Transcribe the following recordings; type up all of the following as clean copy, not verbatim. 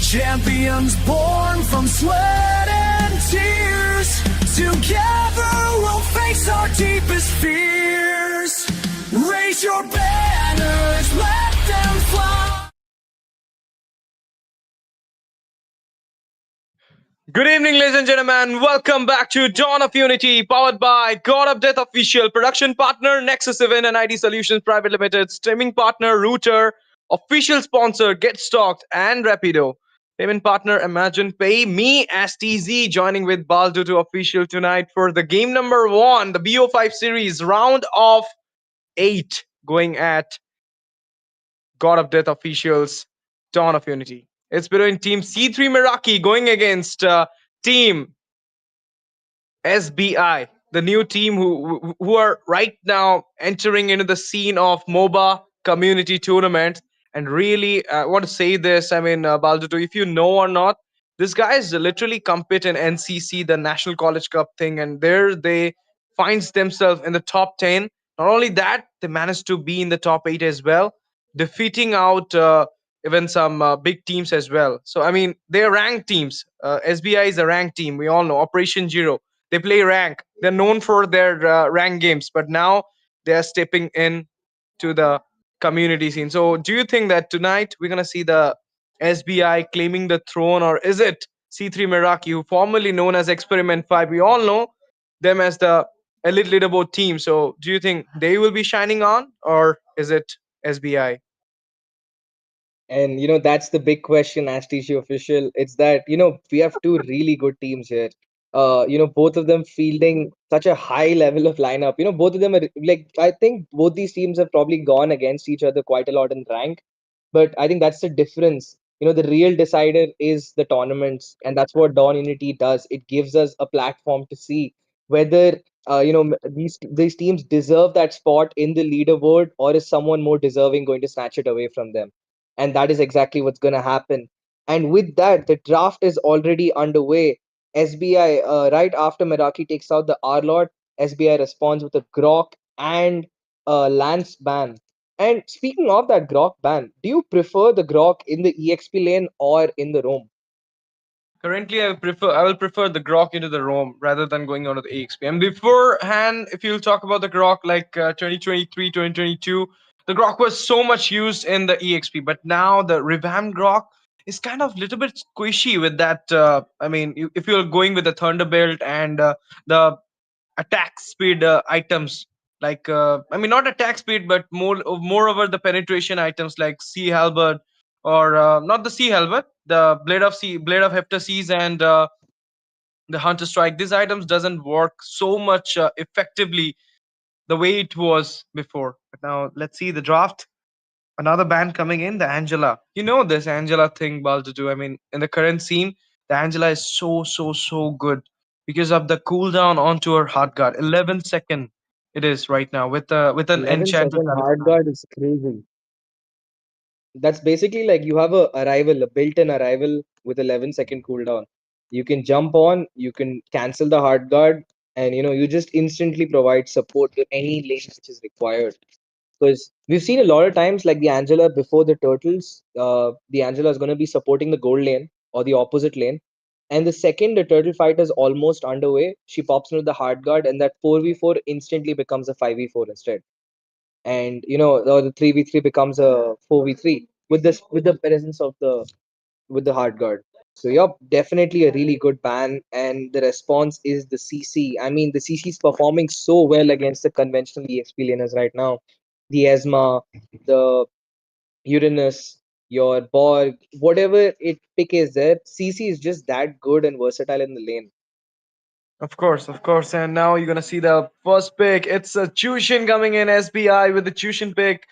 Champions born from sweat and tears. Together we'll face our deepest fears. Raise your banners, let them fly. Good evening, ladies and gentlemen. Welcome back to Dawn of Unity, powered by God of Death Official, production partner Nexus Event and ID Solutions Private Limited, streaming partner Router, official sponsor Get Stocked and Rapido, payment partner Imagine Pay. Me as TZ joining with Balduto Official tonight for the game number 1, the BO5 series, round of 8, going at God of Death Officials, Dawn of Unity. It's between Team C3 Meraki going against Team SBI, the new team who are right now entering into the scene of MOBA community tournament. And really, I want to say this. I mean, Balduto, if you know or not, this guys literally compete in NCC, the National College Cup thing, and there they finds themselves in the top 10. Not only that, they managed to be in the top 8 as well, defeating out even some big teams as well. So I mean, they're ranked teams. SBI is a ranked team. We all know Operation Zero, they play rank. They're known for their rank games, but now they are stepping in to the community scene. So, do you think that tonight we're gonna see the SBI claiming the throne, or is it C3 Meraki, who formerly known as Experiment 5? We all know them as the elite leaderboard team. So, do you think they will be shining on, or is it SBI? And that's the big question, as TC official. It's that we have two really good teams here. Both of them fielding such a high level of lineup. Both of them are like, I think both these teams have probably gone against each other quite a lot in rank, but I think that's the difference. The real decider is the tournaments, and that's what Dawn Unity does. It gives us a platform to see whether these teams deserve that spot in the leaderboard, or is someone more deserving going to snatch it away from them. And that is exactly what's going to happen. And with that, the draft is already underway. SBI, right after Meraki takes out the R-Lord, SBI responds with a Grok and a Lance ban. And speaking of that Grok ban, do you prefer the Grok in the EXP lane or in the roam? Currently, I will prefer the Grok into the Roam rather than going on to the AXP. And beforehand, if you'll talk about the Grok like 2023, 2022, the Grok was so much used in the EXP, but now the revamped Grok is kind of little bit squishy with that. I mean, if you're going with the Thunderbolt and the attack speed items, like I mean, not attack speed, but more over the penetration items like Sea Halberd, or not the Sea Halberd, the Blade of Heptases, and the Hunter Strike. These items doesn't work so much effectively the way it was before. But now let's see the draft. Another band coming in, the Angela. You know this Angela thing, Baldudu. I mean, in the current scene, the Angela is so good because of the cooldown onto her hard guard. 11-second it is right now with an 11 enchanted second hard talisman. guard is crazy. That's basically like you have a built-in arrival with 11-second cooldown. You can jump on, you can cancel the hard guard, and you just instantly provide support to any lane which is required. Because we've seen a lot of times, like the Angela before the turtles, the Angela is going to be supporting the gold lane or the opposite lane. And the second the turtle fight is almost underway, she pops into the hard guard, and that 4v4 instantly becomes a 5v4 instead. And the 3v3 becomes a 4v3 with this, with the presence of the hard guard. So yep, definitely a really good ban, and the response is the CC. I mean, the CC is performing so well against the conventional EXP laners right now. The Esma, the Uranus, your Borg, whatever it pick is there, CC is just that good and versatile in the lane. Of course. And now you're gonna see the first pick. It's a Chushin coming in, SBI with the Chushin pick.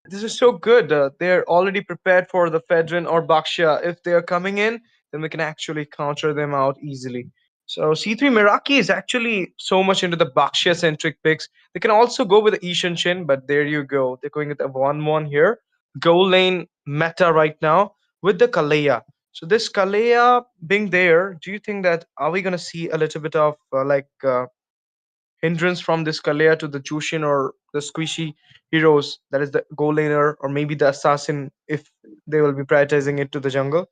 This is so good. They're already prepared for the Fedrin or Baksha. If they're coming in, then we can actually counter them out easily. So C3 Meraki is actually so much into the Baksha centric picks. They can also go with the Ishan Shin, but there you go. They're going with the 1-1 here. Goal lane meta right now with the Kalea. So this Kalea being there, do you think that are we gonna see a little bit of hindrance from this Kalea to the Jushin or the squishy heroes, that is the goal laner or maybe the assassin, if they will be prioritizing it to the jungle?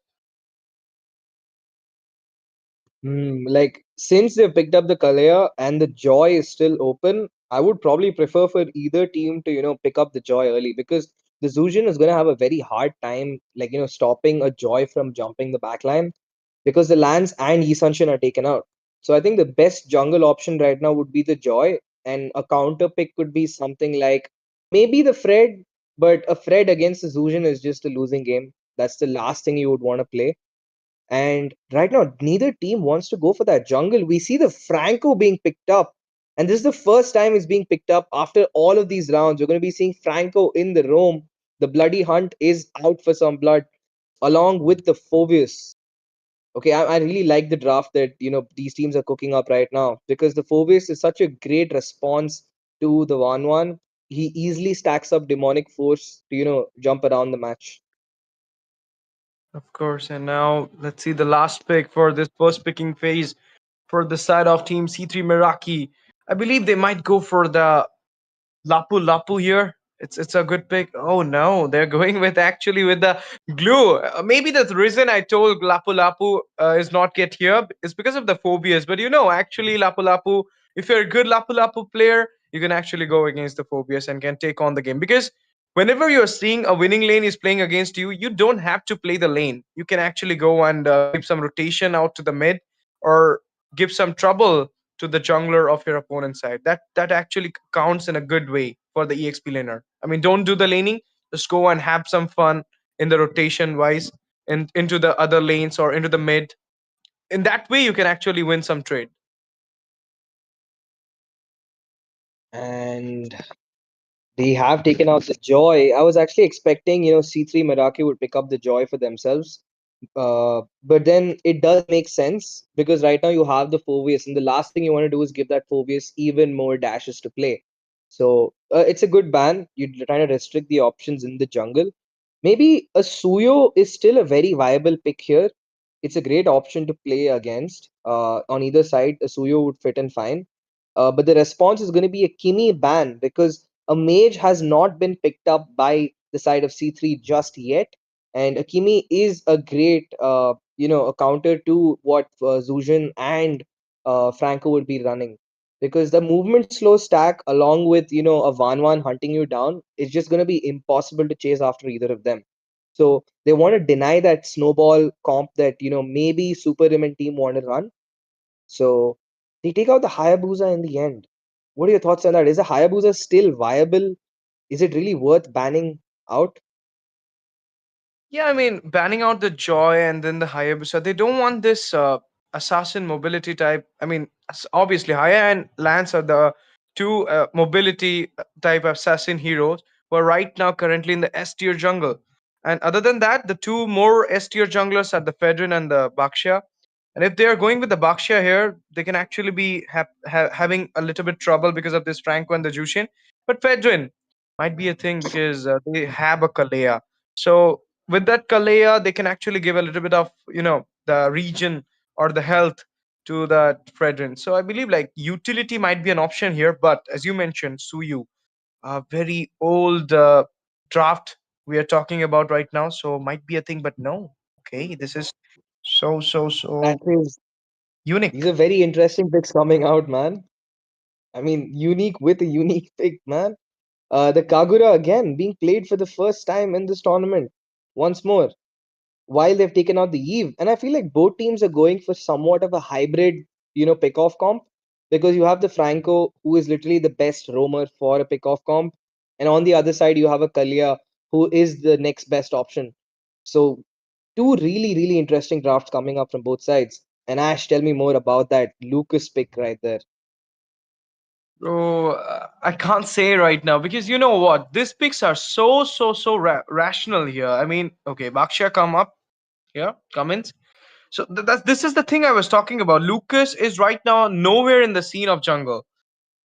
Like since they picked up the Kalea and the Joy is still open, I would probably prefer for either team to pick up the Joy early because the Zujin is going to have a very hard time like stopping a Joy from jumping the backline because the lands and Yisanshin are taken out. So I think the best jungle option right now would be the Joy, and a counter pick could be something like maybe the Fred, but a Fred against the Zujin is just a losing game. That's the last thing you would want to play. And right now, neither team wants to go for that jungle. We see the Franco being picked up. And this is the first time it's being picked up after all of these rounds. We're going to be seeing Franco in the roam. The bloody hunt is out for some blood, along with the Phobius. Okay, I really like the draft that these teams are cooking up right now because the Phobius is such a great response to the 1-1. He easily stacks up demonic force to jump around the match. Of course. And now let's see the last pick for this first picking phase for the side of team C3 Meraki. I believe they might go for the Lapu Lapu here. It's a good pick. Oh no, they're going with actually with the glue. Maybe the reason I told Lapu Lapu is not get here is because of the phobias. But actually Lapu Lapu, if you're a good Lapu Lapu player, you can actually go against the phobias and can take on the game. Because whenever you're seeing a winning lane is playing against you, you don't have to play the lane. You can actually go and give some rotation out to the mid or give some trouble to the jungler of your opponent's side. That actually counts in a good way for the EXP laner. I mean, don't do the laning. Just go and have some fun in the rotation wise into the other lanes or into the mid. In that way, you can actually win some trade. And they have taken out the Joy. I was actually expecting, C3 Meraki would pick up the Joy for themselves. But then it does make sense because right now you have the Phobius, and the last thing you want to do is give that Phobius even more dashes to play. So it's a good ban. You're trying to restrict the options in the jungle. Maybe a Suyo is still a very viable pick here. It's a great option to play against. On either side, a Suyo would fit in fine. But the response is going to be a Kimi ban because a mage has not been picked up by the side of C3 just yet. And Akimi is a great, a counter to what Zuzhin and Franco would be running. Because the movement slow stack, along with a 1-1 hunting you down, is just going to be impossible to chase after either of them. So they want to deny that snowball comp that maybe Super Rim and team want to run. So they take out the Hayabusa in the end. What are your thoughts on that? Is the Hayabusa still viable? Is it really worth banning out? Yeah, I mean, banning out the Joy and then the Hayabusa, they don't want this assassin mobility type. I mean, obviously, Haya and Lance are the two mobility type assassin heroes who are right now currently in the S tier jungle. And other than that, the two more S tier junglers are the Fedrin and the Bakshia. And if they are going with the Bakshia here, they can actually be having a little bit trouble because of this Franco and the Jushin. But Fedrin might be a thing because they have a Kalea. So with that Kalea, they can actually give a little bit of the region or the health to that Fredrin. So I believe like utility might be an option here, but as you mentioned, Suyu, a very old draft we are talking about right now, so might be a thing, but no. Okay, this is so That is, these unique. are very interesting picks coming out, man. I mean, unique with a unique pick, man. The Kagura again being played for the first time in this tournament once more, while they've taken out the Eve. And I feel like both teams are going for somewhat of a hybrid, pick-off comp because you have the Franco, who is literally the best roamer for a pick-off comp. And on the other side, you have a Kalia, who is the next best option. So, two really, really interesting drafts coming up from both sides. And Ash, tell me more about that Lucas pick right there. Bro, I can't say right now because you know what? These picks are so rational here. I mean, okay, Bakshia come up here, comments. So this is the thing I was talking about. Lucas is right now nowhere in the scene of jungle.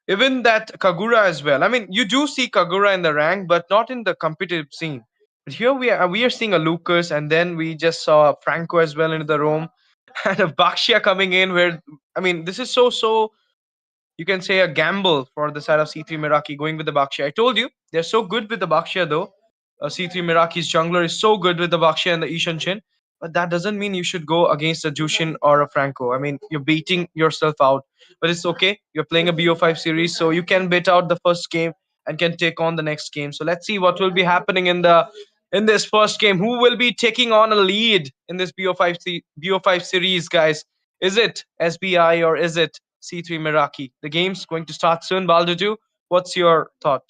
Even that Kagura as well. I mean, you do see Kagura in the rank, but not in the competitive scene. But here we are seeing a Lucas, and then we just saw Franco as well into the room, and a Bakshia coming in. Where I mean, this is so you can say a gamble for the side of C3 Meraki going with the Bakshia. I told you they're so good with the Bakshia though. C3 Meraki's jungler is so good with the Bakshia and the Ishan Chin. but that doesn't mean you should go against a Jushin or a Franco. I mean, you're beating yourself out, but it's okay. You're playing a BO5 series, so you can bait out the first game and can take on the next game. So let's see what will be happening in this first game. Who will be taking on a lead in this BO5 series, guys? Is it SBI or is it C3 Meraki? The game's going to start soon. Baldudu, what's your thought?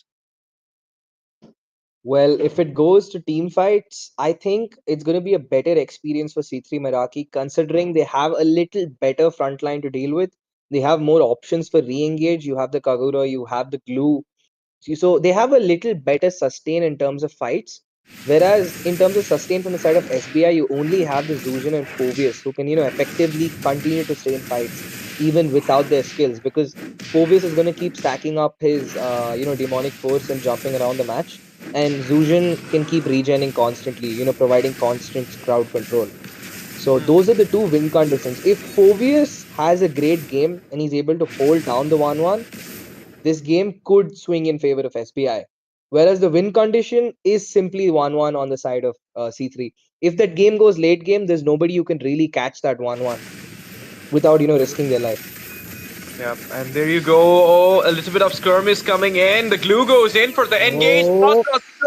Well, if it goes to team fights, I think it's going to be a better experience for C3 Meraki, considering they have a little better front line to deal with. They have more options for re-engage. You have the Kagura, you have the glue. So they have a little better sustain in terms of fights. Whereas in terms of sustain from the side of SBI, you only have the Zuzan and Phobius who can, effectively continue to stay in fights even without their skills, because Phobius is going to keep stacking up his, demonic force and jumping around the match. And Zuzan can keep regening constantly, providing constant crowd control. So those are the two win conditions. If Phobius has a great game and he's able to hold down the 1-1, this game could swing in favor of SBI. Whereas the win condition is simply 1-1 on the side of C3. If that game goes late game, there's nobody who can really catch that 1-1 without, risking their life. Yep, and there you go. Oh, a little bit of skirmish coming in. The glue goes in for the engage. Oh,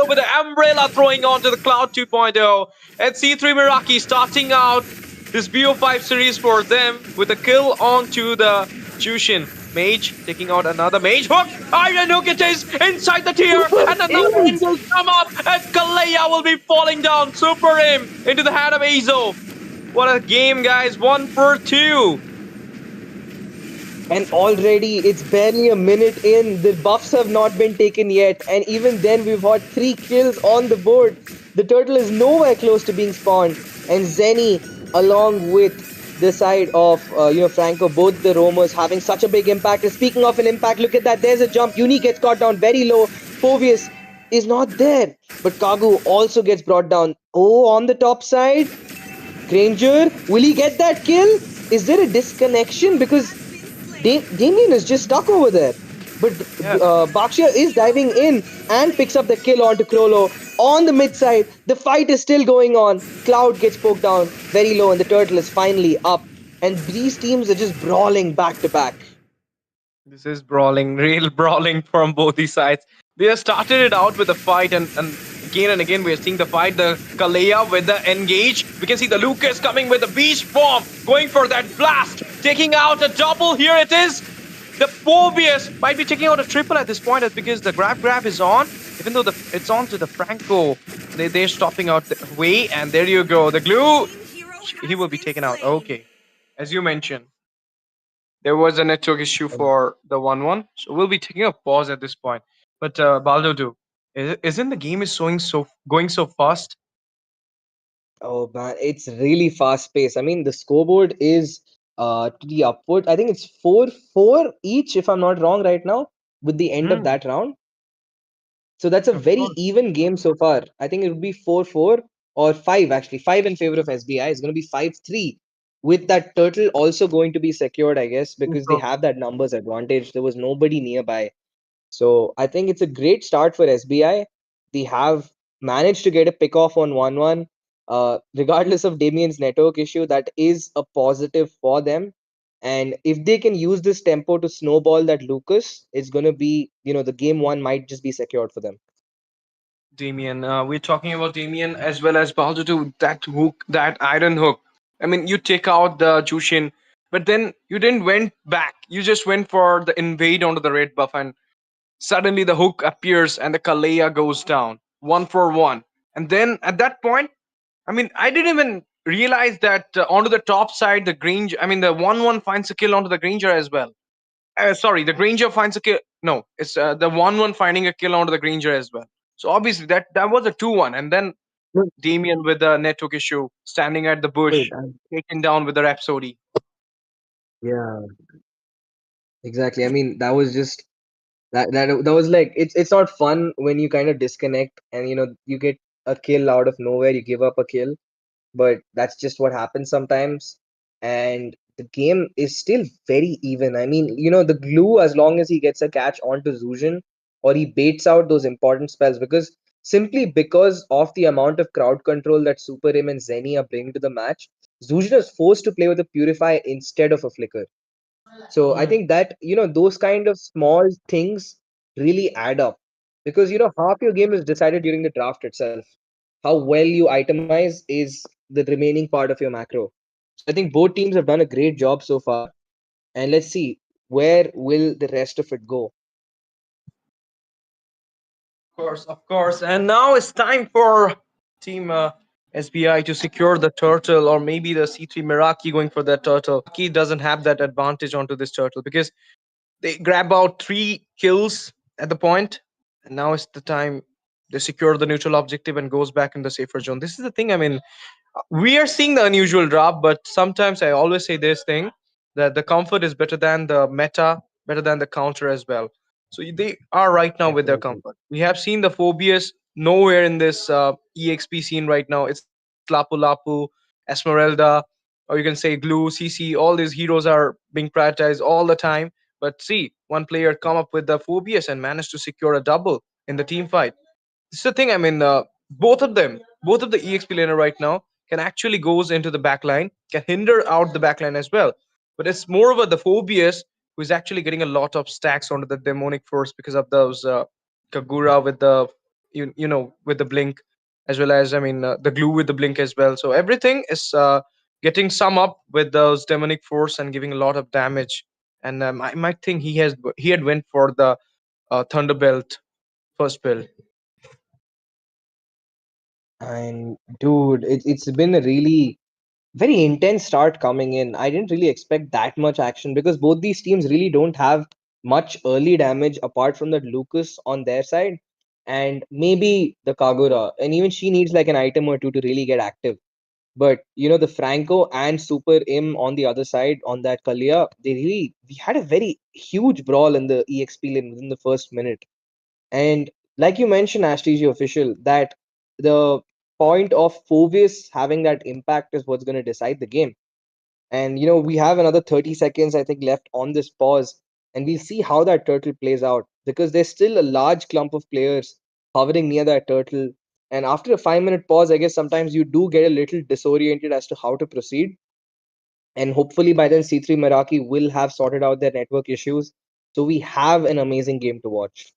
With the umbrella throwing onto the Cloud 2.0. And C3 Meraki starting out this BO5 series for them with a kill onto the Jushin. Mage taking out another mage hook. Iron Hook it is inside the tier. super And another aim! one will come up. And Kalea will be falling down. Super him into the hand of Azo. What a game, guys. 1-for-2. And already it's barely a minute in. The buffs have not been taken yet. And even then, we've got 3 kills on the board. The turtle is nowhere close to being spawned. And Zenny, along with the side of Franco, both the roamers having such a big impact. And speaking of an impact, look at that. There's a jump. Uni gets caught down very low. Phobius is not there. But Kagu also gets brought down. Oh, on the top side, Granger, will he get that kill? Is there a disconnection? Because Damien is just stuck over there. But Bakshia is diving in and picks up the kill onto Krolo. On the mid side, the fight is still going on. Cloud gets poked down very low, and the turtle is finally up. And these teams are just brawling back to back. This is brawling, real brawling from both the sides. They have started it out with a fight, and again we are seeing the fight. The Kalea with the engage. We can see the Lucas coming with the beast form, going for that blast, taking out a double. Here it is. The Phobius might be taking out a triple at this point, because the grab is on. Even though it's on to the Franco, they're stopping out the way, and there you go. The glue, he will be taken out. Okay, as you mentioned, there was a network issue for the 1-1, so we'll be taking a pause at this point. But Baldo, isn't the game is going so fast? Oh man, it's really fast paced. I mean, the scoreboard is to the upward. I think it's 4-4 each, if I'm not wrong, right now, with the end of Hmm, that round. So that's a of very course. even game so far. I think it would be 4-4 or 5, actually. 5 in favor of SBI. It's going to be 5-3, with that turtle also going to be secured, I guess, because they have that numbers advantage. There was nobody nearby. So I think it's a great start for SBI. They have managed to get a pick off on 1-1. Regardless of Damien's network issue, that is a positive for them. And if they can use this tempo to snowball that Lucas, it's going to be, the game 1 might just be secured for them. Damien. We're talking about Damien as well as Baldo too. That hook, that iron hook. I mean, you take out the Jushin, but then you didn't went back. You just went for the invade onto the red buff, and suddenly the hook appears and the Kalea goes down 1-for-1. And then at that point, I mean, I didn't even realize that onto the top side, the Granger, I mean, the 1-1 finds a kill onto the Granger as well. Sorry, the Granger finds a kill. No, it's the 1-1 finding a kill onto the Granger as well. So obviously that was a 2-1. And then Wait, Damien with the network issue, standing at the wait, bush, taken down with the Rhapsody. yeah, exactly. I mean, that was just that was like it's not fun when you kind of disconnect and you get a kill out of nowhere, you give up a kill, but that's just what happens sometimes. And the game is still very even. I mean, the glue, as long as he gets a catch onto Zuzhin or he baits out those important spells, because simply because of the amount of crowd control that Super Im and Zenny are bringing to the match. Zujin is forced to play with a Purify instead of a Flicker. So I think that, those kind of small things really add up, because, half your game is decided during the draft itself. How well you itemize is the remaining part of your macro. So I think both teams have done a great job so far. And let's see, where will the rest of it go? Of course. And now it's time for Team SBI to secure the turtle, or maybe the C3 Meraki going for that turtle. He doesn't have that advantage onto this turtle because they grab out 3 kills at the point, and now it's the time they secure the neutral objective and goes back in the safer zone. This is the thing. I mean, we are seeing the unusual drop, but sometimes I always say this thing, that the comfort is better than the meta, better than the counter as well. So they are right now with their Definitely. comfort. We have seen the Phobias nowhere in this EXP scene right now. It's Lapu Lapu, Esmeralda, or you can say Glue, CC. All these heroes are being prioritized all the time. But see, one player come up with the Phobias and managed to secure a double in the team fight. This is the thing. I mean, both of them, both of the EXP laner right now can actually goes into the backline, can hinder out the backline as well. But it's more of the Phobius who is actually getting a lot of stacks onto the demonic force because of those Kagura with the with the blink, as well as, I mean, the glue with the blink as well. So everything is getting sum up with those demonic force and giving a lot of damage. And I might think he had went for the Thunderbelt first build. And dude, it's been a really very intense start coming in. I didn't really expect that much action because both these teams really don't have much early damage apart from that Lucas on their side, and maybe the Kagura. And even she needs like an item or two to really get active. But the Franco and Super Im on the other side on that Kalia, we had a very huge brawl in the EXP lane within the first minute. And like you mentioned, STG official, that the point of Phovis having that impact is what's going to decide the game. And we have another 30 seconds, I think, left on this pause, and we'll see how that turtle plays out, because there's still a large clump of players hovering near that turtle. And after a 5-minute pause, I guess sometimes you do get a little disoriented as to how to proceed. And hopefully by then C3 Meraki will have sorted out their network issues. So we have an amazing game to watch.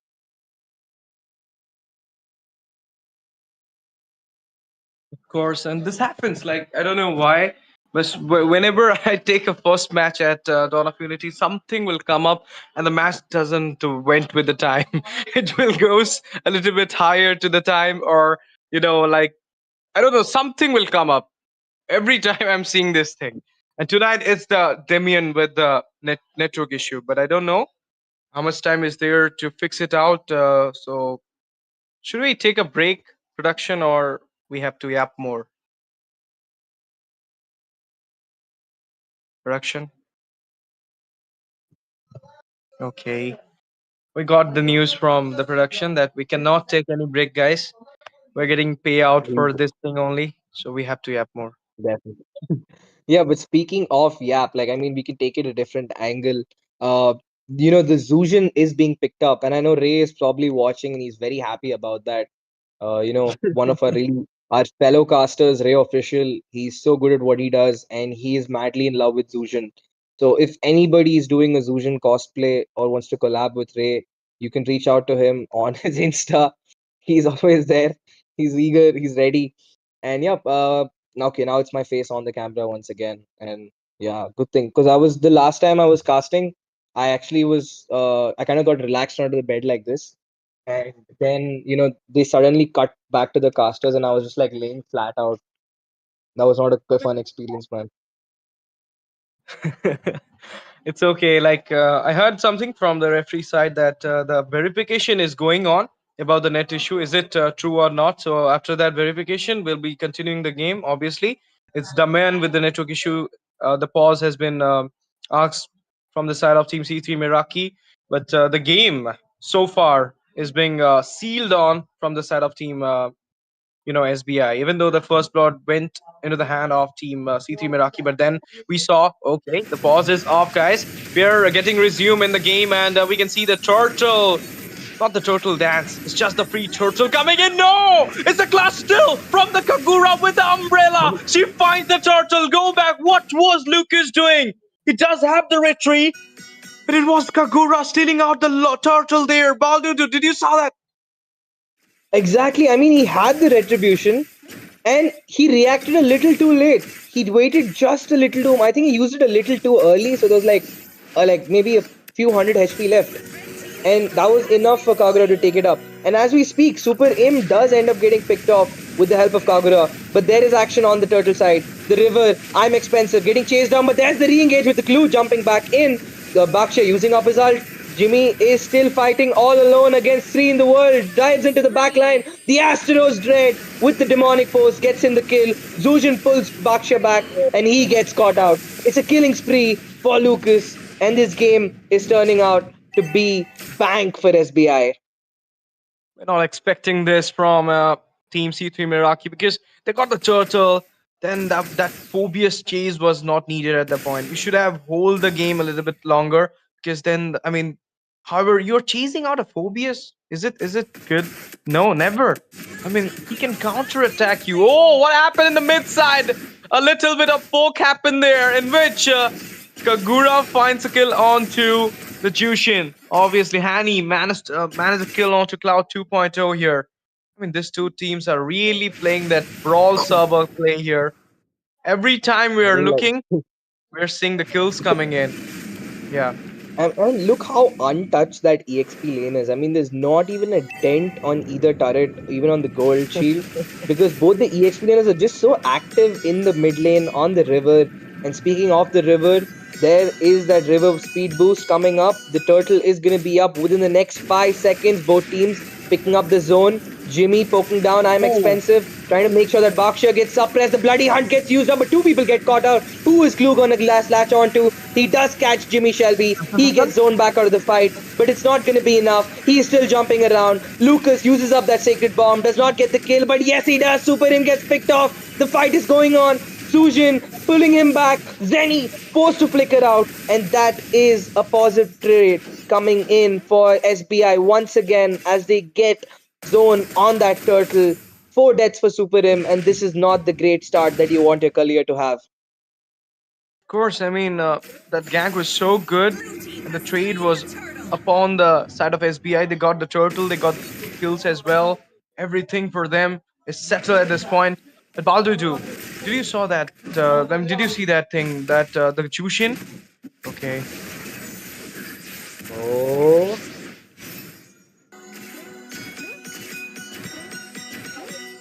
Of course, and this happens. Like, I don't know why, but whenever I take a first match at Dawn of Unity, something will come up, and the match doesn't went with the time. It will goes a little bit higher to the time, or like, I don't know, something will come up every time I'm seeing this thing. And tonight it's the Demian with the network issue, but I don't know how much time is there to fix it out. So should we take a break, production, or we have to yap more? Production. Okay. We got the news from the production that we cannot take any break, guys. We're getting payout for this thing only, so we have to yap more. Definitely. Yeah, but speaking of Yap, like I mean, we can take it a different angle. Uh, the Zuzhan is being picked up, and I know Ray is probably watching, and he's very happy about that. One of our fellow casters, Ray Official, he's so good at what he does, and he is madly in love with Zuzhan. So if anybody is doing a Zuzhan cosplay or wants to collab with Ray, you can reach out to him on his Insta. He's always there. He's eager. He's ready. And yeah, okay, now it's my face on the camera once again. And yeah, good thing, because I was the last time I was casting, I actually was I kind of got relaxed onto the bed like this, and then they suddenly cut back to the casters, and I was just like laying flat out. That was not a fun experience, man. It's okay. Like, I heard something from the referee side that the verification is going on about the net issue. Is it true or not? So after that verification, we'll be continuing the game. Obviously, it's the man with the network issue. The pause has been asked from the side of Team C3 Meraki, but the game so far is being sealed on from the side of Team SBI. Even though the first blood went into the hand of Team C3 Meraki, but then we saw, okay, the pause is off, guys. We're getting resume in the game, and we can see the turtle Not the turtle dance. It's just the free turtle coming in. No! It's the clutch still from the Kagura with the umbrella. She finds the turtle. Go back. What was Lucas doing? He does have the retreat, but it was Kagura stealing out the turtle there. Baldudu, did you saw that? Exactly. I mean, he had the retribution and he reacted a little too late. He waited just a little too. I think he used it a little too early, so there was like maybe a few hundred HP left, and that was enough for Kagura to take it up. And as we speak, Super Im does end up getting picked off with the help of Kagura, but there is action on the turtle side. The river, I'm expensive, getting chased down, but there's the re-engage with the clue jumping back in. Baksha using up his ult. Jimmy is still fighting all alone against 3 in the world. Dives into the backline. The Astros Dread with the demonic force gets in the kill. Zujin pulls Baksha back and he gets caught out. It's a killing spree for Lucas, and this game is turning out to be bank for SBI. We're not expecting this from Team C3 Meraki because they got the turtle. Then that phobious chase was not needed at that point. We should have hold the game a little bit longer because then, I mean, however, you're chasing out a phobious. Is it good? No, never. I mean, he can counter attack you. Oh, what happened in the mid side? A little bit of poke happened there, in which Kagura finds a kill onto the Jushin. Obviously, Hani managed a kill onto Cloud 2.0 here. I mean, these two teams are really playing that brawl server play here. Every time we I are mean, like, looking, we're seeing the kills coming in. Yeah. and look how untouched that EXP lane is. I mean, there's not even a dent on either turret, even on the gold shield, because both the EXP laners are just so active in the mid lane on the river. And speaking of the river, there is that river speed boost coming up. The turtle is going to be up within the next 5 seconds. Both teams picking up the zone. Jimmy poking down, I'm expensive, trying to make sure that Baksha gets suppressed. The bloody hunt gets used up, but 2 people get caught out. Who is Clue gonna latch onto? He does catch Jimmy Shelby. He gets zoned back out of the fight, but it's not gonna be enough. He's still jumping around. Lucas uses up that sacred bomb, does not get the kill, but yes, he does. Super Im gets picked off. The fight is going on. Sujin pulling him back. Zenny forced to flicker out, and that is a positive trade coming in for SBI once again as they get zone on that turtle. 4 deaths for Super Im, and this is not the great start that you want your career to have. Of course, I mean, that gank was so good, and the trade was upon the side of SBI. They got the turtle, they got kills as well. Everything for them is settled at this point. But Baldudu, did you saw that? Did you see that thing that the Jushin? Okay. Oh.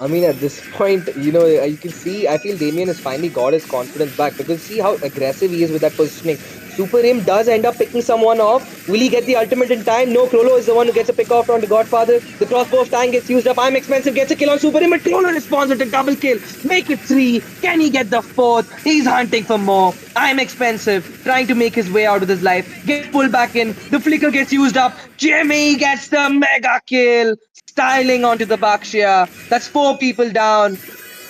I mean, at this point, you know, you can see, I feel Damien has finally got his confidence back because see how aggressive he is with that positioning. Super Im does end up picking someone off. Will he get the ultimate in time? No, Krolo is the one who gets a pick off on the Godfather. The crossbow of time gets used up. I'm expensive, gets a kill on Super Im, but Krolo responds with a double kill. Make it 3. Can he get the 4th? He's hunting for more. I'm expensive, trying to make his way out of his life. Gets pulled back in. The flicker gets used up. Jimmy gets the mega kill. Styling onto the Baksha. That's 4 people down.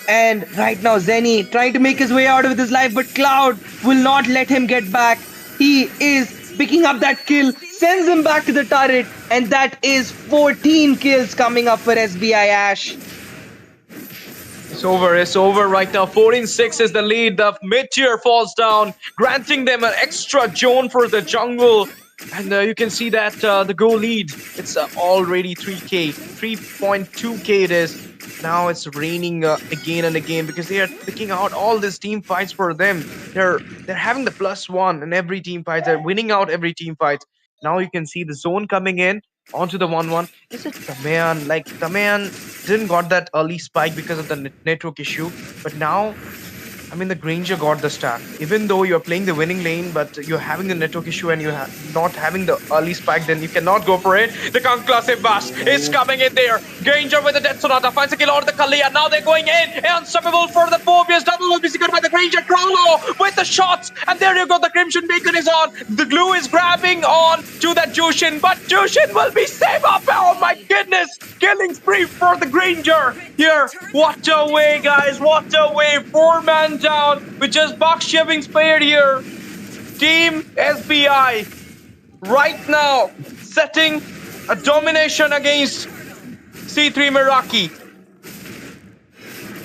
And right now, Zenny trying to make his way out of his life, but Cloud will not let him get back. He is picking up that kill, sends him back to the turret, and that is 14 kills coming up for SBI Ash. It's over right now. 14-6 is the lead. The mid-tier falls down, granting them an extra zone for the jungle. And you can see that the goal lead, it's already 3k, 3.2k it is. Now it's raining again and again because they are picking out all these team fights for them. They're having the +1 in every team fight. They're winning out every team fight. Now you can see the zone coming in onto the 1-1. Is it Damayan? Like, Damayan didn't got that early spike because of the network issue. But now, I mean, the Granger got the stack. Even though you're playing the winning lane, but you're having the network issue and you're not having the early spike, then you cannot go for it. The conclusive bash is coming in there. Granger with the Death Sonata finds a kill out of the Kalia. Now they're going in. Unstoppable for the Phobias. Double will be secured by the Granger. Krolo with the shots. And there you go. The Crimson Beacon is on. The glue is grabbing on to that Jushin. But Jushin will be saved up. Oh my goodness. Killing spree for the Granger here. What a way, guys. What a way. 4-man down with just Baksha being spared here. Team SBI right now setting A domination against C3 Meraki.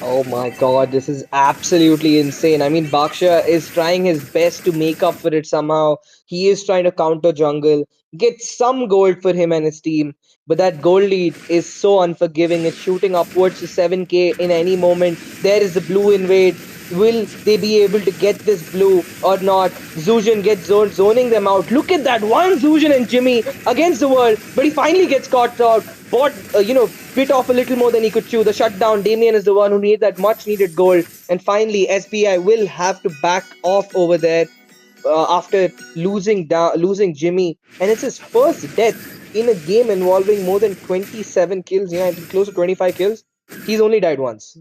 Oh my god, this is absolutely insane. I mean, Baksha is trying his best to make up for it somehow. He is trying to counter jungle, get some gold for him and his team. But that gold lead is so unforgiving. It's shooting upwards to 7k in any moment. There is the blue invade. Will they be able to get this blue or not? Zuzhan gets zoning them out. Look at that one Zuzhan and Jimmy against the world, but he finally gets caught out. Bought, bit off a little more than he could chew. The shutdown. Damien is the one who needs that much needed goal. And finally, SBI will have to back off over there after losing Jimmy. And it's his first death in a game involving more than 27 kills. Yeah, I think close to 25 kills. He's only died once.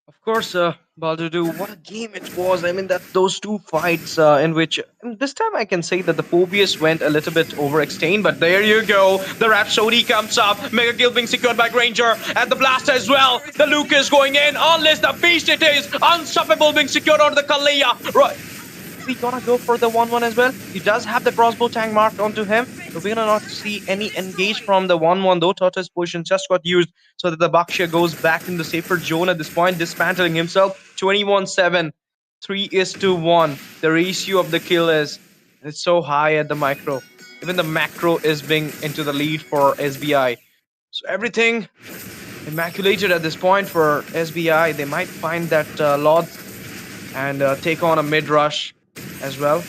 Of course, Baldudu, what a game it was. I mean, that those two fights in which this time I can say that the Phobius went a little bit overextended, but there you go. The Rhapsody comes up, Mega Kill being secured by Granger, and the Blast as well. The Lucas going in, unless the Beast it is, Unstoppable being secured onto the Kalia. Right. Is he gonna go for the 1-1 as well? He does have the crossbow tank marked onto him. But we're gonna not see any engage from the 1-1 though. Tortoise position just got used so that the Bakshia goes back in the safer zone at this point, dismantling himself. 21-7. 3:1. The ratio of the kill is it's so high at the micro. Even the macro is being into the lead for SBI. So everything immaculated at this point for SBI. They might find that Lord and take on a mid rush as well.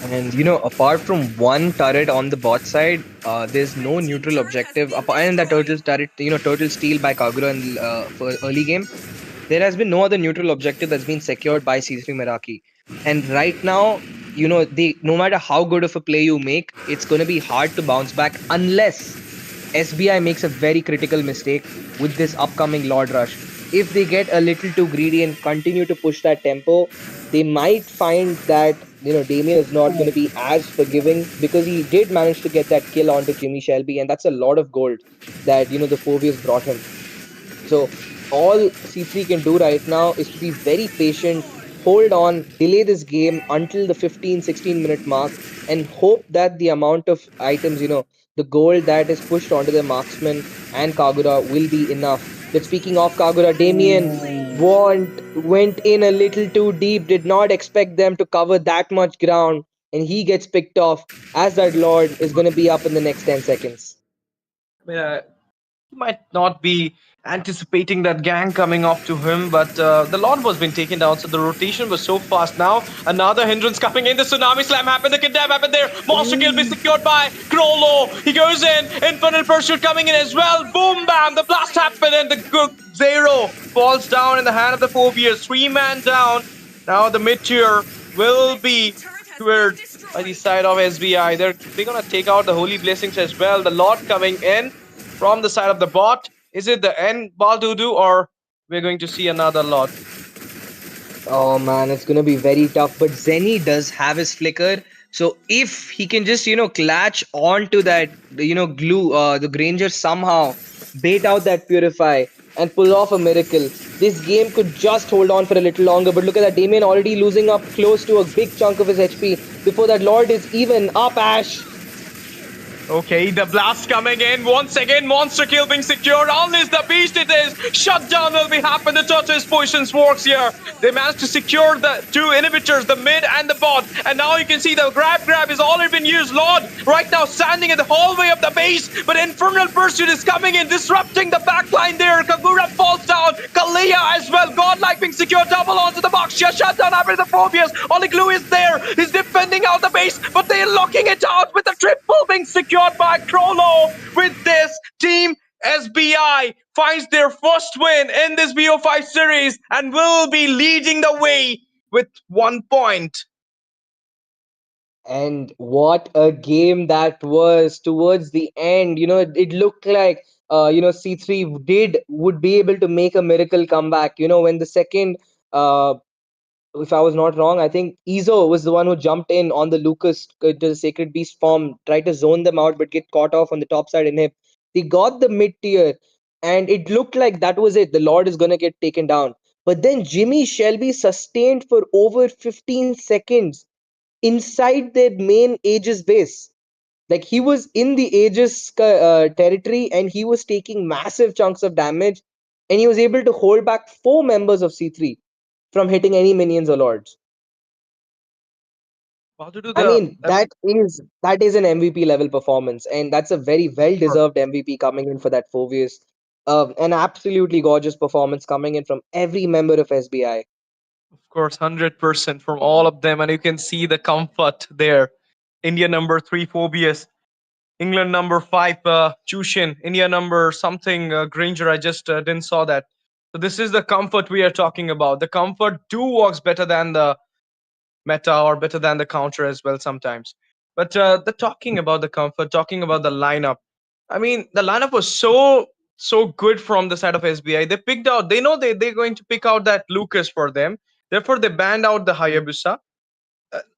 And apart from one turret on the bot side, there's no neutral objective. Apart from that turtle turret, turtle steal by Kagura in for early game, there has been no other neutral objective that's been secured by C3 Meraki. And right now, no matter how good of a play you make, it's going to be hard to bounce back unless SBI makes a very critical mistake with this upcoming Lord Rush. If they get a little too greedy and continue to push that tempo, they might find that Damien is not going to be as forgiving, because he did manage to get that kill onto Jimmy Shelby, and that's a lot of gold that the Phobius brought him. So all C3 can do right now is to be very patient, hold on, delay this game until the 15-16 minute mark, and hope that the amount of items, the gold that is pushed onto the marksman and Kagura will be enough. But speaking of Kagura, Damien went in a little too deep, did not expect them to cover that much ground, and he gets picked off as that Lord is going to be up in the next 10 seconds. I mean, he might not be anticipating that gang coming off to him, but the Lord was being taken down, so the rotation was so fast. Now another hindrance coming in. The tsunami slam happened. The kidnap happened there. Monster kill be secured by Crollo. He goes in. Infernal pursuit coming in as well. Boom bam. The blast happened, and the Zero falls down in the hand of the Phobias. 3-man down. Now the mid tier will be cleared by the side of SBI. They're gonna take out the holy blessings as well. The Lord coming in from the side of the bot. Is it the end Baldudu, or we're going to see another Lord? Oh man, it's gonna be very tough. But Zenny does have his flicker, so if he can just clutch onto that glue, the Granger somehow bait out that purify and pull off a miracle, this game could just hold on for a little longer. But look at that, Damien already losing up close to a big chunk of his HP before that Lord is even up. Ash. Okay, the blast coming in. Once again, monster kill being secured. Unleash the beast it is. Shutdown will be happening. The tortoise positions works here. They managed to secure the two inhibitors, the mid and the bot. And now you can see the grab has already been used. Lord right now standing in the hallway of the base. But Infernal Pursuit is coming in, disrupting the backline there. Kagura falls down. Kalia as well. Godlike being secured. Double onto the box. Shutdown after the Phobias. Only Glue is there. He's defending out the base. But they're locking it out with the triple being secured by Crollo. With this, Team SBI finds their first win in this BO5 series and will be leading the way with 1 point. And what a game that was towards the end. It looked like C3 would be able to make a miracle comeback. When the second if I was not wrong, I think Izo was the one who jumped in on the Lucas to the Sacred Beast form, tried to zone them out, but get caught off on the top side in him. They got the mid tier, and it looked like that was it. The Lord is going to get taken down. But then Jimmy Shelby sustained for over 15 seconds. inside their main Aegis base. Like he was in the Aegis territory and he was taking massive chunks of damage, and he was able to hold back 4 members of C3 from hitting any minions or lords. How to do I the mean, that is an MVP level performance, and that's a very well sure, deserved MVP coming in for that Phoveus. An absolutely gorgeous performance coming in from every member of SBI. of course, 100% from all of them, and you can see the comfort there. India number three, Phobius. England number five, Chushin. India number something, Granger. I just didn't saw that. So this is the comfort we are talking about. The comfort do works better than the meta or better than the counter as well sometimes. But the talking about the comfort, talking about the lineup. I mean, the lineup was so good from the side of SBI. They picked out. They know they're going to pick out that Lucas for them. Therefore, they banned out the Hayabusa.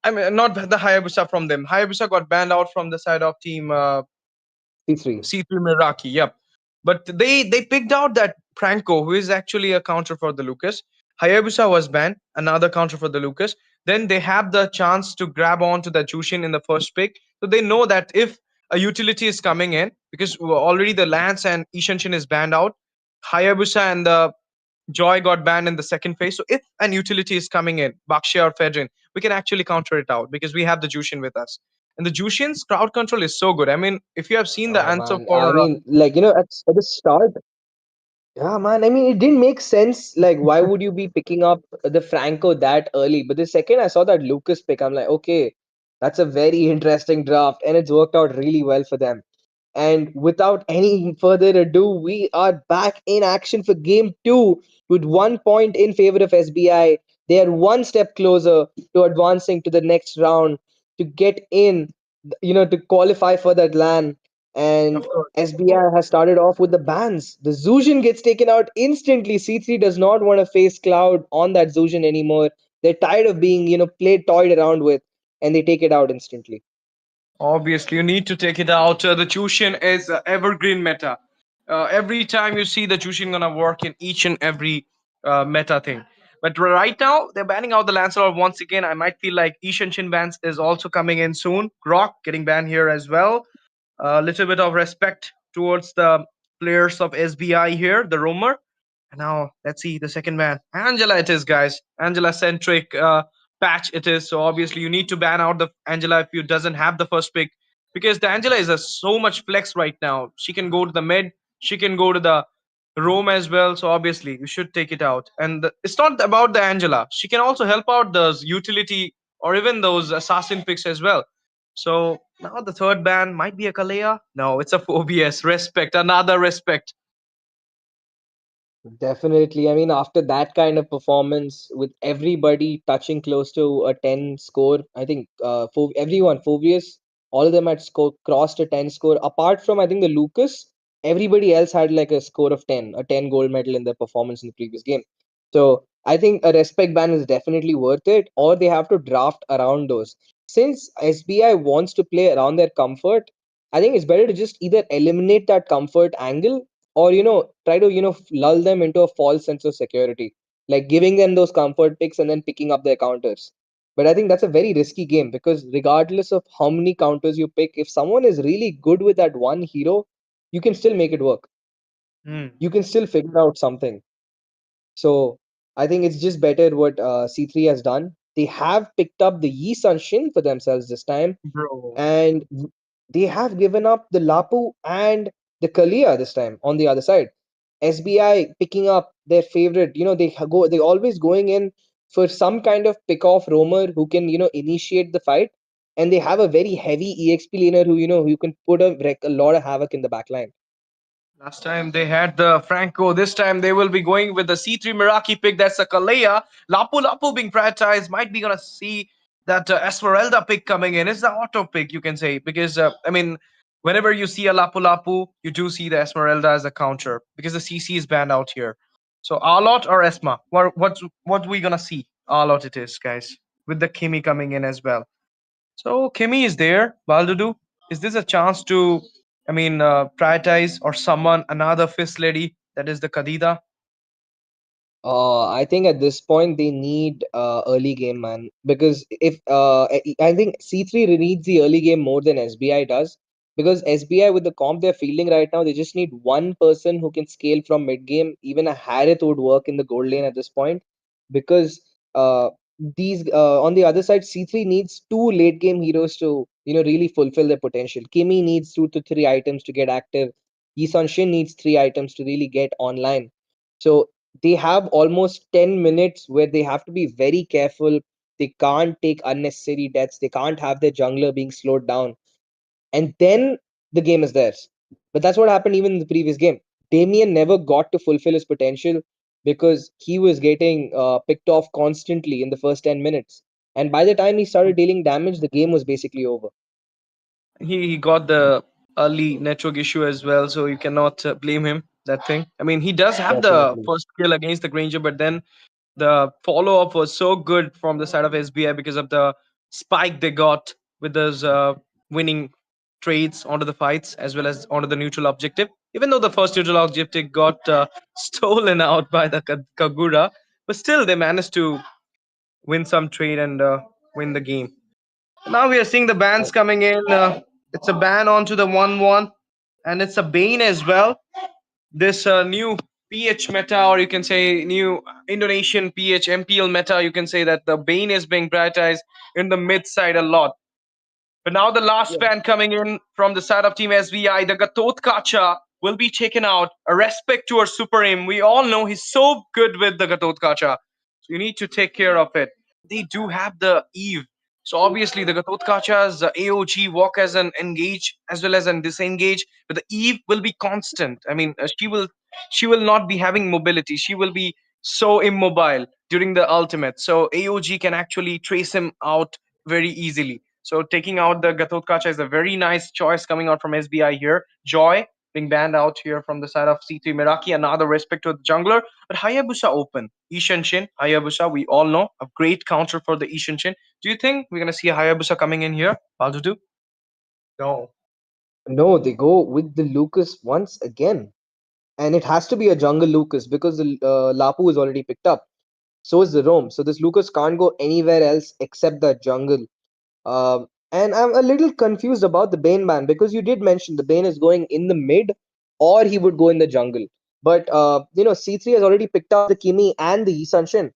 I mean, not the Hayabusa from them. Hayabusa got banned out from the side of team C3. C3 Meraki. Yep. But they picked out that Franco, who is actually a counter for the Lucas. Hayabusa was banned, another counter for the Lucas. Then they have the chance to grab onto the Jushin in the first pick. So they know that if a utility is coming in, because already the Lance and Ishanshin is banned out, Hayabusa and the Joy got banned in the second phase. So if an utility is coming in, Bakshia or Fedrin, we can actually counter it out because we have the Jushin with us. And the Jushin's crowd control is so good. I mean, if you have seen the Oh answer man, I for mean, like at the start, yeah, man. I mean, it didn't make sense. Like, why would you be picking up the Franco that early? But the second I saw that Lucas pick, I'm like, okay, that's a very interesting draft, and it's worked out really well for them. And without any further ado, we are back in action for game two with 1 point in favor of SBI. They are one step closer to advancing to the next round to get in, to qualify for that LAN. And of course. SBI has started off with the bans. The Zuzhin gets taken out instantly. C3 does not want to face Cloud on that Zuzhin anymore. They're tired of being, played, toyed around with, and they take it out instantly. Obviously, you need to take it out. The Jushin is evergreen meta. Every time you see the Jushin gonna work in each and every meta thing. But right now, they're banning out the Lancelot once again. I might feel like Ishanshin bans is also coming in soon. Grok getting banned here as well. A little bit of respect towards the players of SBI here, the roamer. And now let's see the second ban. Angela it is, guys. Angela centric patch it is. So obviously you need to ban out the Angela if you doesn't have the first pick. Because the Angela is a so much flex right now. She can go to the mid, she can go to the roam as well. So obviously you should take it out. And it's not about the Angela. She can also help out those utility or even those assassin picks as well. So now the third ban might be a Kalea. No, it's a Phobias. Respect, another respect. Definitely. I mean, after that kind of performance, with everybody touching close to a 10 score, I think for everyone, Phobius, all of them had crossed a 10 score. Apart from, I think, the Lucas, everybody else had like a score of 10, a 10 gold medal in their performance in the previous game. So I think a respect ban is definitely worth it, or they have to draft around those. Since SBI wants to play around their comfort, I think it's better to just either eliminate that comfort angle, or try to lull them into a false sense of security, like giving them those comfort picks and then picking up their counters. But I think that's a very risky game, because regardless of how many counters you pick, if someone is really good with that one hero, you can still make it work. Hmm, You can still figure out something. So I think it's just better what C3 has done. They have picked up the Yi Sun Shin for themselves this time, bro. and they have given up the Lapu and the Kalia this time on the other side. SBI picking up their favorite, they always going in for some kind of pick off roamer who can, initiate the fight. And they have a very heavy EXP laner who can put a lot of havoc in the backline. Last time they had the Franco. This time they will be going with the C3 Meraki pick. That's a Kalea. Lapu Lapu being prioritized. Might be gonna see that Esmeralda pick coming in. It's the auto pick, you can say, because I mean, whenever you see a Lapu Lapu, you do see the Esmeralda as a counter because the CC is banned out here. So Arlot or Esma? What we gonna see? Arlot it is, guys, with the Kimi coming in as well. So Kimi is there. Baldudu, is this a chance to, I mean, prioritize or summon another fist lady that is the Kadida? I think at this point they need early game, man. Because if I think C3 needs the early game more than SBI does. Because SBI with the comp they're fielding right now, they just need one person who can scale from mid game. Even a Harith would work in the gold lane at this point. Because these on the other side, C3 needs two late game heroes to really fulfill their potential. Kimi needs 2 to 3 items to get active. Yisun Shin needs 3 items to really get online. So they have almost 10 minutes where they have to be very careful. They can't take unnecessary deaths. They can't have their jungler being slowed down. And then the game is theirs. But that's what happened even in the previous game. Damien never got to fulfill his potential because he was getting picked off constantly in the first 10 minutes. And by the time he started dealing damage, the game was basically over. He got the early network issue as well, so you cannot blame him that thing. I mean, he does have the Definitely. first kill against the Granger, but then the follow up was so good from the side of SBI because of the spike they got with those winning trades onto the fights as well as onto the neutral objective. Even though the first neutral objective got stolen out by the Kagura, but still they managed to win some trade and win the game. Now we are seeing the bans coming in. It's a ban onto the 1-1, and it's a Bane as well. This new PH meta, or you can say new Indonesian PH MPL meta, you can say that the Bane is being prioritized in the mid side a lot. But now the last ban coming in from the side of Team SVI, the Gatot Kacha will be taken out. A respect to our Super Aim. We all know he's so good with the Gatot Kacha. So you need to take care of it. They do have the Eve. So obviously the Gatot Kacha's AOG walk as an engage as well as an disengage, but the Eve will be constant. I mean, she will not be having mobility. She will be so immobile during the ultimate. So AOG can actually trace him out very easily. So taking out the Gatot Kacha is a very nice choice coming out from SBI here. Joy being banned out here from the side of C3 Meraki. Another respect to the jungler. But Hayabusa open. Ishan Shin, Hayabusa, we all know. A great counter for the Ishan Shin. Do you think we're going to see a Hayabusa coming in here? Baldudu? No. No, they go with the Lucas once again. And it has to be a jungle Lucas because the Lapu is already picked up. So is the Rome. So this Lucas can't go anywhere else except the jungle. And I'm a little confused about the Bane ban because you did mention the Bane is going in the mid or he would go in the jungle. But C3 has already picked up the Kimi and the Yisanshin.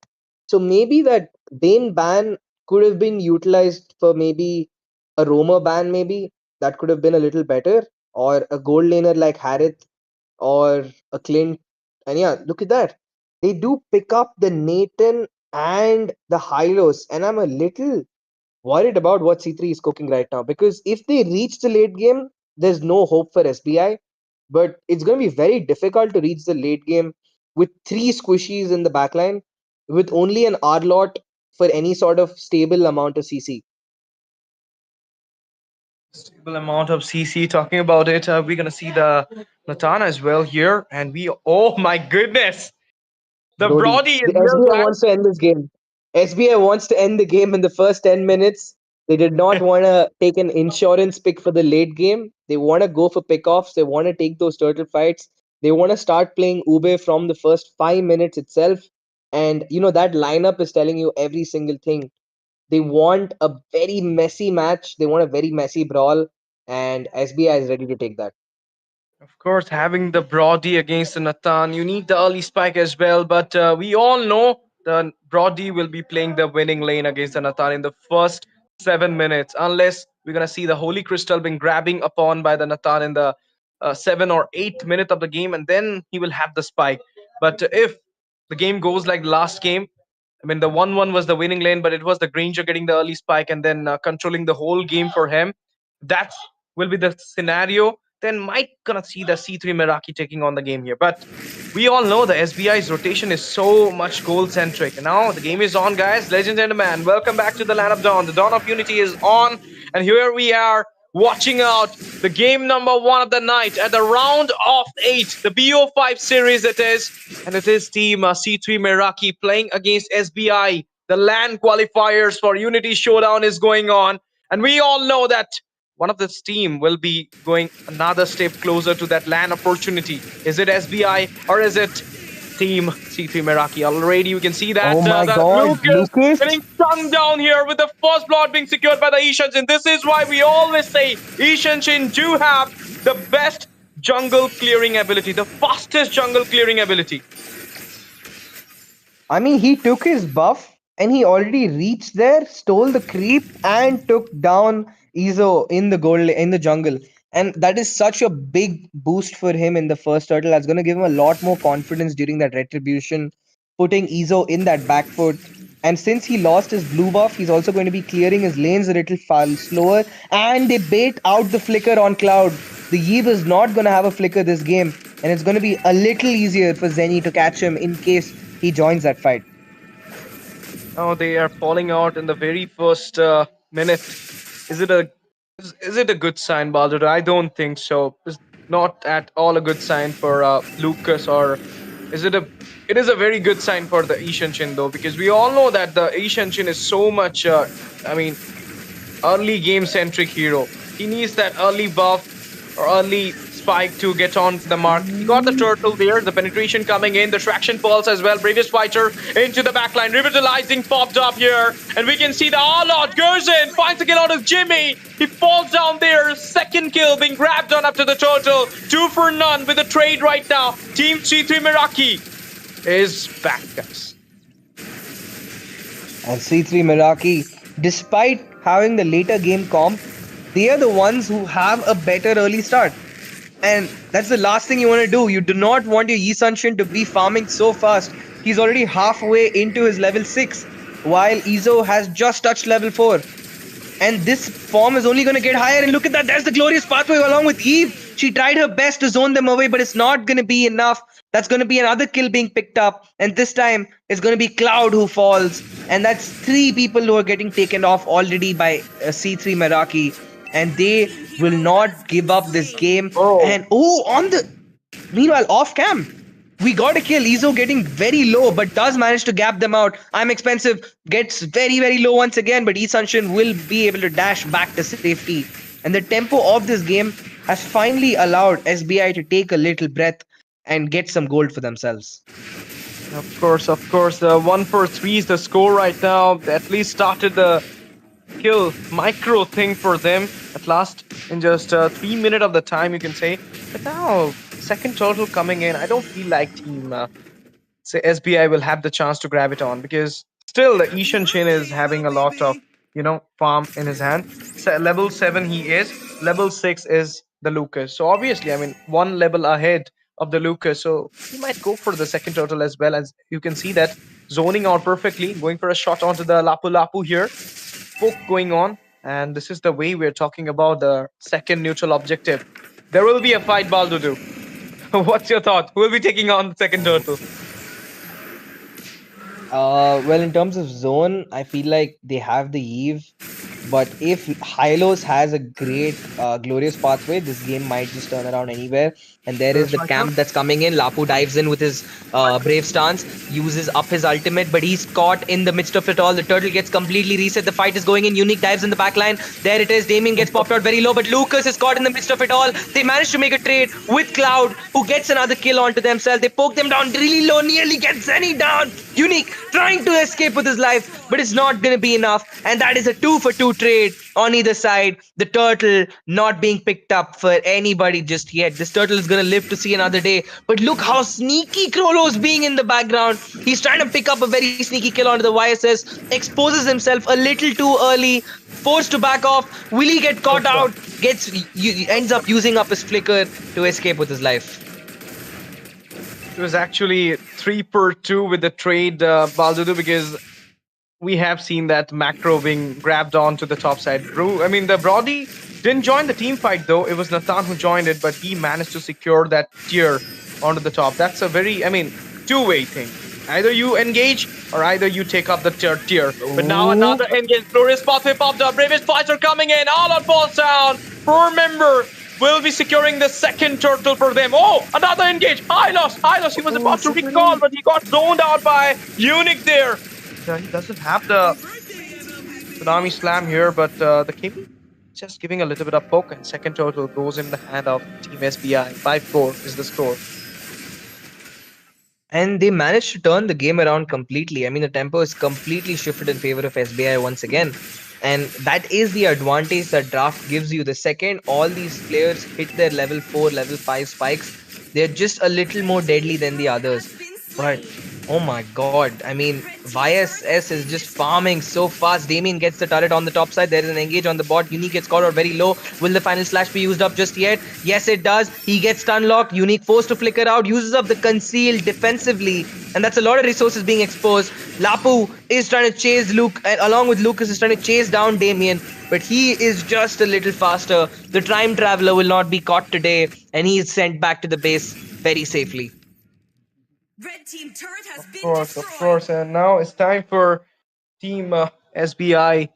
So maybe that Bane ban could have been utilized for maybe a Roamer ban, maybe that could have been a little better, or a gold laner like Harith or a Clint. And yeah, look at that. They do pick up the Nathan and the Hylos, and I'm a little worried about what C3 is cooking right now because if they reach the late game, there's no hope for SBI. But it's going to be very difficult to reach the late game with three squishies in the backline with only an R lot for any sort of stable amount of CC. Stable amount of CC talking about it. We're going to see the Natana as well here. And oh my goodness. The Brody, Brody the is here, SBI guys. wants to end this game. SBI wants to end the game in the first 10 minutes. They did not want to take an insurance pick for the late game. They want to go for pickoffs. They want to take those turtle fights. They want to start playing Ube from the first 5 minutes itself. And that lineup is telling you every single thing. They want a very messy match. They want a very messy brawl. And SBI is ready to take that. Of course, having the Brody against the Nathan, you need the early spike as well. But we all know the Brody will be playing the winning lane against the Nathan in the first 7 minutes, unless we're gonna see the Holy Crystal being grabbing upon by the Nathan in the 7 or 8 minute of the game, and then he will have the spike. But if the game goes like last game, I mean, the 1-1 was the winning lane, but it was the Granger getting the early spike and then controlling the whole game for him. That will be the scenario. Then might gonna see the C3 Meraki taking on the game here. But we all know the SBI's rotation is so much goal centric. And now the game is on, guys. Legends and man, welcome back to the Land of Dawn. The Dawn of Unity is on, and here we are watching out the game number 1 of the night at the round of 8, the BO5 series it is, and it is team C3 Meraki playing against SBI. The LAN qualifiers for Unity Showdown is going on, and we all know that one of this team will be going another step closer to that LAN opportunity. Is it SBI or is it Team C3 Meraki. Already you can see that Oh my that God, Lucas. getting stung down here with the first blood being secured by the Ishanshin. This is why we always say Ishanshin do have the best jungle clearing ability, the fastest jungle clearing ability. I mean, he took his buff and he already reached there, stole the creep, and took down Izo in the in the jungle. And that is such a big boost for him in the first turtle. That's going to give him a lot more confidence during that retribution, putting Izo in that back foot. And since he lost his blue buff, he's also going to be clearing his lanes a little far slower. And they bait out the flicker on Cloud. The Yib is not going to have a flicker this game, and it's going to be a little easier for Zenny to catch him in case he joins that fight. Oh, they are falling out in the very first minute. Is it a good sign, Baldur? I don't think so. It's not at all a good sign for Lucas, or is it a? It is a very good sign for the Ishanshin though, because we all know that the Ishanshin is so much. I mean, early game centric hero. He needs that early buff or early spike to get on the mark. He got the turtle there, the penetration coming in, the traction pulse as well. Bravest fighter into the backline, revitalizing popped up here, and we can see the Arlot goes in, finds a kill out of Jimmy. He falls down there, second kill being grabbed on up to the turtle. 2 for none with a trade right now. Team C3 Meraki is back, guys. And C3 Meraki, despite having the later game comp, they are the ones who have a better early start. And that's the last thing you want to do. You do not want your Yisanshin to be farming so fast. He's already halfway into his level 6, while Izo has just touched level 4. And this form is only going to get higher. And look at that, there's the glorious pathway along with Eve. She tried her best to zone them away, but it's not going to be enough. That's going to be another kill being picked up. And this time, it's going to be Cloud who falls. And that's 3 people who are getting taken off already by C3 Meraki. And they will not give up this game. And meanwhile, off cam, we got a kill. Izo getting very low, but does manage to gap them out. I'm Expensive gets very, very low once again, but Isanshin will be able to dash back to safety. And the tempo of this game has finally allowed SBI to take a little breath and get some gold for themselves. Of course. 1 for 3 is the score right now. They at least started the kill micro thing for them at last in just 3 minutes of the time, you can say. But now, second turtle coming in, I don't feel like team say SBI will have the chance to grab it on, because still the Ishanshin is having a lot of farm in his hand. So level 7 he is, level 6 is the Lucas. So obviously, I mean, 1 level ahead of the Lucas, so he might go for the second turtle as well. As you can see that zoning out perfectly, going for a shot onto the Lapu Lapu here. Poke going on, and this is the way we're talking about the second neutral objective. There will be a fight, Baldudu. What's your thought? Who will be taking on the second turtle? Well, in terms of zone, I feel like they have the Eve, but if Hylos has a great glorious pathway, this game might just turn around anywhere. And there is the camp that's coming in. Lapu dives in with his brave stance, uses up his ultimate, but he's caught in the midst of it all. The turtle gets completely reset. The fight is going in. Unique dives in the backline. There it is. Damien gets popped out very low, but Lucas is caught in the midst of it all. They manage to make a trade with Cloud, who gets another kill onto themselves. They poke them down really low, nearly get Zenny down. Unique trying to escape with his life, but it's not going to be enough. And that is a 2 for 2 trade on either side. The turtle not being picked up for anybody just yet. This turtle is going to live to see another day. But look how sneaky Krolo's being in the background. He's trying to pick up a very sneaky kill onto the YSS. Exposes himself a little too early. Forced to back off. Will he get caught out? Ends up using up his flicker to escape with his life. It was actually 3 for 2 with the trade, Baldudu, because we have seen that macro being grabbed onto the top side. The Brody didn't join the team fight though. It was Nathan who joined it, but he managed to secure that tier onto the top. That's a very, two-way thing. Either you engage or either you take up the tier. But now another engage. Glorious pathway popped up. Bravest fighter coming in. All on falls down. Poor member will be securing the second turtle for them. Oh, another engage. Hylos, he was about to recall, but he got zoned out by Unique there. He doesn't have the Tsunami Slam here, but the KB just giving a little bit of poke, and second turtle goes in the hand of Team SBI. 5-4 is the score. And they managed to turn the game around completely. I mean, the tempo is completely shifted in favor of SBI once again. And that is the advantage that draft gives you. The second all these players hit their level 4, level 5 spikes, they're just a little more deadly than the others. But oh my god, I mean, YSS is just farming so fast. Damien gets the turret on the top side. There is an engage on the bot. Unique gets caught out very low. Will the final slash be used up just yet? Yes, it does. He gets stun locked. Unique forced to flicker out, uses up the conceal defensively, and that's a lot of resources being exposed. Lapu is trying to chase Luke, and along with Lucas is trying to chase down Damien, but he is just a little faster. The time traveler will not be caught today, and he is sent back to the base very safely. Red team turret has been Of course. And now it's time for Team SBI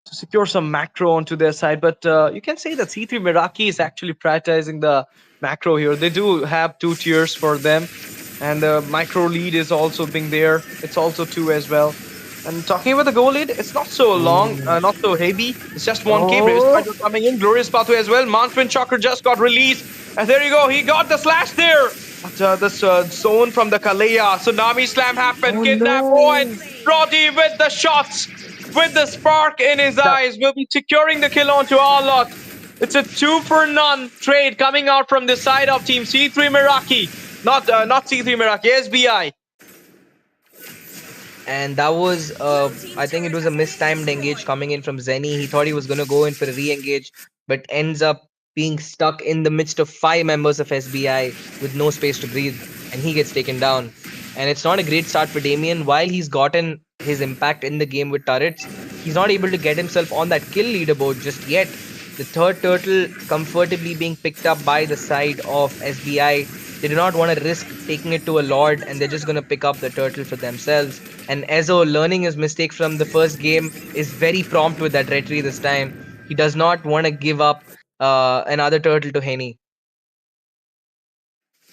to secure some macro onto their side. But you can say that C3 Meraki is actually prioritizing the macro here. They do have 2 tiers for them, and the micro lead is also being there. It's also 2 as well. And talking about the goal lead, it's not so long, not so heavy. It's just 1K. Brave Spider coming in. Glorious Pathway as well. Manfred Chakra just got released. And there you go. He got the slash there. But this zone from the Kalea. Tsunami slam happened. Kidnap Owen. Roddy with the shots. With the spark in his eyes. Will be securing the kill onto Arlot. It's a 2-for-none trade coming out from the side of Team C3 Meraki. Not C3 Meraki, SBI. And that was, I think it was a mistimed engage coming in from Zenny. He thought he was going to go in for a re-engage, but ends up being stuck in the midst of 5 members of SBI with no space to breathe, and he gets taken down. And it's not a great start for Damien. While he's gotten his impact in the game with turrets, he's not able to get himself on that kill leaderboard just yet. The third turtle comfortably being picked up by the side of SBI. They do not want to risk taking it to a Lord, and they're just going to pick up the turtle for themselves. And Ezo, learning his mistake from the first game, is very prompt with that retry this time. He does not want to give up another turtle to Henny.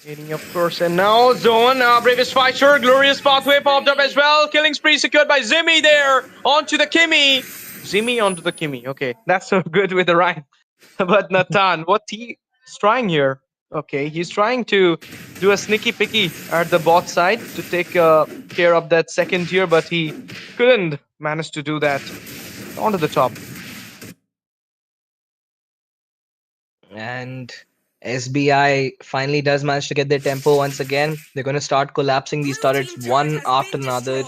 Henny, of course, and now Zone, Bravest Fighter, Glorious Pathway popped up as well. Killing spree secured by Zimmy there. Onto the Kimmy. Zimmy onto the Kimmy. Okay, that's so good with the rhyme. But Nathan, what he's trying here? Okay, he's trying to do a sneaky picky at the bot side to take care of that second tier, but he couldn't manage to do that. Onto the top. And SBI finally does manage to get their tempo once again. They're going to start collapsing these turrets one after another.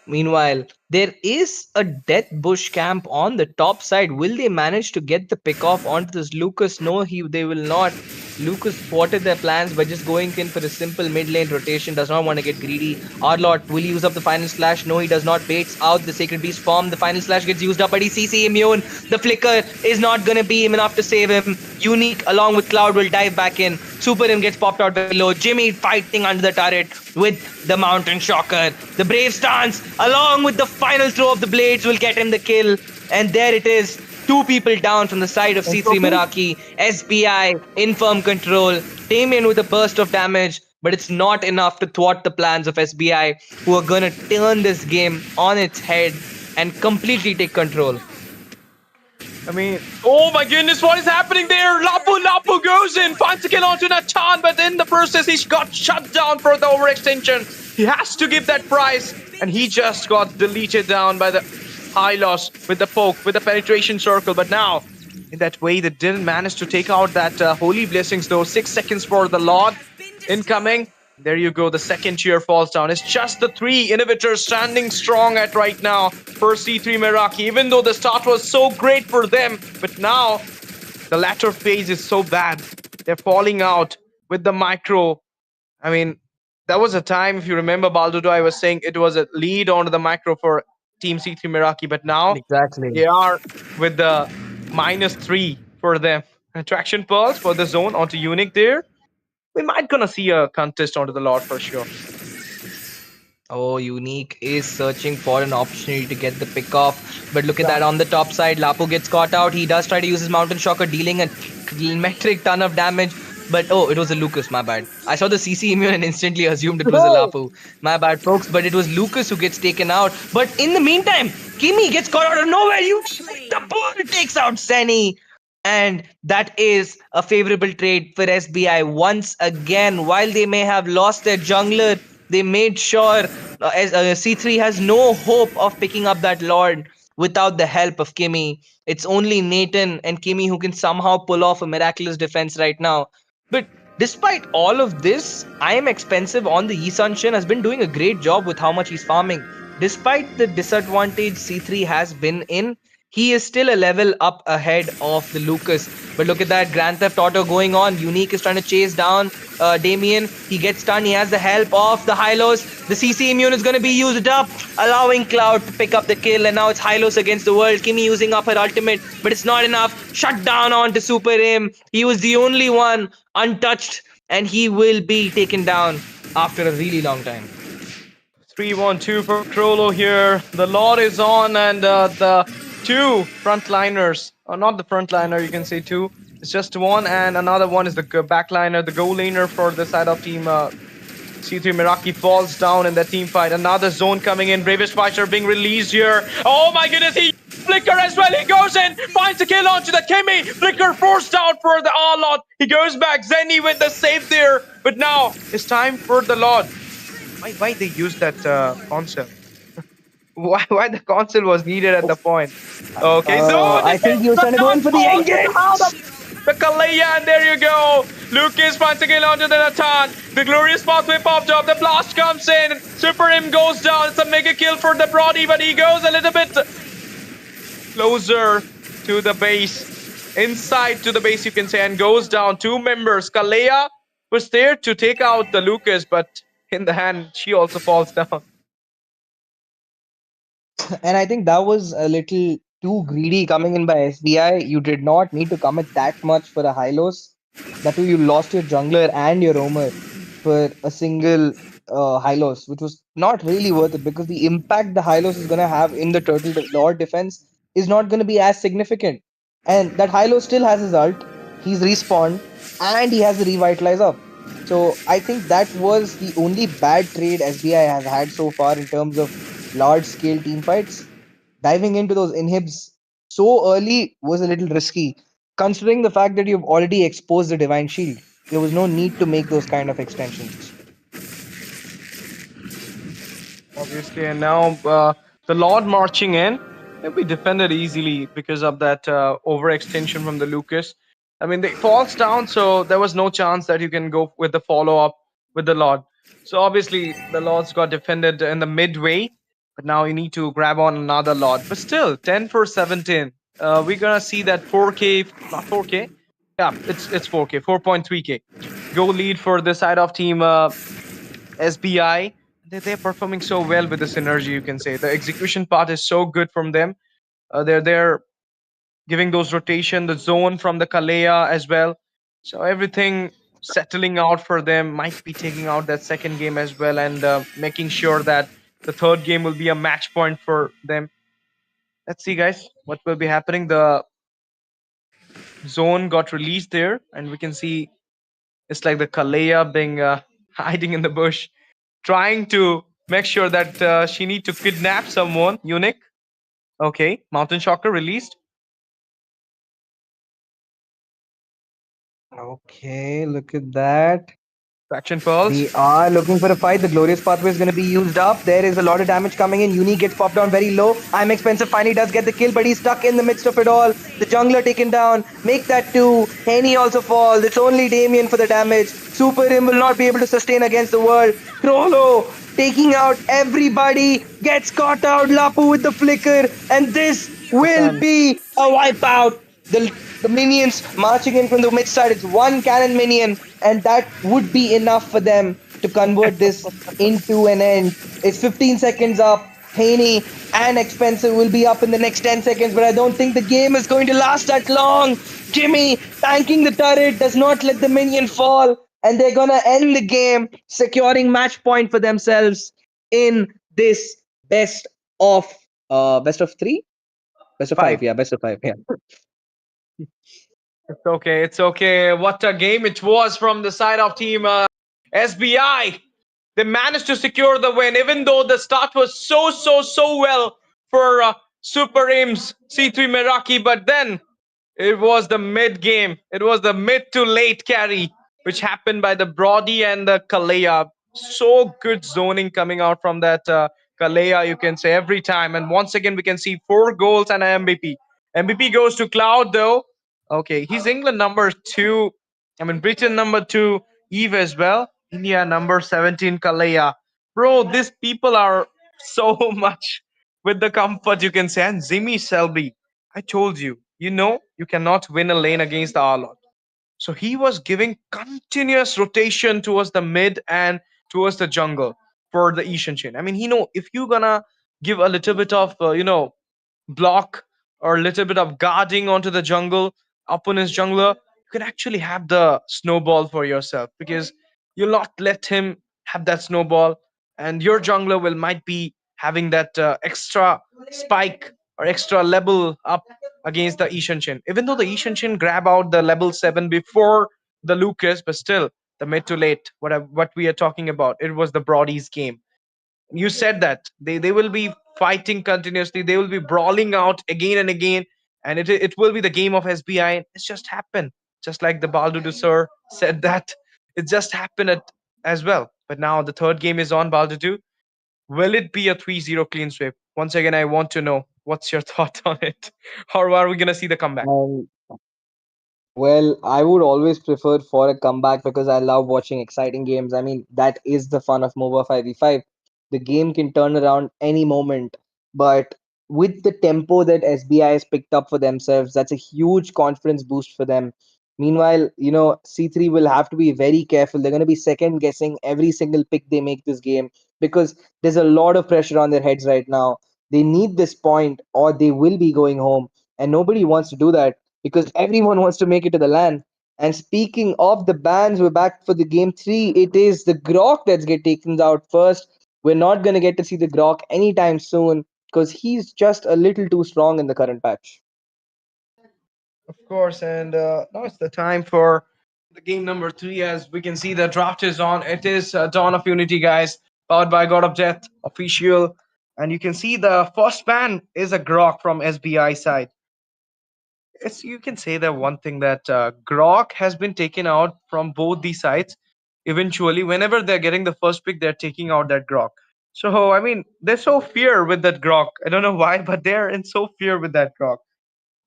Meanwhile, there is a death bush camp on the top side. Will they manage to get the pick off onto this Lucas? No, they will not. Lucas thwarted their plans by just going in for a simple mid lane rotation. Does not want to get greedy. Arlot, will he use up the final slash? No, he does not. Baits out the Sacred Beast form. The final slash gets used up, but he's CC immune. The flicker is not going to be enough to save him. Unique along with Cloud will dive back in. Super him gets popped out very low. Jimmy fighting under the turret with the Mountain Shocker. The Brave stance along with the final throw of the blades will get him the kill. And there it is. 2 people down from the side of C3 Meraki. SBI in firm control. Damien with a burst of damage, but it's not enough to thwart the plans of SBI, who are gonna turn this game on its head and completely take control. I mean, oh my goodness, what is happening there? Lapu goes in, finds a kill onto Nathan, but in the process, he got shut down for the overextension. He has to give that price, and he just got deleted down by the high loss with the poke, with the penetration circle. But now, in that way, they didn't manage to take out that holy blessings, though. 6 seconds for the Lord incoming. There you go, the second tier falls down. It's just the 3 inhibitors standing strong at right now for C3 Meraki, even though the start was so great for them. But now, the latter phase is so bad. They're falling out with the micro. I mean, that was a time, if you remember, Baldudo, I was saying it was a lead onto the micro for Team C3 Meraki, but now they are with the -3 for them. Attraction Pearls for the zone onto Unique there. We might gonna see a contest onto the Lord for sure. Oh, Unique is searching for an opportunity to get the pick off. But look at that on the top side. Lapu gets caught out. He does try to use his Mountain Shocker, dealing a metric ton of damage. But oh, it was a Lucas, my bad. I saw the CC immune and instantly assumed it was a Lapu. My bad, folks. But it was Lucas who gets taken out. But in the meantime, Kimi gets caught out of nowhere. The bull takes out Senny. And that is a favorable trade for SBI once again. While they may have lost their jungler, They made sure C3 has no hope of picking up that Lord without the help of Kimmy. It's only Nathan and Kimmy who can somehow pull off a miraculous defense right now. But despite all of this, I am expensive on the Yisun Shin has been doing a great job with how much he's farming. Despite the disadvantage C3 has been in, he is still a level up ahead of the Lucas. But look at that Grand Theft Auto going on. Unique is trying to chase down Damien. He gets stunned. He has the help of the Hylos. The CC immune is going to be used up, allowing Cloud to pick up the kill. And now it's Hylos against the world. Kimmy using up her ultimate, but it's not enough. Shut down onto Super Im. He was the only one untouched, and he will be taken down after a really long time. 3-1-2 for Crollo here. The Lord is on, and the two frontliners, or not the frontliner, you can say two. It's just one, and another one is the backliner, the goal laner for the side of team C3 Meraki falls down in the team fight. Another zone coming in. Bravest Fighter being released here. Oh my goodness, he Flicker as well. He goes in, finds a kill onto the Kimmy. Flicker forced out for the Arlot. He goes back. Zenny with the save there. But now it's time for the Lord. Why they use that console? why the console was needed at the point? Okay, so I think he was trying to go in for the engine. The Kalaya, and there you go. Lucas finds a kill onto the Natan. The glorious pathway popped up. The blast comes in. Super Im goes down. It's a mega kill for the Brody, but he goes a little bit closer to the base. Inside to the base, you can say, and goes down. Two members. Kalaya was there to take out the Lucas, but in the hand, she also falls down. And I think that was a little too greedy coming in by SBI. You did not need to commit that much for a Hylos. That way, you lost your jungler and your roamer for a single Hylos, which was not really worth it because the impact the Hylos is going to have in the Lord defense is not going to be as significant. And that Hylos still has his ult, he's respawned, and he has the revitalize up. So I think that was the only bad trade SBI has had so far in terms of large scale team fights. Diving into those inhibs so early was a little risky, considering the fact that you've already exposed the Divine Shield. There was no need to make those kind of extensions. Obviously, and now the Lord marching in. They'll be defended easily because of that overextension from the Lucas. I mean, they falls down, so there was no chance that you can go with the follow up with the Lord. So obviously, the Lords got defended in the midway, but now you need to grab on another Lord. But still, 10 for 17. We're gonna see that 4K, not 4K. Yeah, it's 4K, 4.3K. Go lead for the side of team SBI. They're performing so well with the synergy, you can say. The execution part is so good from them. They're giving those rotation, the zone from the Kalea as well. So everything settling out for them, might be taking out that second game as well, and making sure that the third game will be a match point for them. Let's see, guys, what will be happening. The zone got released there, and we can see it's like the Kalea being hiding in the bush, trying to make sure that she need to kidnap someone. Unique. Okay, Mountain Shocker released. Okay, look at that. Traction Pearls. We are looking for a fight. The Glorious Pathway is going to be used up. There is a lot of damage coming in. Uni gets popped down very low. I'm Expensive finally does get the kill, but he's stuck in the midst of it all. The jungler taken down. Make that two. Henny also falls. It's only Damien for the damage. Super Im will not be able to sustain against the world. Crollo taking out everybody. Gets caught out. Lapu with the flicker. And this will be a wipeout. The minions marching in from the mid side. It's one cannon minion, and that would be enough for them to convert this into an end. It's 15 seconds up. Haney and Expensive will be up in the next 10 seconds, but I don't think the game is going to last that long. Jimmy tanking the turret does not let the minion fall, and they're gonna end the game, securing match point for themselves in this best of three, best of five. Yeah, best of five. Yeah. It's okay. It's okay. What a game it was from the side of team SBI. They managed to secure the win, even though the start was so well for Super Im's C3 Meraki. But then it was the mid game. It was the mid to late carry, which happened by the Brody and the Kalea. So good zoning coming out from that Kalea, you can say, every time. And once again, we can see 4 goals and an MVP. MVP goes to Cloud, though. Okay, he's England number 2. I mean, Britain number 2. Eve as well. India number 17, Kalea. Bro, these people are so much with the comfort, you can say. And Zimmy Selby, I told you, you cannot win a lane against the Arlott. So he was giving continuous rotation towards the mid and towards the jungle for the Ishan chain. I mean, if you're gonna give a little bit of, block or a little bit of guarding onto the jungle, opponent's jungler, you can actually have the snowball for yourself because you'll not let him have that snowball, and your jungler will might be having that extra spike or extra level up against the Ishan Chin. Even though the Ishan Chin grab out the level 7 before the Lucas, but still the mid to late, what we are talking about, it was the Brody's game. You said that they will be fighting continuously, they will be brawling out again and again, and it will be the game of SBI. It's just happened, just like the Baldudu sir said that it just happened as well. But now the third game is on. Baldudu, will it be a 3-0 clean sweep? Once again, I want to know what's your thought on it, or are we gonna see the comeback? Um, Well, I would always prefer for a comeback because I love watching exciting games. I mean, that is the fun of MOBA 5v5. The game can turn around any moment, but with the tempo that SBI has picked up for themselves, that's a huge confidence boost for them. Meanwhile, C3 will have to be very careful. They're going to be second guessing every single pick they make this game because there's a lot of pressure on their heads right now. They need this point or they will be going home, and nobody wants to do that because everyone wants to make it to the LAN. And speaking of the bans, we're back for the game 3. It is the Grok that's get taken out first. We're not going to get to see the Grok anytime soon because he's just a little too strong in the current patch. Of course, and now it's the time for the game number 3. As we can see, the draft is on. It is Dawn of Unity, guys, powered by God of Death official, and you can see the first ban is a Grok from SBI side. It's, you can say that one thing that Grok has been taken out from both the sides. Eventually, whenever they're getting the first pick, they're taking out that Grok. So I mean, they're so fear with that Grok. I don't know why, but they're in so fear with that Grok.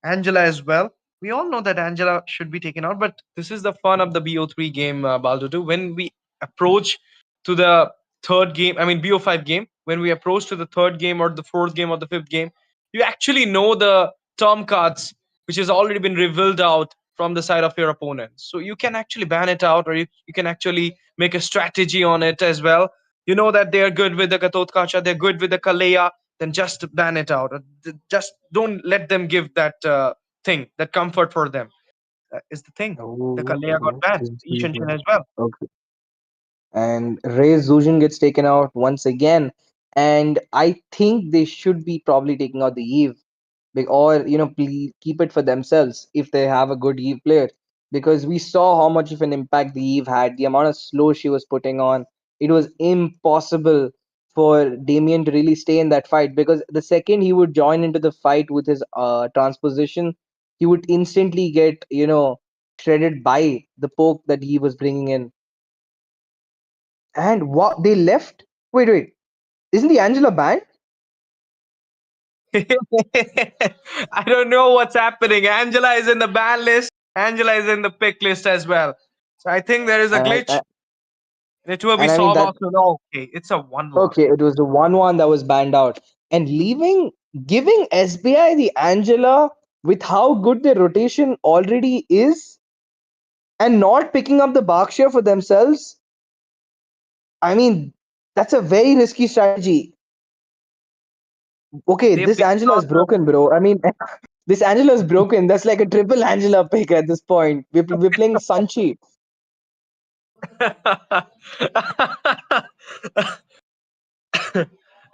Angela as well. We all know that Angela should be taken out, but this is the fun of the BO3 game, Baldudu. When we approach to the third game, I mean BO5 game, when we approach to the third game or the fourth game or the fifth game, you actually know the term cards, which has already been revealed out from the side of your opponent. So you can actually ban it out, or you can actually make a strategy on it as well. You know that they're good with the Katot Kacha, they're good with the Kalea, then just ban it out. Just don't let them give that thing, that comfort for them. That is the thing. The Kalea got Oh, banned, Ishan as well. okay. And Ray Zujin gets taken out once again. And I think they should be probably taking out the Eve, or keep it for themselves if they have a good Eve player, because we saw how much of an impact the Eve had, the amount of slow she was putting on. It was impossible for Damien to really stay in that fight because the second he would join into the fight with his transposition, he would instantly get shredded by the poke that he was bringing in. And what they left? Wait, isn't the Angela banned? I don't know what's happening. Angela is in the ban list. Angela is in the pick list as well. So I think there is a And glitch. It will be and I mean solved that. also. No, okay, it's a 1-1. Okay, it was the 1-1 that was banned out. And giving SBI the Angela with how good their rotation already is and not picking up the Berkshire for themselves. I mean, that's a very risky strategy. Okay, They this picked Angela out is broken, bro. I mean, this Angela is broken. That's like a triple Angela pick at this point. We're playing Sanchi.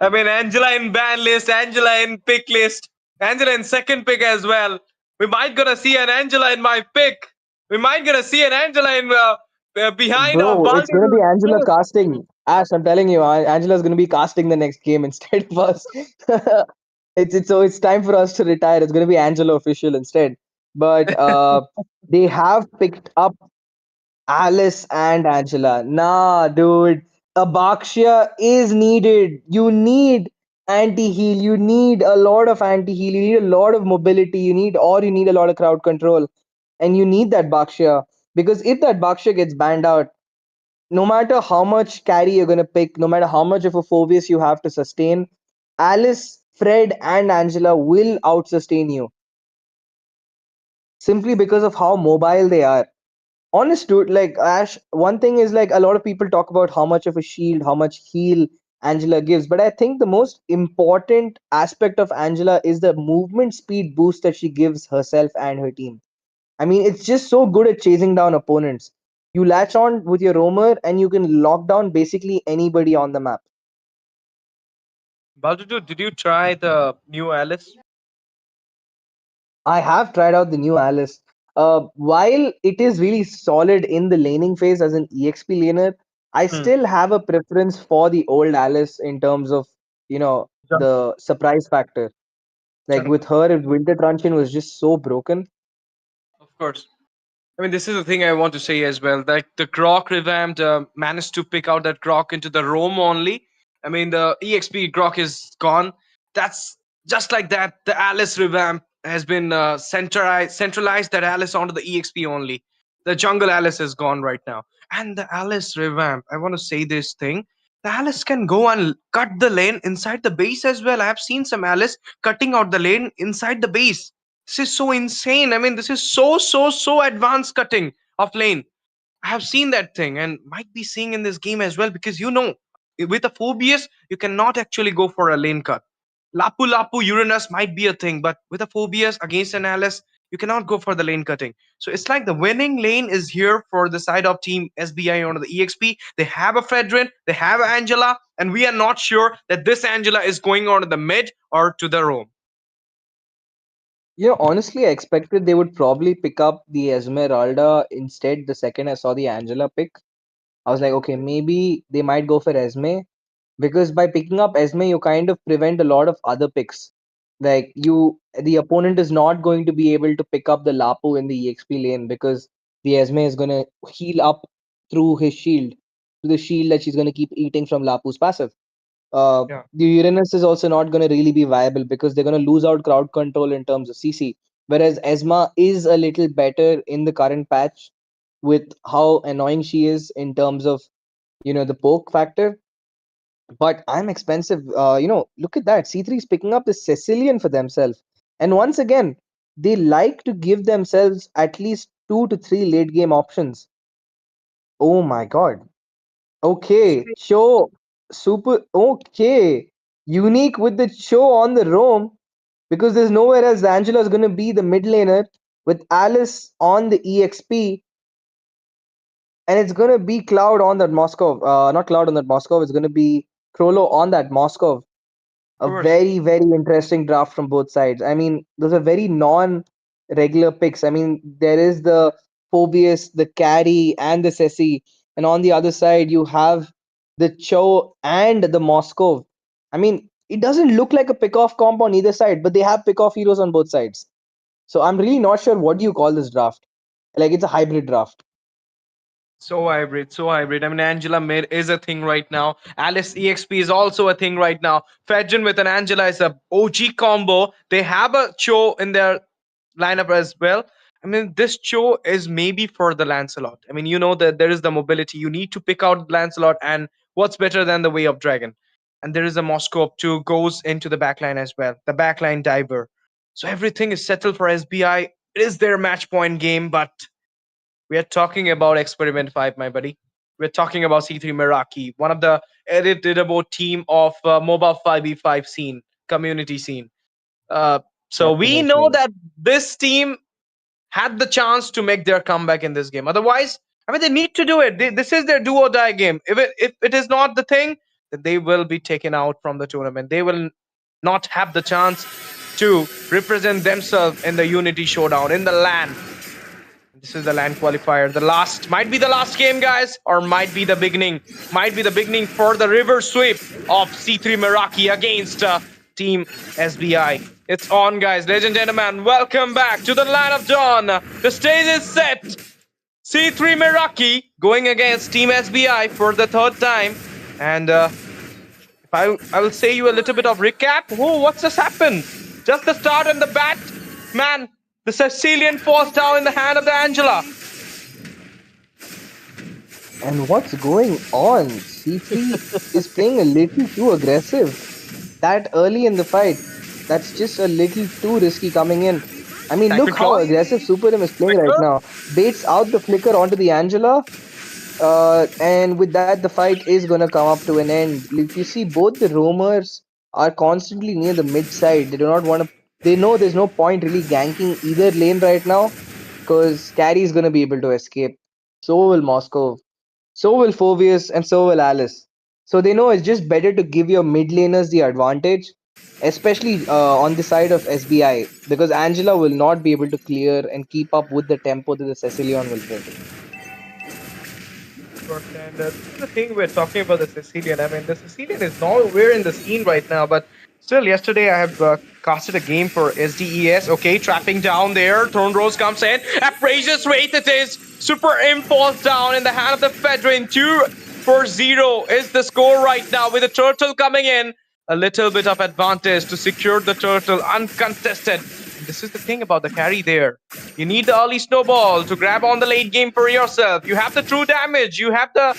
I mean, Angela in ban list, Angela in pick list, Angela in second pick as well. We might gonna see an Angela in my pick. We might gonna see an Angela in behind of Bro, it's gonna be Baldur. Angela casting. Ash, I'm telling you, Angela's gonna be casting the next game instead of us. It's time for us to retire. It's gonna be Angela official instead. But they have picked up Alice and Angela. Nah, dude. a Bakshia is needed. You need anti-heal. You need a lot of anti-heal. You need a lot of mobility. You need a lot of crowd control. And you need that Bakshia. Because if that Bakshia gets banned out, no matter how much carry you're gonna pick, no matter how much of a Phobius you have to sustain, Alice, Fred, and Angela will out-sustain you. Simply because of how mobile they are. Honest dude, like Ash, one thing is like a lot of people talk about how much of a shield, how much heal Angela gives, but I think the most important aspect of Angela is the movement speed boost that she gives herself and her team. I mean, it's just so good at chasing down opponents. You latch on with your roamer and you can lock down basically anybody on the map. Baldudu, did you try the new Alice? I have tried out the new Alice. While it is really solid in the laning phase as an EXP laner, I Hmm. still have a preference for the old Alice in terms of, the surprise factor. Like Jungle. with her, Winter Truncheon was just so broken. Of course. I mean, this is the thing I want to say as well. Like the Grok revamped managed to pick out that Grok into the roam only. I mean, the EXP Grok is gone. That's just like that. The Alice revamp has been centralized that Alice onto the EXP only. The jungle Alice is gone right now. And the Alice revamp, I want to say this thing. The Alice can go and cut the lane inside the base as well. I have seen some Alice cutting out the lane inside the base. This is so insane. I mean, this is so advanced cutting of lane. I have seen that thing and might be seeing in this game as well because with a Phobius, you cannot actually go for a lane cut. Lapu Lapu Uranus might be a thing, but with a Phobius against an Alice, you cannot go for the lane cutting. So it's like the winning lane is here for the side of team SBI on the EXP. They have a Fedrin, they have Angela, and we are not sure that this Angela is going on to the mid or to the roam. Honestly, I expected they would probably pick up the Esmeralda instead the second I saw the Angela pick. I was like, okay, maybe they might go for Esme, because by picking up Esme, you kind of prevent a lot of other picks. Like the opponent is not going to be able to pick up the Lapu in the EXP lane because the Esme is going to heal up through his shield, to the shield that she's going to keep eating from Lapu's passive. Yeah. The Uranus is also not going to really be viable because they're going to lose out crowd control in terms of CC. Whereas Esma is a little better in the current patch with how annoying she is in terms of the poke factor. But I'm expensive. Look at that. C3 is picking up the Sicilian for themselves. And once again, they like to give themselves at least 2 to 3 late game options. Oh my god. Okay. Show super okay. Unique with the show on the roam because there's nowhere else. Angela is gonna be the mid laner with Alice on the EXP, and it's gonna be Cloud on that Moscow. Not Cloud on that Moscow, it's gonna be Krolo on that Moscow. Of A course. very, very interesting draft from both sides. I mean, those are very non-regular picks. I mean, there is the Phobius, the Carry, and the Sessi, and on the other side you have the Cho and the Moscow. I mean, it doesn't look like a pick-off comp on either side, but they have pick-off heroes on both sides. So I'm really not sure what do you call this draft. Like it's a hybrid draft. So hybrid, so hybrid. I mean, Angela Mid is a thing right now. Alice EXP is also a thing right now. Fedrin with an Angela is a OG combo. They have a Cho in their lineup as well. I mean, this Cho is maybe for the Lancelot. I mean, you know that there is the mobility. You need to pick out Lancelot, and what's better than the Way of Dragon? And there is a Moscow up 2 goes into the backline as well. The backline diver. So everything is settled for SBI. It is their match point game, but we are talking about Experiment 5, my buddy. We're talking about C3 Meraki, one of the editable team of MOBA 5v5 scene, community scene. Uh, so we know Definitely. that this team had the chance to make their comeback in this game. Otherwise, I mean, they need to do it. This is their do or die game. If it is not the thing, then they will be taken out from the tournament. They will not have the chance to represent themselves in the Unity Showdown, in the LAN. This is the LAN qualifier. Might be the last game, guys, or might be the beginning. Might be the beginning for the river sweep of C3 Meraki against Team SBI. It's on, guys. Ladies and gentlemen, welcome back to the Land of Dawn. The stage is set. C3 Meraki going against Team SBI for the third time. And if I will say you a little bit of recap. Oh, what's just happened? Just the start and the bat, man. The Sicilian falls down in the hand of the Angela. And what's going on? C3 is playing a little too aggressive. That early in the fight, that's just a little too risky coming in. I mean, look how aggressive Supreme is playing right now. Baits out the flicker onto the Angela. And with that, the fight is going to come up to an end. If you see, both the roamers are constantly near the mid side. They do not want to. They know there's no point really ganking either lane right now because Carry is going to be able to escape. So will Moscow. So will Phoveus, and so will Alice. So they know it's just better to give your mid laners the advantage, especially on the side of SBI, because Angela will not be able to clear and keep up with the tempo that the Cecilion will bring. And this is the thing we're talking about the Sicilian. I mean, the Sicilian is nowhere in the scene right now, but still, yesterday I have casted a game for SDES. Okay, trapping down there. Throne Rose comes in. Appraiser's Wraith it is. Super Imp falls down in the hand of the Fedrin. 2-0 is the score right now with the Turtle coming in. A little bit of advantage to secure the Turtle uncontested. This is the thing about the carry there. You need the early snowball to grab on the late game for yourself. You have the true damage. You have the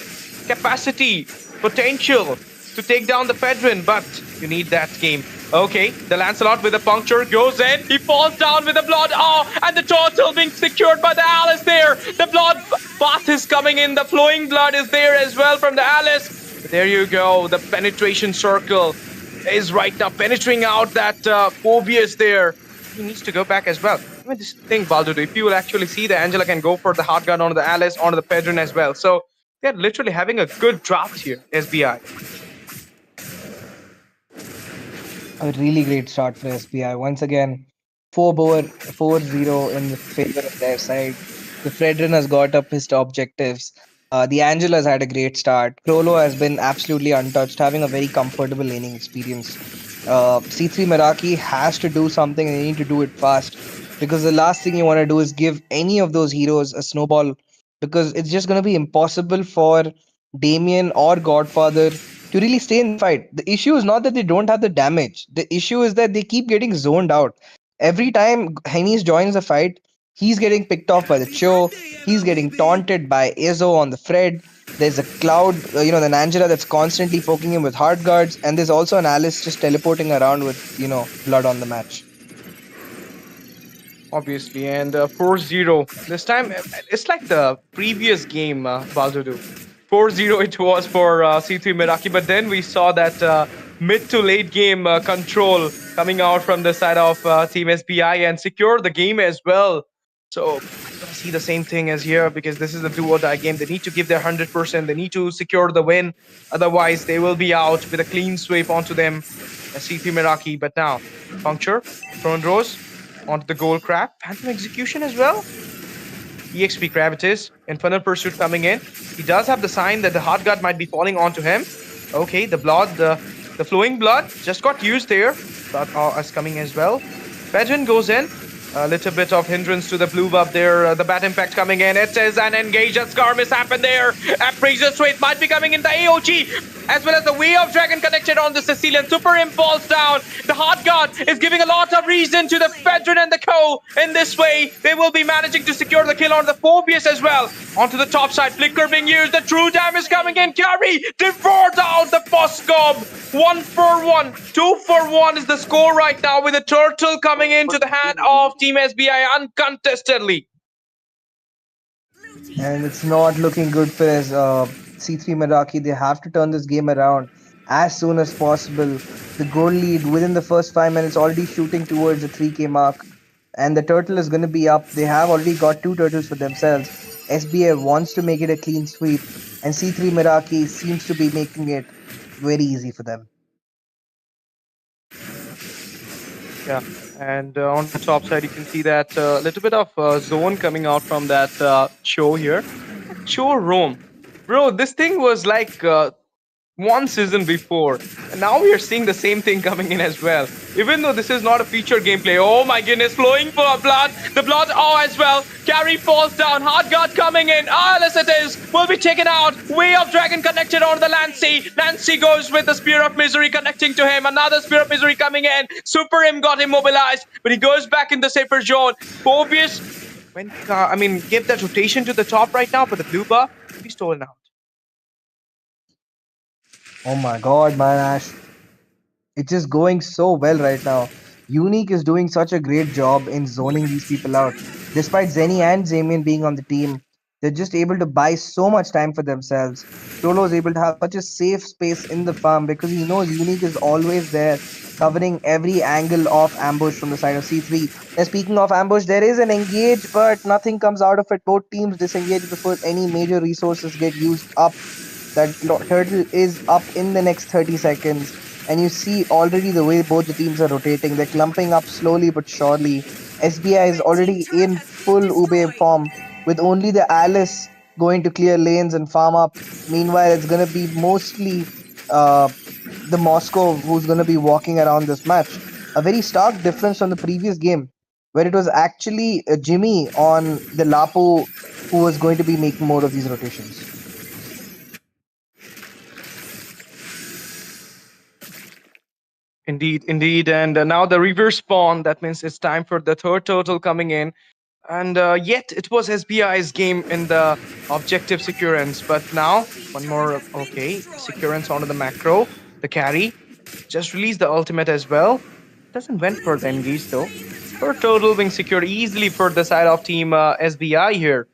capacity, potential to take down the Fedrin, but you need that game. Okay, the Lancelot with a puncture goes in. He falls down with the blood. Oh, and the Turtle being secured by the Alice there. The blood bath is coming in. The flowing blood is there as well from the Alice. There you go. The penetration circle is right now penetrating out that Phoveus there. He needs to go back as well. I mean, this thing, Baldudu, if you will actually see, the Angela can go for the hard gun onto the Alice, onto the Pedron as well. So they're literally having a good draft here, SBI. A really great start for SBI. Once again, 4-0 in the favor of their side. The Fredrin has got up his objectives. The Angelas had a great start. Krolo has been absolutely untouched, having a very comfortable laning experience. C3 Meraki has to do something and they need to do it fast, because the last thing you want to do is give any of those heroes a snowball, because it's just going to be impossible for Damien or Godfather to really stay in the fight. The issue is not that they don't have the damage. The issue is that they keep getting zoned out. Every time Hennis joins the fight, he's getting picked off by the Cho. He's getting taunted by Ezo on the Fred. There's a Cloud, the Angela that's constantly poking him with hard guards. And there's also an Alice just teleporting around with, blood on the match. Obviously, and 4-0. This time, it's like the previous game, Baldudu. 4-0 it was for C3 Meraki, but then we saw that mid to late game control coming out from the side of Team SBI and secure the game as well. So I'm gonna see the same thing as here, because this is a do or die game. They need to give their 100%. They need to secure the win. Otherwise, they will be out with a clean sweep onto them. C3 Meraki, but now puncture, Throne Rose onto the gold crab, Phantom Execution as well. EXP Crab it is. Infernal Pursuit coming in. He does have the sign that the hard guard might be falling onto him. Okay, the blood, the flowing blood just got used there. Blood is coming as well. Fedrin goes in. A little bit of hindrance to the blue buff there. The bat impact coming in. It is an engage. A scar miss happened there. Appraiser's Wraith might be coming in. The AOG as well as the Way of Dragon connected on the Sicilian. Super Impulse down. The hard guard is giving a lot of reason to the Fedrin and the Co. In this way, they will be managing to secure the kill on the Phoveus as well. Onto the top side. Flicker being used. The true damage coming in. Carry devoured out the Foscob. 1-for-1. 2-for-1 is the score right now, with a Turtle coming into the hand of Team SBI uncontestedly. And it's not looking good for C3 Meraki. They have to turn this game around as soon as possible. The goal lead within the first 5 minutes, already shooting towards the 3K mark. And the Turtle is going to be up. They have already got 2 turtles for themselves. SBI wants to make it a clean sweep, and C3 Meraki seems to be making it very easy for them. Yeah, and on the top side, you can see that little bit of zone coming out from that show here. Show roam. Bro, this thing was like one season before. And now we are seeing the same thing coming in as well. Even though this is not a feature gameplay. Oh my goodness, flowing for blood. The blood, oh, as well. Carry falls down. Hard guard coming in. Alice it is. Will be taken out. Way of Dragon connected on the Lancy. Lancy goes with the Spear of Misery connecting to him. Another Spear of Misery coming in. Super M got immobilized. But he goes back in the safer zone. Phobius, give that rotation to the top right now. But the blue buff will be stolen out. Oh my god, man, Ash. It's just going so well right now. Unique is doing such a great job in zoning these people out. Despite Zenny and Zamian being on the team, they're just able to buy so much time for themselves. Solo is able to have such a safe space in the farm because he knows Unique is always there, covering every angle of ambush from the side of C3. And speaking of ambush, there is an engage, but nothing comes out of it. Both teams disengage before any major resources get used up. That turtle is up in the next 30 seconds, and you see already the way both the teams are rotating. They're clumping up slowly but surely. SBI is already in full Ube form, with only the Alice going to clear lanes and farm up. Meanwhile, it's going to be mostly the Moscow who's going to be walking around this match. A very stark difference from the previous game, where it was actually Jimmy on the Lapo who was going to be making more of these rotations. Indeed. And now the reverse spawn. That means it's time for the third turtle coming in. And yet it was SBI's game in the objective securance. But now, one more, okay, securance onto the macro. The carry. Just release the ultimate as well. Doesn't went for the engage though. Third turtle being secured easily for the side of team SBI here.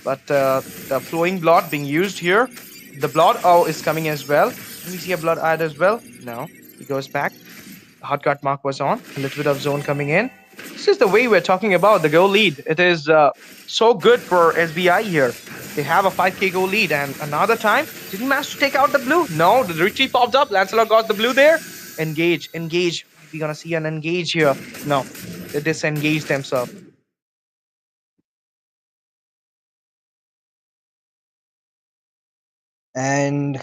But the flowing blood being used here. The blood is coming as well. Do we see a blood ad as well? No. He goes back. The hot guard mark was on. A little bit of zone coming in. This is the way we're talking about the goal lead. It is so good for SBI here. They have a 5k goal lead, and another time didn't manage to take out the blue. No, the retreat popped up. Lancelot got the blue there. Engage. We're gonna see an engage here. No, they disengaged themselves. And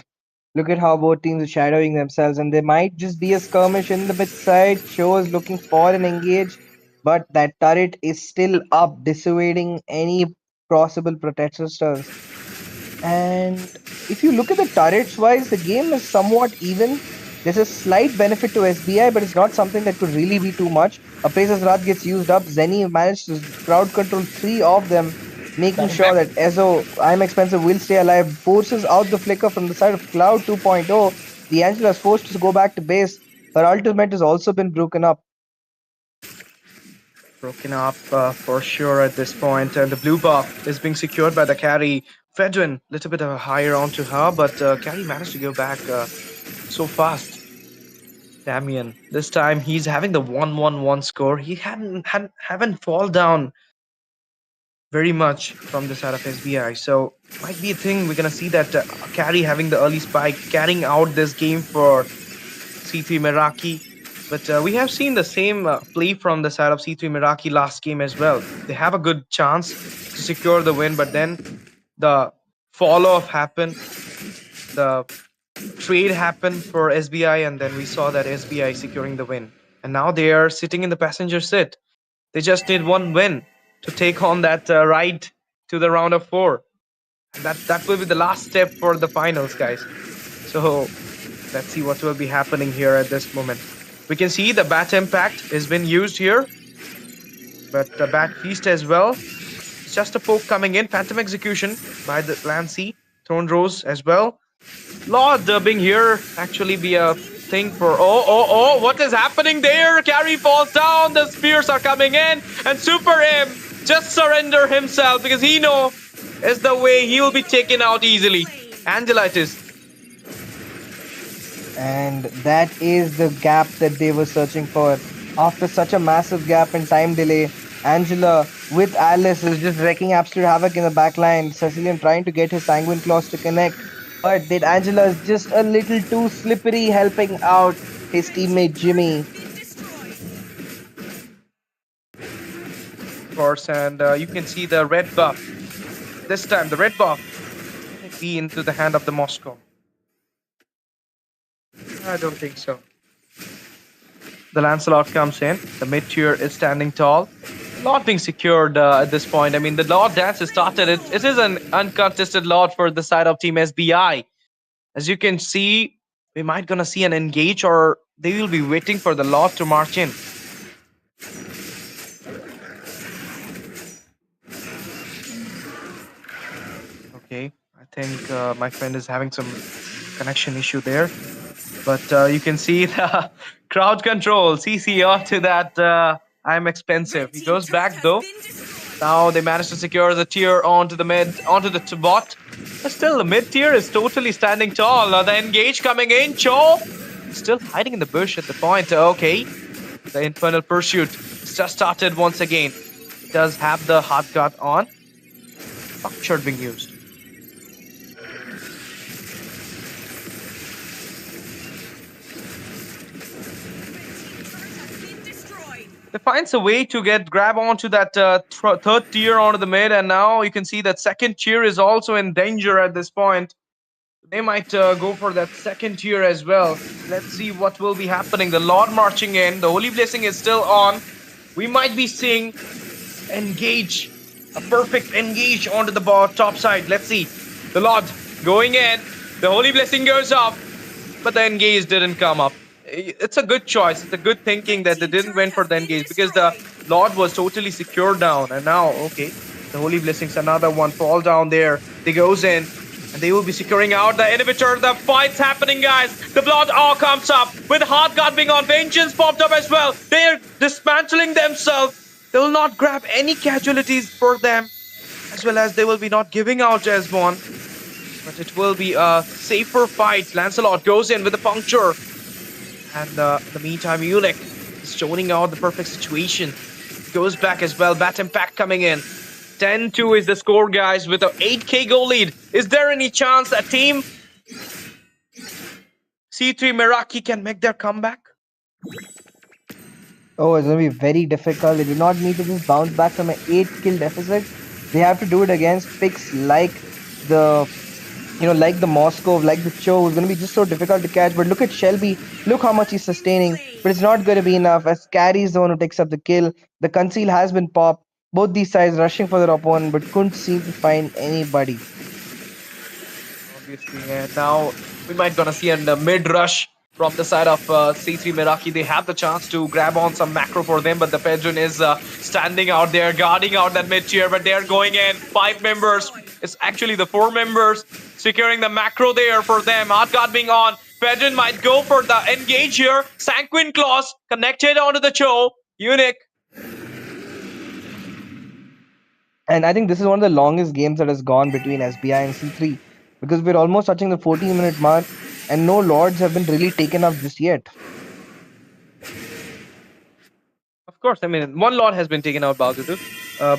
look at how both teams are shadowing themselves, and there might just be a skirmish in the mid side. Show is looking for an engage, but that turret is still up, dissuading any possible protesters. And if you look at the turrets wise, the game is somewhat even. There's a slight benefit to SBI, but it's not something that could really be too much. Appraiser's Wrath gets used up. Zenny managed to crowd control 3 of them, making sure that Ezo, I'm Expensive, will stay alive. Forces out the flicker from the side of Cloud 2.0. The Angela is forced to go back to base. Her ultimate has also been broken up. For sure at this point, and the blue buff is being secured by the carry. Fedrin, little bit of a higher onto her, but carry managed to go back so fast. Damien, this time he's having the 1-1-1 score. He haven't fall down very much from the side of SBI, so might be a thing we're gonna see that carry having the early spike, carrying out this game for C3 Meraki. But we have seen the same play from the side of C3 Meraki last game as well. They have a good chance to secure the win, but then the fall-off happened. The trade happened for SBI, and then we saw that SBI securing the win. And now they are sitting in the passenger seat. They just need one win to take on that ride to the round of 4. That will be the last step for the finals, guys. So let's see what will be happening here at this moment. We can see the Bat Impact has been used here, but the Bat Feast as well. It's just a poke coming in. Phantom Execution by the Lancy. Throne Rose as well. Lord dubbing here actually be a thing for... Oh, what is happening there? Carry falls down. The spears are coming in. And Super M just surrender himself because he knows is the way he will be taken out easily. Angela it is. And that is the gap that they were searching for. After such a massive gap and time delay, Angela with Alice is just wrecking absolute havoc in the backline. Cecilian trying to get his Sanguine Claws to connect, but that Angela is just a little too slippery, helping out his teammate Jimmy. Of course, and you can see the red buff. This time the red buff be into the hand of the Moscow. I don't think so. The Lancelot comes in. The mid tier is standing tall. Lot being secured at this point. I mean, the Lord dance has started. It is an uncontested Lord for the side of Team SBI. As you can see, we might gonna see an engage, or they will be waiting for the Lord to march in. Okay, I think my friend is having some connection issue there. But you can see the crowd control. CC onto that. I'm expensive. He goes back though. Now they managed to secure the tier onto the mid, onto the bot. But still, the mid tier is totally standing tall. The engage coming in. Cho still hiding in the bush at the point. Okay, the infernal pursuit just started once again. It does have the hard guard on. Buckshot being used. They finds a way to grab onto that third tier onto the mid, and now you can see that second tier is also in danger at this point. They might go for that second tier as well. Let's see what will be happening. The Lord marching in. The Holy Blessing is still on. We might be seeing engage, a perfect engage onto the top side. Let's see. The Lord going in. The Holy Blessing goes up, but the engage didn't come up. It's a good choice. It's a good thinking that they didn't went for the engage, because the Lord was totally secured down. And now, okay, the Holy Blessings, another one fall down there. They goes in, and they will be securing out the inhibitor. The fight's happening, guys. The Blood all comes up with Hard Guard being on. Vengeance popped up as well. They're dismantling themselves. They will not grab any casualties for them, as well as they will be not giving out as one. But it will be a safer fight. Lancelot goes in with a puncture. And in the meantime, Eunuch is zoning out the perfect situation. Goes back as well. Bat Impact coming in. 10-2 is the score, guys, with an 8k goal lead. Is there any chance that team C3 Meraki can make their comeback? Oh, it's going to be very difficult. They do not need to just bounce back from an 8-kill deficit. They have to do it against picks like the like the Moscow, like the Cho. It's going to be just so difficult to catch. But look at Shelby. Look how much he's sustaining. But it's not going to be enough, as Carry is the one who takes up the kill. The conceal has been popped. Both these sides rushing for their opponent, but couldn't seem to find anybody. Obviously, and now we might gonna see in the mid-rush from the side of C3 Meraki. They have the chance to grab on some macro for them, but the Pedron is standing out there, guarding out that mid-tier, but they're going in. 5 members. It's actually the 4 members securing the macro there for them. Hard guard being on. Pedron might go for the engage here. Sanguine Claws connected onto the Cho. Eunuch. And I think this is one of the longest games that has gone between SBI and C3, because we're almost touching the 14-minute mark and no Lords have been really taken up just yet. Of course, I mean, one Lord has been taken out, Baldudu.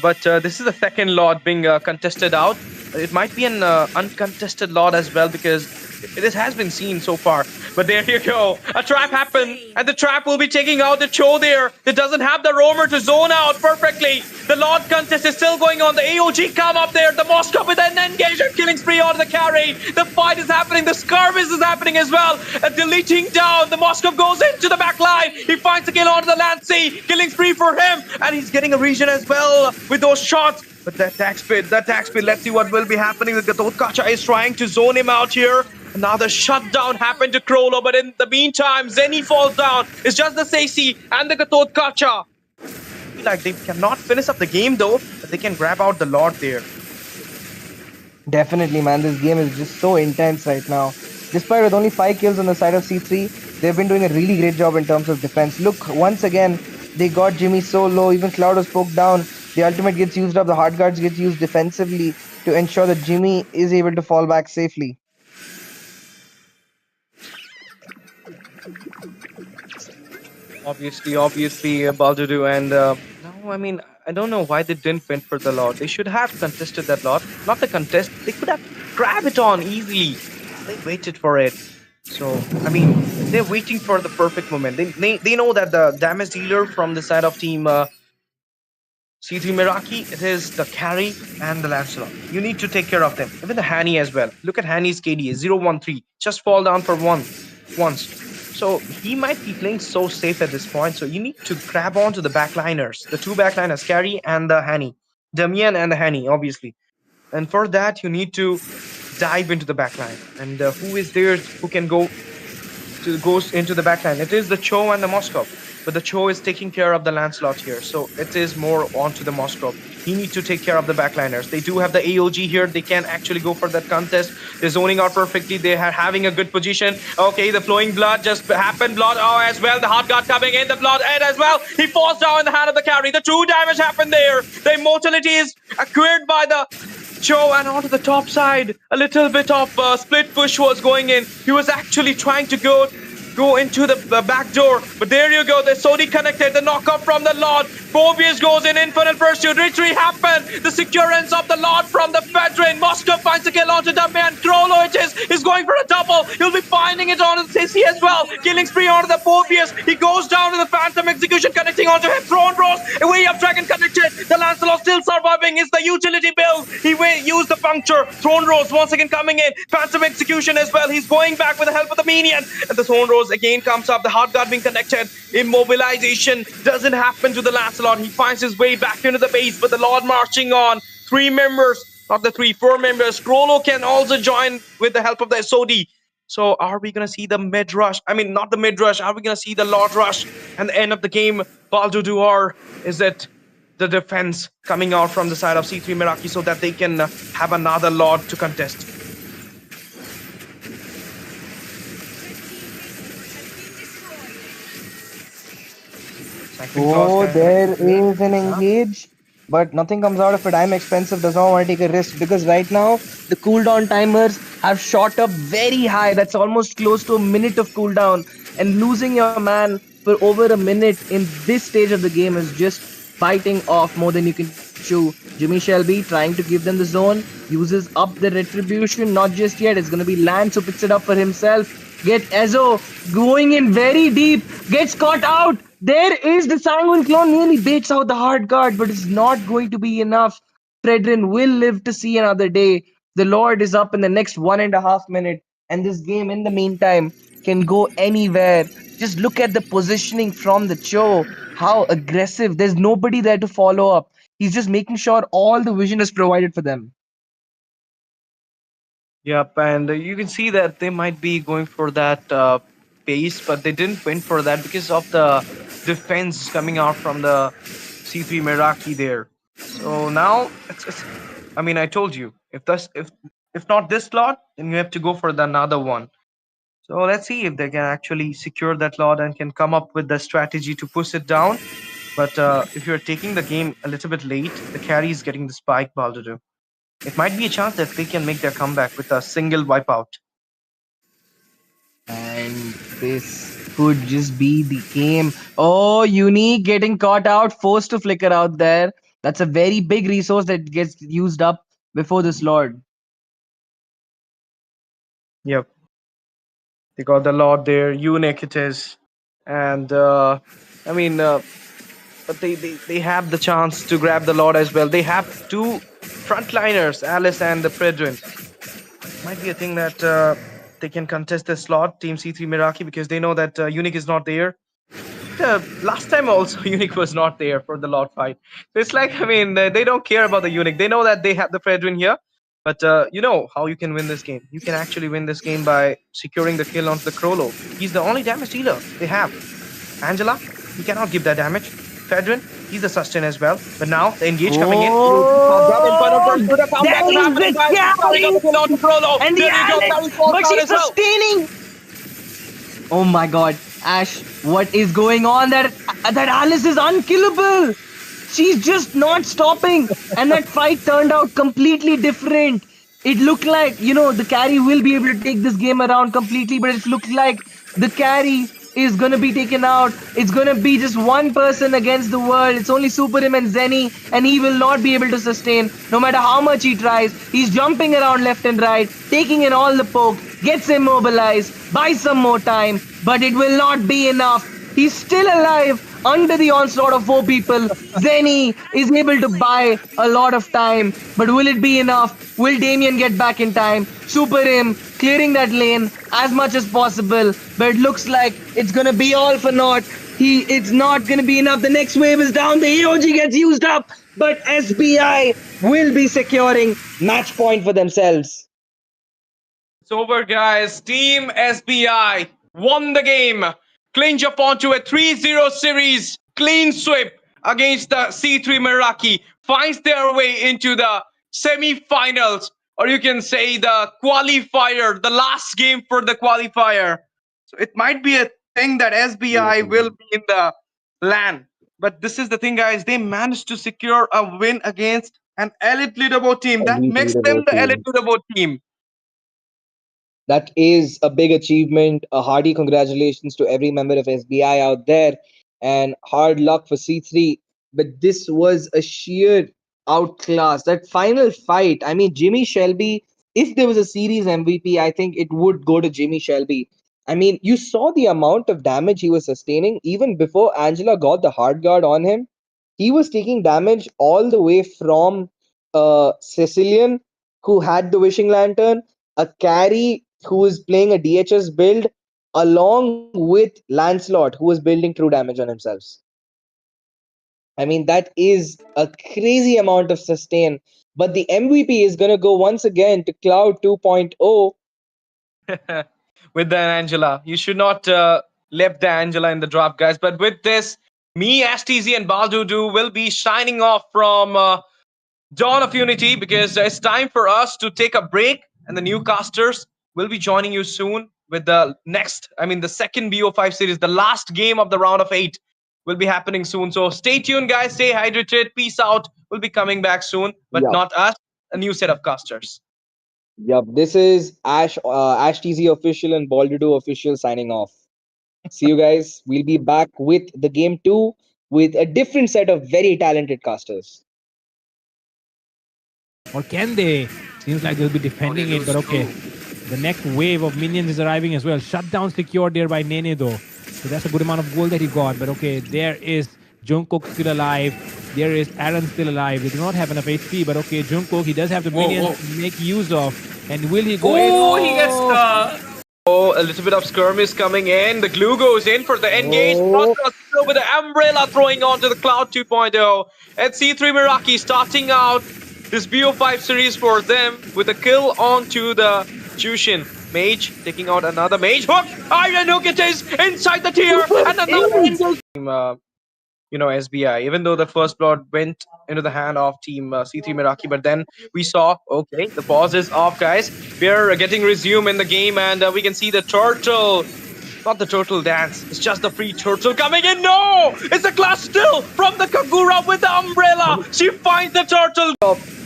But this is the second Lord being contested out. It might be an uncontested Lord as well, because this has been seen so far. But there you go. A trap happened, and the trap will be taking out the Cho there. It doesn't have the roamer to zone out perfectly. The Lord contest is still going on. The AOG come up there. The Moscow with an engage and killing spree onto the carry. The fight is happening. The skirmish is happening as well. Deleting down. The Moscow goes into the back line. He finds the kill onto the Lancy. Killing spree for him. And he's getting a region as well with those shots. But that attack speed, let's see what will be happening. The Gatotkacha is trying to zone him out here. Another shutdown happened to Krolo, but in the meantime, Zenny falls down. It's just the Seisi and the Gatotkacha. I feel like they cannot finish up the game though, but they can grab out the Lord there. Definitely, man. This game is just so intense right now. Despite with only 5 kills on the side of C3, they've been doing a really great job in terms of defense. Look, once again, they got Jimmy so low. Even Cloud was poked down. The ultimate gets used up. The hard guards gets used defensively to ensure that Jimmy is able to fall back safely. Obviously, Baldudu, and no, I mean, I don't know why they didn't win for the Lord. They should have contested that Lord. Not the contest. They could have grabbed it on easily. They waited for it. So, I mean, they're waiting for the perfect moment. They know that the damage dealer from the side of team C3 Meraki, it is the carry and the Lancelot. You need to take care of them. Even the Hani as well. Look at Hani's KD, 0-1-3. Just fall down for once. So he might be playing so safe at this point. So you need to grab onto the backliners, the two backliners, Carry and the Hani, Damian and the Hani, obviously. And for that, you need to dive into the backline. And who is there who can goes into the backline? It is the Cho and the Moskov. But the Cho is taking care of the Lancelot here. So it is more onto the Moskov. He needs to take care of the backliners. They do have the AOG here. They can actually go for that contest. They're zoning out perfectly. They are having a good position. Okay, the flowing blood just happened. Blood as well. The hot guard coming in. The blood Ed as well. He falls down in the hand of the Carry. The 2 damage happened there. The immortality is acquired by the Cho, and onto the top side. A little bit of split push was going in. He was actually trying to go into the back door, but there you go. The Sodi connected. The knockout from the Lord. Phobius goes in. Infernal Pursuit. Retreat happened. The securance of the Lord from the Fedrin. Moscow finds a kill onto the man. Krolo is going for a double. He'll be finding it onto the CC as well. Killing spree onto the Phobius. He goes down to the Phantom Execution, connecting onto him. Throne Rose. Way up Dragon connected. The Lancelot still surviving. Is the utility build. He will use the puncture. Throne Rose once again coming in. Phantom Execution as well. He's going back with the help of the minion. And the Throne Rose again comes up. The hard guard being connected. Immobilization doesn't happen to the Lancelot. He finds his way back into the base, but the Lord marching on. 3 members, not the 3, 4 members. Krolo can also join with the help of the SOD. So are we going to see the mid rush? I mean, not the mid rush. Are we going to see the Lord rush and the end of the game? Baldo Duar, is it the defense coming out from the side of C3 Meraki so that they can have another Lord to contest? Oh, there is an engage, but nothing comes out of it. I'm expensive, does not want to take a risk because right now the cooldown timers have shot up very high. That's almost close to a minute of cooldown, and losing your man for over a minute in this stage of the game is just biting off more than you can chew. Jimmy Shelby trying to give them the zone, uses up the retribution. Not just yet. It's going to be Lance who picks it up for himself. Get Ezo going in very deep, gets caught out. There is the Sanguine Clone, nearly baits out the hard guard, but it's not going to be enough. Fredrin will live to see another day. The Lord is up in the next 1.5 minutes, and this game in the meantime can go anywhere. Just look at the positioning from the Cho, how aggressive. There's nobody there to follow up. He's just making sure all the vision is provided for them. Yep, and you can see that they might be going for that pace, but they didn't win for that because of the defense coming out from the C3 Meraki there. So now, I mean, I told you, if not this slot, then you have to go for another one. So let's see if they can actually secure that lot and can come up with the strategy to push it down. But if you're taking the game a little bit late, the carry is getting the spike, Baldudu. It might be a chance that they can make their comeback with a single wipeout. And this could just be the game. Oh, Unique getting caught out, forced to flicker out there. That's a very big resource that gets used up before this Lord. Yep. They got the Lord there, Unique it is. And, I mean, but they have the chance to grab the Lord as well. They have 2 frontliners, Alice and the Predrin. Might be a thing that they can contest the slot, Team C3 Meraki, because they know that Unique is not there. Last time also, Unique was not there for the Lord fight. So it's like, I mean, they don't care about the Unique. They know that they have the Predrin here. But you know how you can win this game. You can actually win this game by securing the kill onto the Krolo. He's the only damage dealer they have. Angela, he cannot give that damage. Fedrin, he's the sustain as well. But now the engage coming in. And the Alice, but she's sustaining. Oh my God, Ash, what is going on? That Alice is unkillable. She's just not stopping, and that fight turned out completely different. It looked like, the carry will be able to take this game around completely, but it looked like the carry is going to be taken out. It's going to be just one person against the world. It's only Super him and Zenny, and he will not be able to sustain no matter how much he tries. He's jumping around left and right, taking in all the poke, gets immobilized, buys some more time, but it will not be enough. He's still alive, under the onslaught of 4 people. Zenny is able to buy a lot of time, but will it be enough? Will Damien get back in time? Super him, clearing that lane as much as possible, but it looks like it's gonna be all for naught. It's not gonna be enough. The next wave is down. The AOG gets used up, but SBI will be securing match point for themselves. It's over, guys. Team SBI won the game. Clinch up onto a 3-0 series. Clean sweep against the C3 Meraki. Finds their way into the semi-finals. Or you can say the qualifier. The last game for the qualifier. So it might be a thing that SBI will be in the LAN. But this is the thing, guys. They managed to secure a win against an elite leaderboard team. That Elite makes them leaderboard the team. elite leaderboard team. That is a big achievement. A hearty congratulations to every member of SBI out there, and hard luck for C3. But this was a sheer outclass. That final fight, I mean, Jimmy Shelby, if there was a series MVP, I think it would go to Jimmy Shelby. I mean, you saw the amount of damage he was sustaining even before Angela got the hard guard on him. He was taking damage all the way from Sicilian, who had the wishing lantern, a carry who was playing a DHS build, along with Lancelot, who was building true damage on himself. I mean, that is a crazy amount of sustain. But the MVP is going to go once again to Cloud 2.0. With the Angela. You should not left the Angela in the drop, guys. But with this, me, STZ, and Baldudu will be signing off from Dawn of Unity because it's time for us to take a break, and the new casters will be joining you soon with the the second BO5 series, the last game of the round of 8 will be happening soon. So stay tuned, guys. Stay hydrated. Peace out. We'll be coming back soon, but Yup. not us. A new set of casters. Yup, this is Ash TZ official and Baldudu official signing off. See you guys. We'll be back with the game 2 with a different set of very talented casters. Or can they? Seems like they'll be defending it, but okay. The next wave of minions is arriving as well. Shutdown secured there by Nene though. So that's a good amount of gold that he got. But okay, there is Jungkook still alive. There is Aaron still alive. They do not have enough HP, but okay, Jungkook, he does have the minions to make use of. And will he go in? Oh, he gets a little bit of skirmish coming in. The glue goes in for the engage. Oh. With the umbrella throwing onto the Cloud 2.0. And C3 Meraki starting out this BO5 series for them with a kill onto the Jushin. Mage taking out another mage hook. Iron hook it is inside the tier. And another SBI. Even though the first blood went into the hand of team C3 Meraki, but then we saw, okay, the pause is off, guys. We're getting resume in the game, and we can see the turtle. Not the turtle dance, it's just the free turtle coming in. No! It's a class still from the Kagura with the umbrella. She finds the turtle.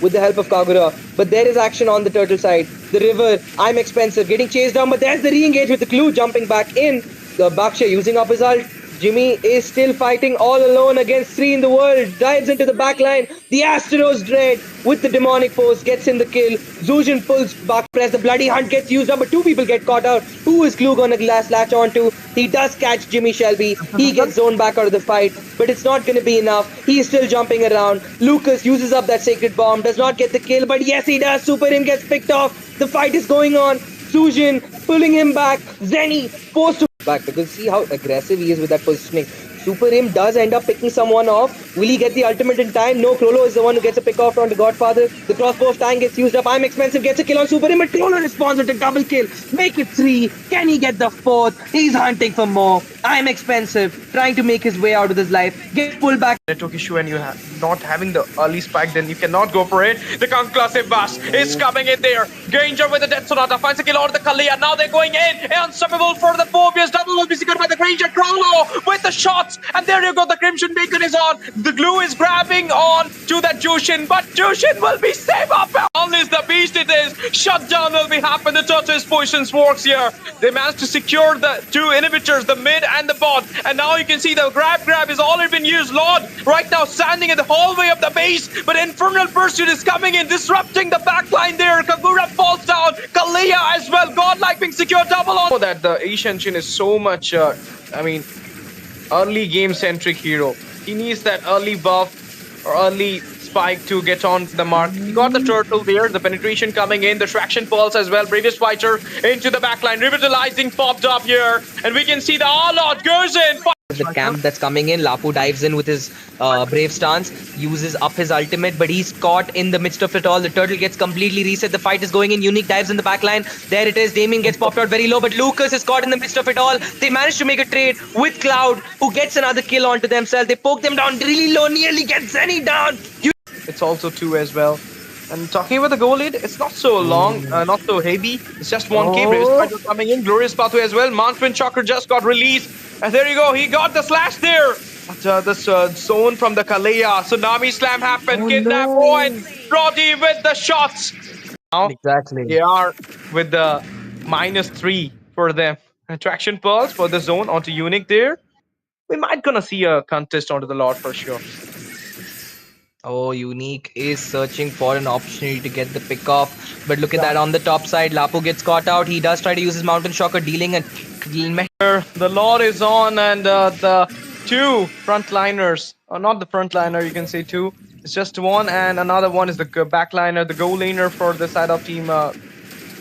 With the help of Kagura, but there is action on the turtle side. The river, I'm expensive, getting chased down, but there's the re-engage with the clue jumping back in. The Baksha using up his ult. Jimmy is still fighting all alone against 3 in the world. Dives into the backline. The Astros Dread with the demonic force gets in the kill. Zujin pulls back press. The bloody hunt gets used up, but 2 people get caught out. Who is Clue gonna latch onto? He does catch Jimmy Shelby. He gets zoned back out of the fight, but it's not gonna be enough. He is still jumping around. Lucas uses up that sacred bomb. Does not get the kill, but yes he does. Super Him gets picked off. The fight is going on. Sujin pulling him back. Zenny forced to back because see how aggressive he is with that positioning. Super Him does end up picking someone off. Will he get the ultimate in time? No, Krolo is the one who gets a pick off on the Godfather. The crossbow of time gets used up. I'm expensive, gets a kill on Super Him, but Krolo responds with a double kill. Make it 3. Can he get the 4th? He's hunting for more. I'm expensive, trying to make his way out of his life. Get pulled back. Network issue and you not having the early spike, then you cannot go for it. The conclusive bash is coming in there. Granger with the Death Sonata finds a kill on the Kalia. Now they're going in. Unstoppable for the Phobias. Double will be secured by the Granger. Krolo with the shots. And there you go. The Crimson Beacon is on. The glue is grabbing on to that Jushin. But Jushin will be saved up. Unleash the beast it is. Shutdown will be happening. The tortoise positions works here. They managed to secure the 2 inhibitors, the mid and the bot. And now you can see the grab has already been used. Lord right now standing in the hallway of the base, but Infernal Pursuit is coming in, disrupting the backline there. Kagura falls down. Kalia as well. Godlike being secured double on. That the Asian Chin is so much, early game centric hero. He needs that early buff or early spike to get on the mark. He got the turtle there, the penetration coming in, the traction pulse as well. Bravest fighter into the backline, revitalizing popped up here, and we can see the all-out goes in. The camp that's coming in, Lapu dives in with his brave stance, uses up his ultimate, but he's caught in the midst of it all. The turtle gets completely reset. The fight is going in. Unique dives in the backline. There it is. Damien gets popped out very low, but Lucas is caught in the midst of it all. They manage to make a trade with Cloud, who gets another kill onto themselves. They poke them down really low, nearly get Zenny down. It's also 2 as well. And talking about the goal lead, it's not so long, not so heavy. It's just 1k. Bravest fighter coming in. Glorious pathway as well. Mountain Shocker just got released. And there you go. He got the slash there. But this zone from the Kalea. Tsunami slam happened. Kidnap point. Roddy with the shots. Now Exactly. they are with the -3 for them. Attraction pulse for the zone onto Unique there. We might gonna see a contest onto the Lord for sure. Oh, Unique is searching for an opportunity to get the pick off. But look at that on the top side. Lapu gets caught out. He does try to use his Mountain Shocker, dealing a The Lord is on, and the 2 frontliners, or not the frontliner, you can say 2. It's just 1, and another one is the backliner, the goal laner for the side of team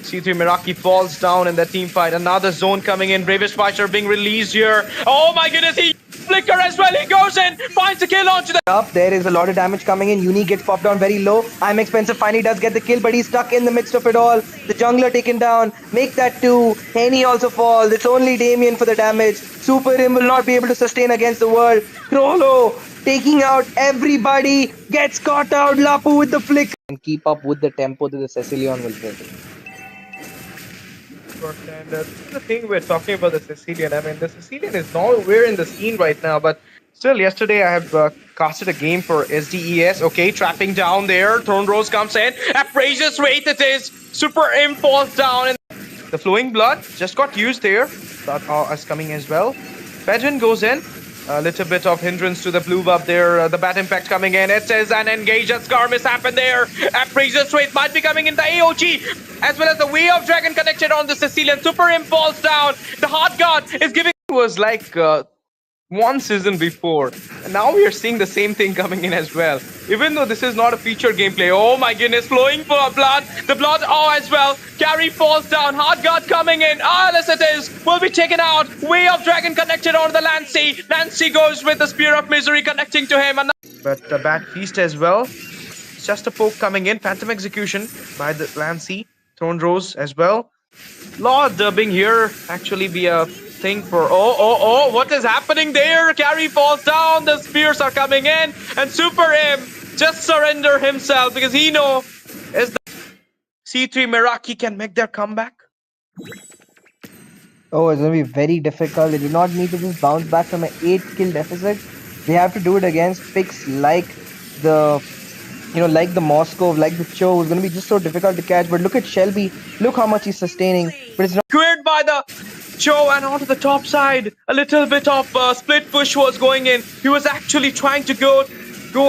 C3 Meraki falls down in the team fight. Another zone coming in. Bravest fighter being released here. Oh my goodness, he flicker as well. He goes in, finds a kill onto the up. There is a lot of damage coming in. Unique gets popped down very low. I'm Expensive finally does get the kill, but he's stuck in the midst of it all. The jungler taken down. Make that 2. Henny also falls. It's only Damien for the damage. Super Him will not be able to sustain against the world. Crollo taking out everybody. Gets caught out. Lapu with the flick. And keep up with the tempo that the Cecilion will bring. And this is the thing we're talking about the Sicilian. I mean, the Sicilian is nowhere in the scene right now, but still, yesterday I have casted a game for SDES. Okay, trapping down there. Throne Rose comes in. Appraiser's rate it is. Super Imp falls down. And the flowing blood just got used there. That is coming as well. Fedrin goes in. A little bit of hindrance to the blue buff there. The bat impact coming in. It says an engage. A Skarmis happened there. Appraiser's rate might be coming in the AOG. As well as the Way of Dragon connected on the Sicilian. Super Imp falls down. The Heart God is giving. It was like 1 season before. And now we are seeing the same thing coming in as well. Even though this is not a feature gameplay. Oh my goodness, flowing blood. The blood, as well. Carry falls down. Heart God coming in. Yes it is. Will be taken out. Way of Dragon connected on the Lancy. Lancy goes with the Spear of Misery connecting to him. But the Bat Feast as well. It's just a poke coming in. Phantom Execution by the Lancy. Throne Rose as well. Lord being here actually be a thing for what is happening there? Carry falls down, the spears are coming in, and Super M just surrender himself because he knows is the C3 Meraki can make their comeback. Oh, it's going to be very difficult. They do not need to just bounce back from an 8-kill deficit. They have to do it against picks like the like the Moscow, like the Cho. It's going to be just so difficult to catch. But look at Shelby. Look how much he's sustaining. But it's not Cleared by the Cho and onto the top side. A little bit of split push was going in. He was actually trying to go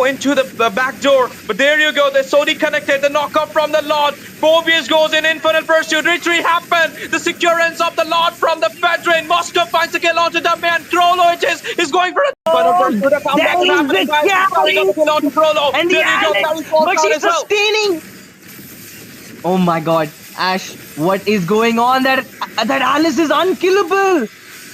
into the back door. But there you go. The Sodi connected. The knockoff from the Lord. Phobius goes in. Infernal Pursuit. Retreat happened. The securance of the Lord from the Fedrin. Moscow finds a kill onto the man. Crollo it is going for a and the Alex, but she's sustaining. Oh my god, Ash, what is going on? That Alice is unkillable.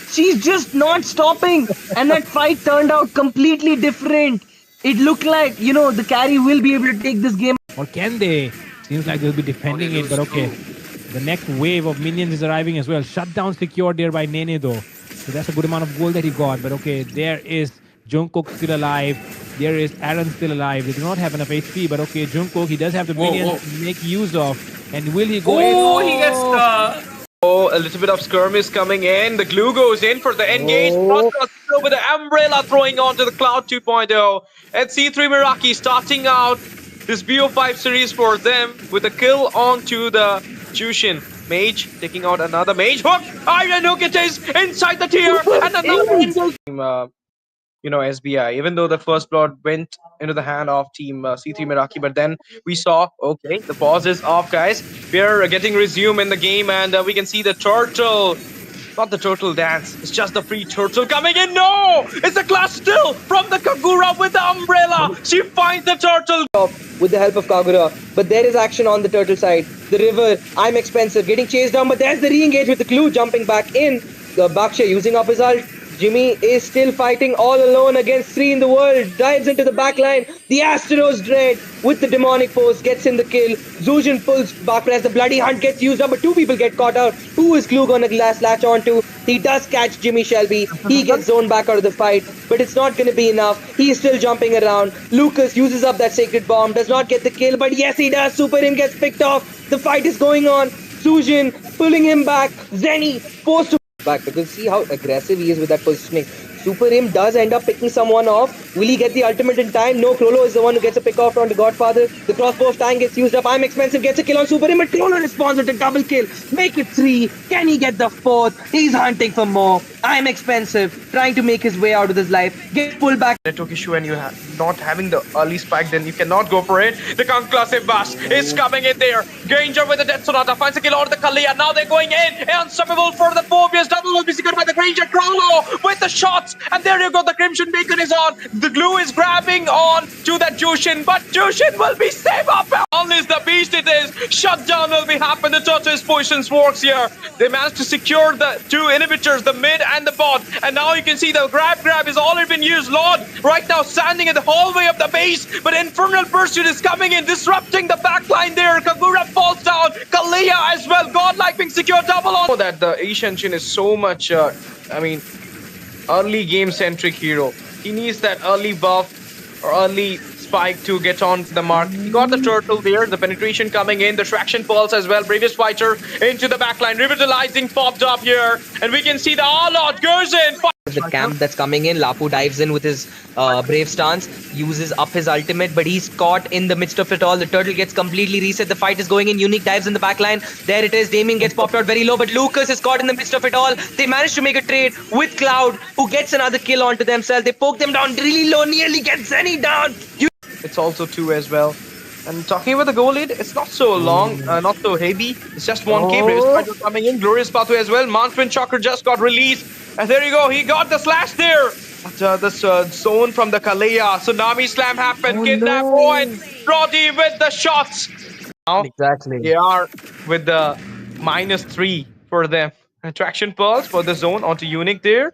She's just not stopping, and that fight turned out completely different. It looked like, the carry will be able to take this game. Or can they? Seems like they'll be defending it, but okay. The next wave of minions is arriving as well. Shutdown secured there by Nene though. So that's a good amount of gold that he got. But okay, there is Jungkook still alive. There is Aaron still alive. They do not have enough HP, but okay, Jungkook, he does have the minions to make use of. And will he go in? Oh, he gets the... Oh, a little bit of skirmish coming in. The glue goes in for the engage. With the umbrella throwing onto the Cloud 2.0. And C3 Meraki starting out this BO5 series for them with a kill onto the Jushin. Mage taking out another mage. Hook! Iron Hook it is inside the tier. And another SBI. Even though the first blood went into the hand of team C3 Meraki, but then we saw, okay, the pause is off, guys. We're getting resumed in the game, and we can see the turtle Not the turtle dance. It's just the free turtle coming in. No! It's a clash still from the Kagura with the umbrella. She finds the turtle. With the help of Kagura, but there is action on the turtle side. The river, I'm expensive, getting chased down, but there's the re-engage with the clue jumping back in. Baksha using up his ult. Jimmy is still fighting all alone against 3 in the world. Dives into the backline. The Astros Dread with the demonic force gets in the kill. Zujin pulls back as the bloody hunt gets used up, but 2 people get caught out. Who is Clue gonna latch onto? He does catch Jimmy Shelby. He gets zoned back out of the fight, but it's not gonna be enough. He is still jumping around. Lucas uses up that sacred bomb, does not get the kill, but yes he does. Super Him gets picked off. The fight is going on. Zujin pulling him back. Zenny forced to back because see how aggressive he is with that positioning. Super Im does end up picking someone off. Will he get the ultimate in time? No, Krolo is the one who gets a pick off on the Godfather. The crossbow of time gets used up. I'm expensive, gets a kill on Super Im, but Krolo responds with a double kill. Make it 3. Can he get the 4th? He's hunting for more. I'm expensive, trying to make his way out of his life. Get pulled back. Network issue and you not having the early spike, then you cannot go for it. The conclusive bash is coming in there. Granger with the Death Sonata finds a kill on the Kalia. Now they're going in. Unstoppable for the Phobias. Double will be secured by the Granger. Krolo with the shots. And there you go. The Crimson Beacon is on. The glue is grabbing on to that Jushin. But Jushin will be safe up. Unleash the beast it is. Shutdown will be happen. The Tortoise Potions works here. They managed to secure the 2 inhibitors, the mid and the bot. And now you can see the grab has already been used. Lord right now standing in the hallway of the base. But Infernal Pursuit is coming in, disrupting the backline there. Kagura falls down. Kalia as well. Godlike being secured double on. That the Ishenshin is so much, early game centric hero. He needs that early buff or early spike to get on the mark. He got the turtle there, the penetration coming in, the traction pulse as well. Bravest fighter into the backline, revitalizing popped up here, and we can see the Arlord goes in. The camp that's coming in, Lapu dives in with his brave stance, uses up his ultimate, but he's caught in the midst of it all. The turtle gets completely reset. The fight is going in. Unique dives in the backline. There it is. Damien gets popped out very low, but Lucas is caught in the midst of it all. They manage to make a trade with Cloud, who gets another kill onto themselves. They poke them down really low, nearly get Zenny down. It's also 2 as well. And talking about the goal lead, it's not so long, not so heavy. It's just 1k. Bravest fighter coming in. Glorious Pathway as well. Manfred Chakra just got released. And there you go. He got the slash there. This zone from the Kalea. Tsunami slam happened. Kidnap point. Roddy with the shots. Now Exactly. they are with the -3 for them. Attraction Pulse for the zone onto Unique there.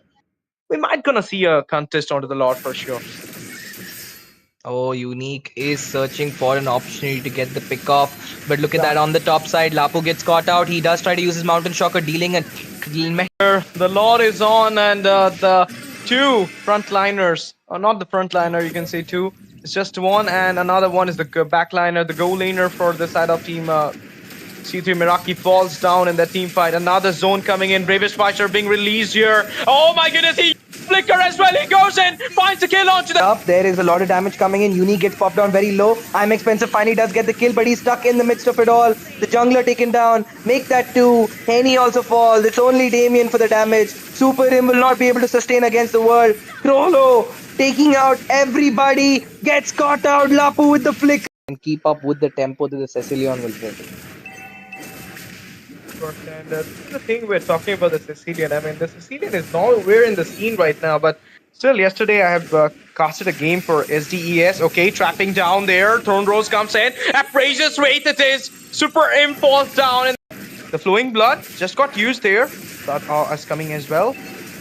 We might gonna see a contest onto the Lord for sure. Oh, Unique is searching for an opportunity to get the pick off. But look at that on the top side. Lapu gets caught out. He does try to use his Mountain Shocker, dealing a... The Lord is on, and the 2 frontliners, or not the frontliner, you can say 2. It's just 1, and another one is the backliner, the goal laner for the side of team. C3 Meraki falls down in the team fight. Another zone coming in. Bravest Fighter being released here. Oh my goodness, he flicker as well. He goes in, finds the kill onto the... Up, there is a lot of damage coming in. Unique gets popped down very low. I'm expensive finally does get the kill, but he's stuck in the midst of it all. The jungler taken down. Make that 2. Henny also falls. It's only Damien for the damage. Super Im will not be able to sustain against the world. Krolo taking out everybody. Gets caught out. Lapu with the flick. And keep up with the tempo that the Cecilion will bring. And this is the thing we're talking about the Sicilian. I mean, the Sicilian is nowhere in the scene right now, but still, yesterday I have casted a game for SDES. Okay, trapping down there. Throne Rose comes in. Appraiser's Wraith it is. Super Imp falls down. And the Flowing Blood just got used there. That is coming as well.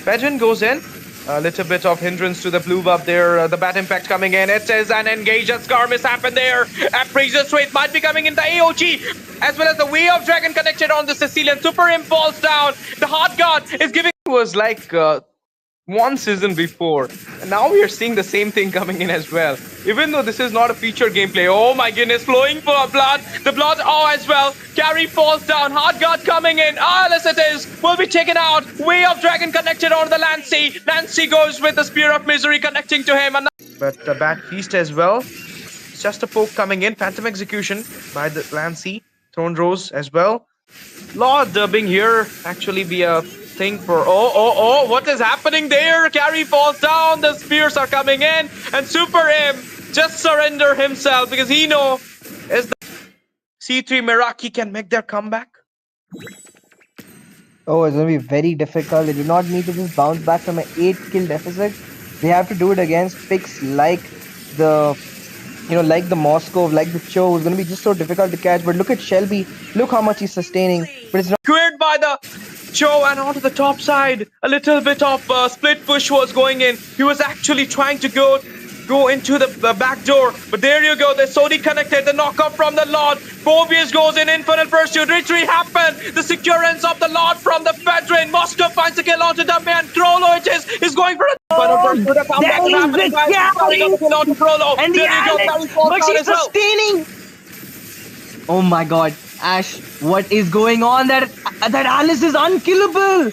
Pedrin goes in. A little bit of hindrance to the blue buff there. The Bat Impact coming in. It is an engage. A Scar miss happened there. Appraiser's Wraith might be coming in the AOG. As well as the Way of Dragon connected on the Sicilian. Super Imp falls down. The Heart God is giving... It was like 1 season before. And now we are seeing the same thing coming in as well. Even though this is not a feature gameplay. Oh my goodness. Flowing for blood. The blood as well. Carry falls down. Heart God coming in. Yes it is. Will be taken out. Way of Dragon connected on the Lancy. Lancy goes with the Spear of Misery connecting to him. But the Bat Feast as well. It's just a poke coming in. Phantom Execution by the Lancy. Throne Rose as well. Lord being here actually be a thing for... Oh, what is happening there? Carry falls down. The spears are coming in. And Super Im just surrender himself because he knows is the C3 Meraki can make their comeback. Oh, it's going to be very difficult. They do not need to just bounce back from an 8-kill deficit. They have to do it against picks like the, like the Moscow, like the Cho. It's going to be just so difficult to catch. But look at Shelby. Look how much he's sustaining. But it's not. Cleared by the Joe and onto the top side. A little bit of split push was going in. He was actually trying to go into the back door. But there you go. The Sony connected. The knockoff from the Lord. Phobius goes in. Infinite Pursuit. Retreat happened. The securance of the Lord from the Fedrin. Moscow finds a kill onto the man. Krolo it is. He's going for a There is the carry! And the Alex! But she's sustaining! Oh my god. Ash, what is going on? That Alice is unkillable!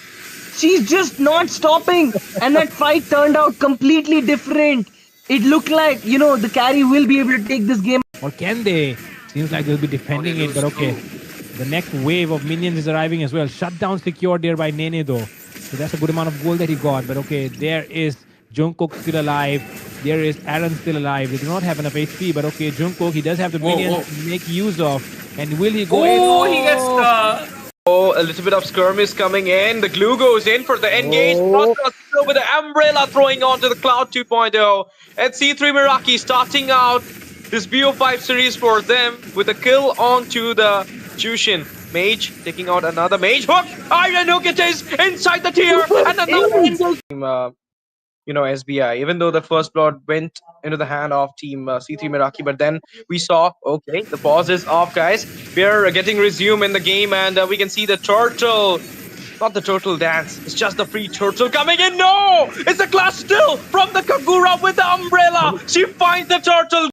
She's just not stopping! And that fight turned out completely different. It looked like, the carry will be able to take this game. Or can they? Seems like they'll be defending it, but okay. The next wave of minions is arriving as well. Shutdown secured there by Nene though. So that's a good amount of gold that he got. But okay, there is Jungkook still alive. There is Aaron still alive. They do not have enough HP, but okay, Jungkook, he does have the minions to make use of. And will he go in? Oh, he gets the... Oh, a little bit of skirmish coming in. The glue goes in for the engage. Still with the umbrella throwing onto the Cloud 2.0. And C3 Meraki starting out this BO5 series for them with a kill onto the Jushin. Mage taking out another mage. Hook! Iron Hook it is inside the tier. And another SBI. Even though the first blood went into the hand of team C3 Meraki, but then we saw, okay, the pause is off, guys. We're getting resume in the game, and we can see the turtle. Not the turtle dance, it's just the free turtle coming in. No! It's a clash still from the Kagura with the umbrella. She finds the turtle.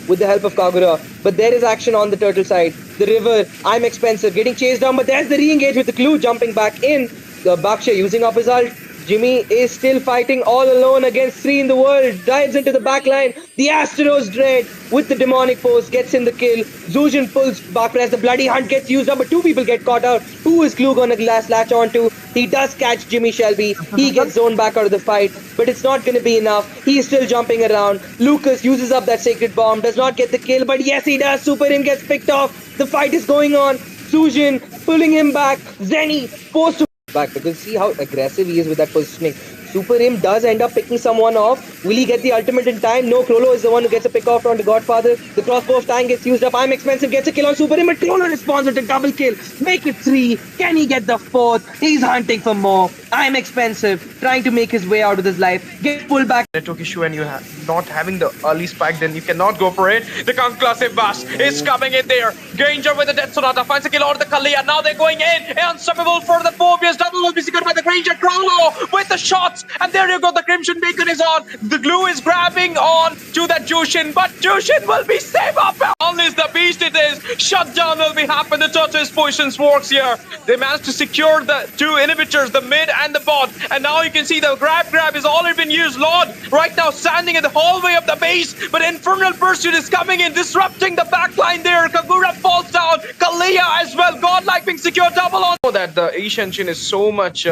With the help of Kagura, but there is action on the turtle side. The river, I'm expensive, getting chased down, but there's the re-engage with the clue jumping back in. The Baksha using up his ult. Jimmy is still fighting all alone against 3 in the world. Dives into the backline. The Astros Dread with the demonic post gets in the kill. Zujin pulls back press. The bloody hunt gets used up, but 2 people get caught out. Who is Clue gonna latch onto? He does catch Jimmy Shelby. He gets zoned back out of the fight, but it's not gonna be enough. He's still jumping around. Lucas uses up that sacred bomb. Does not get the kill, but yes, he does. Super Him gets picked off. The fight is going on. Zujin pulling him back. Zenny forced to back, because see how aggressive he is with that positioning. Super Him does end up picking someone off. Will he get the ultimate in time? No, Krolo is the one who gets a pick off on the Godfather. The crossbow of time gets used up. I'm expensive, gets a kill on Super Him, but Krolo responds with a double kill. Make it 3. Can he get the 4th? He's hunting for more. I'm expensive, trying to make his way out of his life. Get pulled back. Network issue, and you not having the early spike, then you cannot go for it. The Conclusive Bash is coming in there. Granger with the Death Sonata finds a kill on the Kalia. Now they're going in. Unstoppable for the Phobius. Double will be secured by the Granger. Krolo with the shots. And there you go. The Crimson Beacon is on. The glue is grabbing on to that Jushin. But Jushin will be safe up. Unless the beast it is. Shutdown will be happening. The Tortoise positions works here. They managed to secure the 2 inhibitors, the mid and the bot. And now you can see the grab has already been used. Lord right now standing in the hallway of the base. But Infernal Pursuit is coming in, disrupting the backline there. Kagura falls down. Kalia as well. Godlike being secured double on. That the Ishenshin is so much,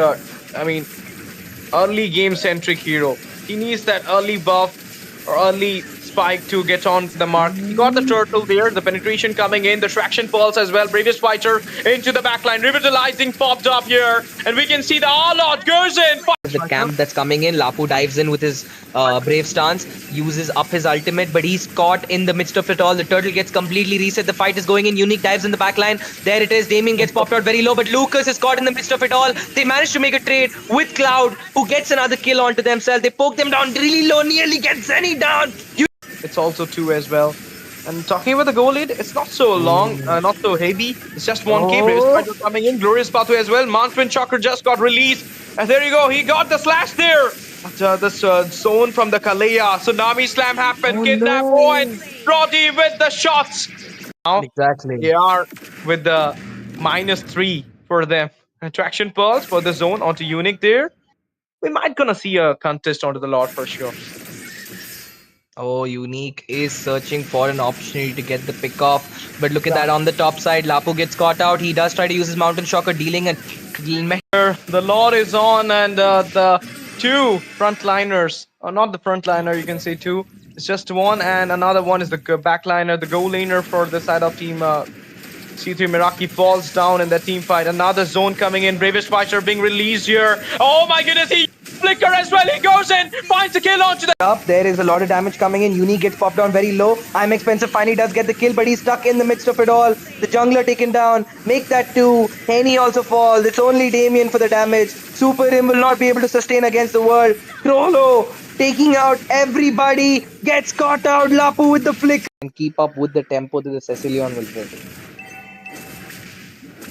early game centric hero. He needs that early buff or early spike to get on the mark. He got the turtle there, the penetration coming in, the traction pulse as well. Bravest fighter into the backline, revitalizing popped up here, and we can see the Arlot goes in. The camp that's coming in, Lapu dives in with his brave stance, uses up his ultimate, but he's caught in the midst of it all. The turtle gets completely reset. The fight is going in. Unique dives in the backline. There it is. Damien gets popped out very low, but Lucas is caught in the midst of it all. They manage to make a trade with Cloud, who gets another kill onto themselves. They poke them down really low, nearly get Zenny down. It's also 2 as well. And talking about the goal lead, it's not so long, not so heavy. It's just 1k. Bravest fighter coming in. Glorious Pathway as well. Mountman Chakra just got released. And there you go. He got the slash there. But this zone from the Kalea. Tsunami Slam happened. Kidnap point. Roddy with the shots. Now Exactly. they are with the -3 for them. Attraction Pulse for the zone onto Unique there. We might gonna see a contest onto the Lord for sure. Oh, Unique is searching for an opportunity to get the pick off. But look at that on the top side. Lapu gets caught out. He does try to use his Mountain Shocker, dealing a... The Lord is on, and the 2 frontliners, or not the frontliner, you can say 2. It's just 1, and another one is the backliner, the goal laner for the side of team C3 Meraki falls down in the team fight. Another zone coming in. Bravest Fighter being released here. Oh my goodness, he flicker as well. He goes in, finds the kill onto the Up, there is a lot of damage coming in. Uni gets popped down very low. I'm Expensive finally does get the kill, but he's stuck in the midst of it all. The jungler taken down. Make that 2. Henny also falls. It's only Damien for the damage. Super Im will not be able to sustain against the world. Crollo taking out everybody. Gets caught out. Lapu with the flick. And keep up with the tempo that the Cecilion will bring.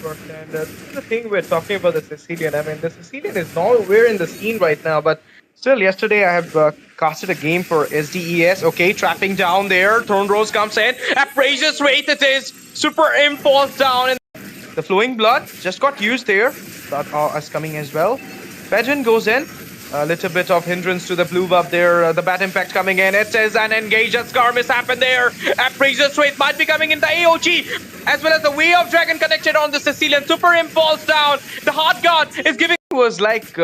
And this is the thing we're talking about the Sicilian. I mean, the Sicilian is nowhere in the scene right now, but still, yesterday I have casted a game for SDES. Okay, trapping down there. Throne Rose comes in. Appraiser's Wraith it is. Super Imp falls down. And the Flowing Blood just got used there. That is coming as well. Fedrin goes in. A little bit of hindrance to the blue buff there. The Bat Impact coming in. It is an engage. A skirmish happened there. Appraiser's Wraith might be coming in the AOG. As well as the Way of Dragon connected on the Sicilian. Super Imp falls down. The Heart God is giving... It was like...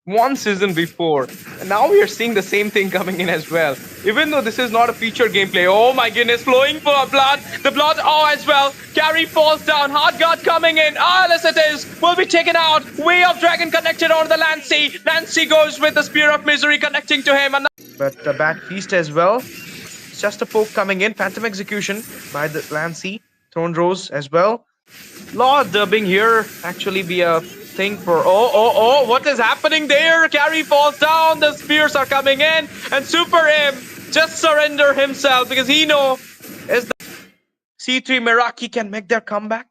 one season before, and now we are seeing the same thing coming in as well, even though this is not a feature gameplay. Oh my goodness, flowing blood, the blood as well. Carry falls down. Hard guard coming in. Yes it is, will be taken out. Way of Dragon connected on the Lancy. Lancy goes with the Spear of Misery connecting to him, but the Bat Feast as well. It's just a poke coming in. Phantom Execution by the Lancy. Throne Rose as well. Lord being here actually be a thing for what is happening there? Carry falls down, the spears are coming in, and Super Im just surrender himself because he knows is the C3 Meraki can make their comeback.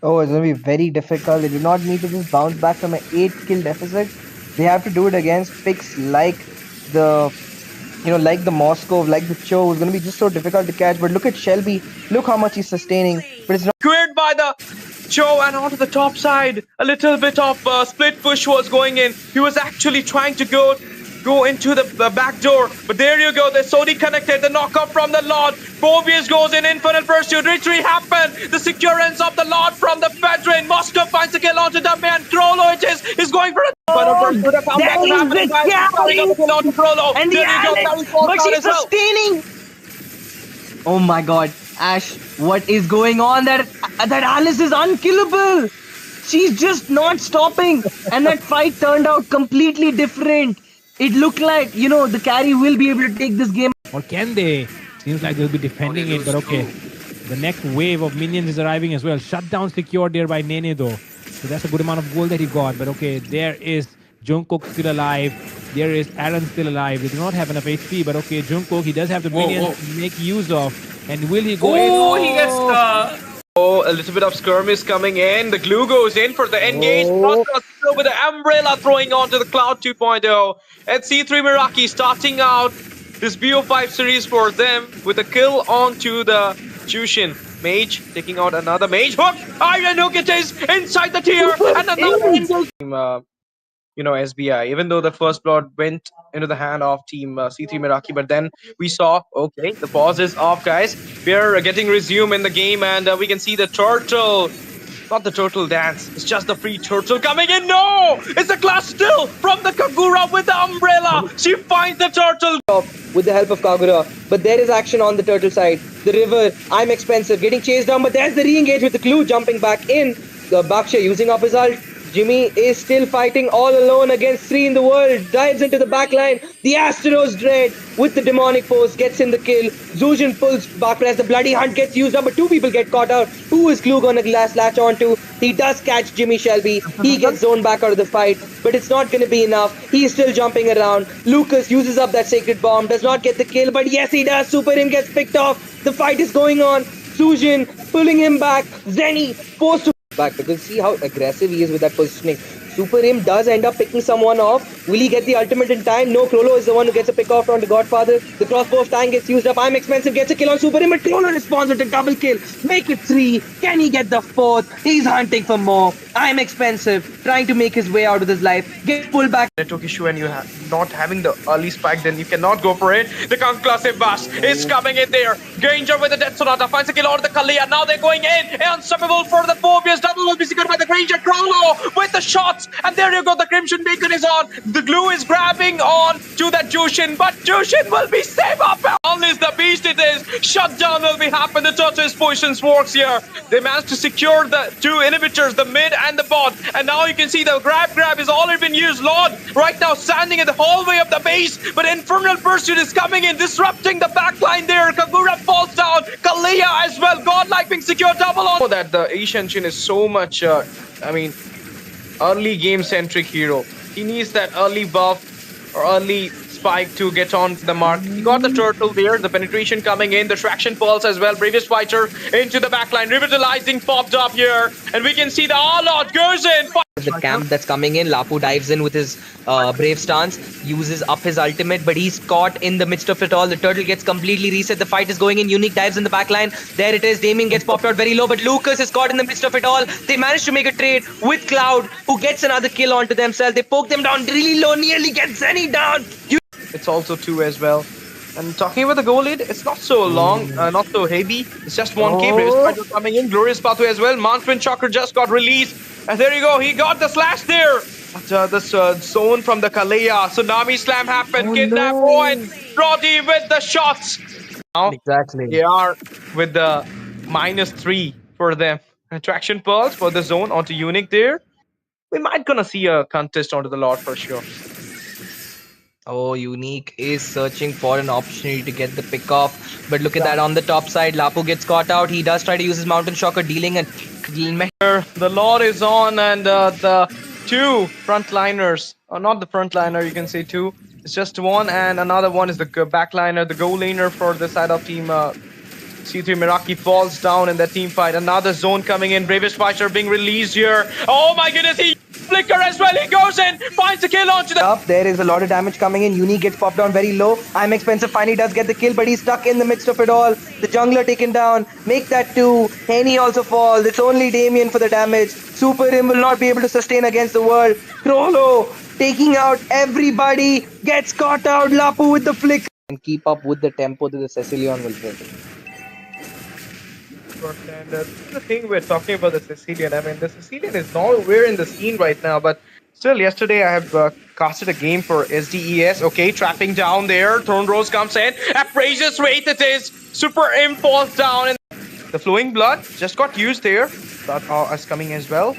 Oh, it's going to be very difficult. They do not need to just bounce back from an 8-kill deficit. They have to do it against picks like the like the Moscow, like the Cho. It's going to be just so difficult to catch. But look at Shelby. Look how much he's sustaining. But it's not Cleared by the Cho and onto the top side. A little bit of split push was going in. He was actually trying to go into the back door. But there you go. The Sodi connected. The knockoff from the Lord. Phobius goes in. Infinite Pursuit. Retreat happened. The securance of the Lord from the Fedrin. Moscow finds the kill onto the man. Crollo it is going for a... and the Alex, but she's sustaining. Oh my god, Ash, what is going on? That Alice is unkillable. She's just not stopping, and that fight turned out completely different. It looked like, the carry will be able to take this game. Or can they? Seems like they'll be defending it, but okay. The next wave of minions is arriving as well. Shutdown secured there by Nene though. So that's a good amount of gold that he got. But okay, there is Jungkook still alive. There is Aaron still alive. They do not have enough HP, but okay, Jungkook, he does have the minions to make use of. And will he go in? Oh, he gets stuck. Oh, a little bit of skirmish coming in. The glue goes in for the engage. Still with the umbrella throwing onto the Cloud 2.0. And C3 Meraki starting out this BO5 series for them with a kill onto the Jushin. Mage taking out another mage. Hook! Iron Hook it is inside the tier. And another SBI. Even though the first blood went into the hand of team C3 Meraki, but then we saw, okay, the pause is off, guys. We're getting resumed in the game, and we can see the turtle. Not the turtle dance, it's just the free turtle coming in. No! It's a clash still from the Kagura with the umbrella. She finds the turtle. With the help of Kagura, but there is action on the turtle side. The river, I'm expensive, getting chased down, but there's the re-engage with the clue jumping back in. The Baksha using up his ult. Jimmy is still fighting all alone against 3 in the world. Dives into the backline. The Astros Dread with the demonic force gets in the kill. Zujin pulls back as the bloody hunt gets used up, but 2 people get caught out. Who is Clue gonna latch onto? He does catch Jimmy Shelby. He gets zoned back out of the fight, but it's not gonna be enough. He's still jumping around. Lucas uses up that sacred bomb, does not get the kill, but yes he does. Super Im gets picked off. The fight is going on. Zujin pulling him back. Zenny forced to back, because see how aggressive he is with that positioning. Super Im does end up picking someone off. Will he get the ultimate in time? No, Crollo is the one who gets a pick off on the Godfather. The crossbow of time gets used up. I'm expensive, gets a kill on Super Im, but Crollo responds with a double kill. Make it 3. Can he get the 4th? He's hunting for more. I'm expensive, trying to make his way out of his life. Get pulled back. Network issue, and you not having the early spike, then you cannot go for it. The conclusive bash is coming in there. Granger with the Death Sonata finds a kill out of the Kalia. Now they're going in. Unstoppable for the Phobius. Double will be secured by the Granger. Crollo with the shots. And there you go. The Crimson Beacon is on. The glue is grabbing on to that Jushin. But Jushin will be saved up. Only is the beast it is. Shutdown will be happen. The tortoise positions works here. They managed to secure the two inhibitors, the mid and the bot. And now you can see the grab is already been used. Lord right now standing in the hallway of the base. But Infernal Pursuit is coming in, disrupting the backline there. Kagura falls down. Kalia as well. Godlike being secured double on. That the Aishenshin is so much, early game centric hero. He needs that early buff or early spike to get on the mark. He got the turtle there, the penetration coming in, the traction pulse as well. Bravest Fighter into the backline, revitalizing popped up here, and we can see the Arlot goes in. The camp that's coming in, Lapu dives in with his brave stance, uses up his ultimate, but he's caught in the midst of it all. The turtle gets completely reset. The fight is going in. Unique dives in the backline. There it is. Damien gets popped out very low, but Lucas is caught in the midst of it all. They manage to make a trade with Cloud, who gets another kill onto themselves. They poke them down really low, nearly get Zenny down. It's also 2 as well. And talking about the goal lead, it's not so long, not so heavy. It's just 1k. Bravest Fighter coming in. Glorious Pathway as well. Mantwin Chakra just got released. And there you go, he got the slash there. But this zone from the Kalea. Tsunami Slam happened. Kidnap point. Roddy with the shots. Now Exactly. they are with the -3 for them. Attraction Pulse for the zone onto Unique there. We might gonna see a contest onto the Lord for sure. Oh, Unique is searching for an opportunity to get the pick off. But look at that on the top side. Lapu gets caught out. He does try to use his Mountain Shocker, dealing a... The Lord is on, and the two frontliners, or not the frontliner, you can say two. It's just one, and another one is the backliner, the goal laner for the side of team C3 Meraki falls down in the team fight. Another zone coming in. Bravest Fighter being released here. Oh my goodness, he flicker as well. He goes in, finds a kill onto the... Up, there is a lot of damage coming in. Unique gets popped down very low. I'm Expensive finally does get the kill, but he's stuck in the midst of it all. The jungler taken down. Make that 2. Henny also falls. It's only Damien for the damage. Super Im will not be able to sustain against the world. Crollo taking out everybody. Gets caught out. Lapu with the flick. And keep up with the tempo that the Cecilion will bring. And this is the thing we're talking about the Sicilian. I mean, the Sicilian is nowhere in the scene right now, but still, yesterday I have casted a game for SDES. Okay, trapping down there. Throne Rose comes in. Appraiser's Wraith it is. Super Imp falls down. And the Flowing Blood just got used there. That is coming as well.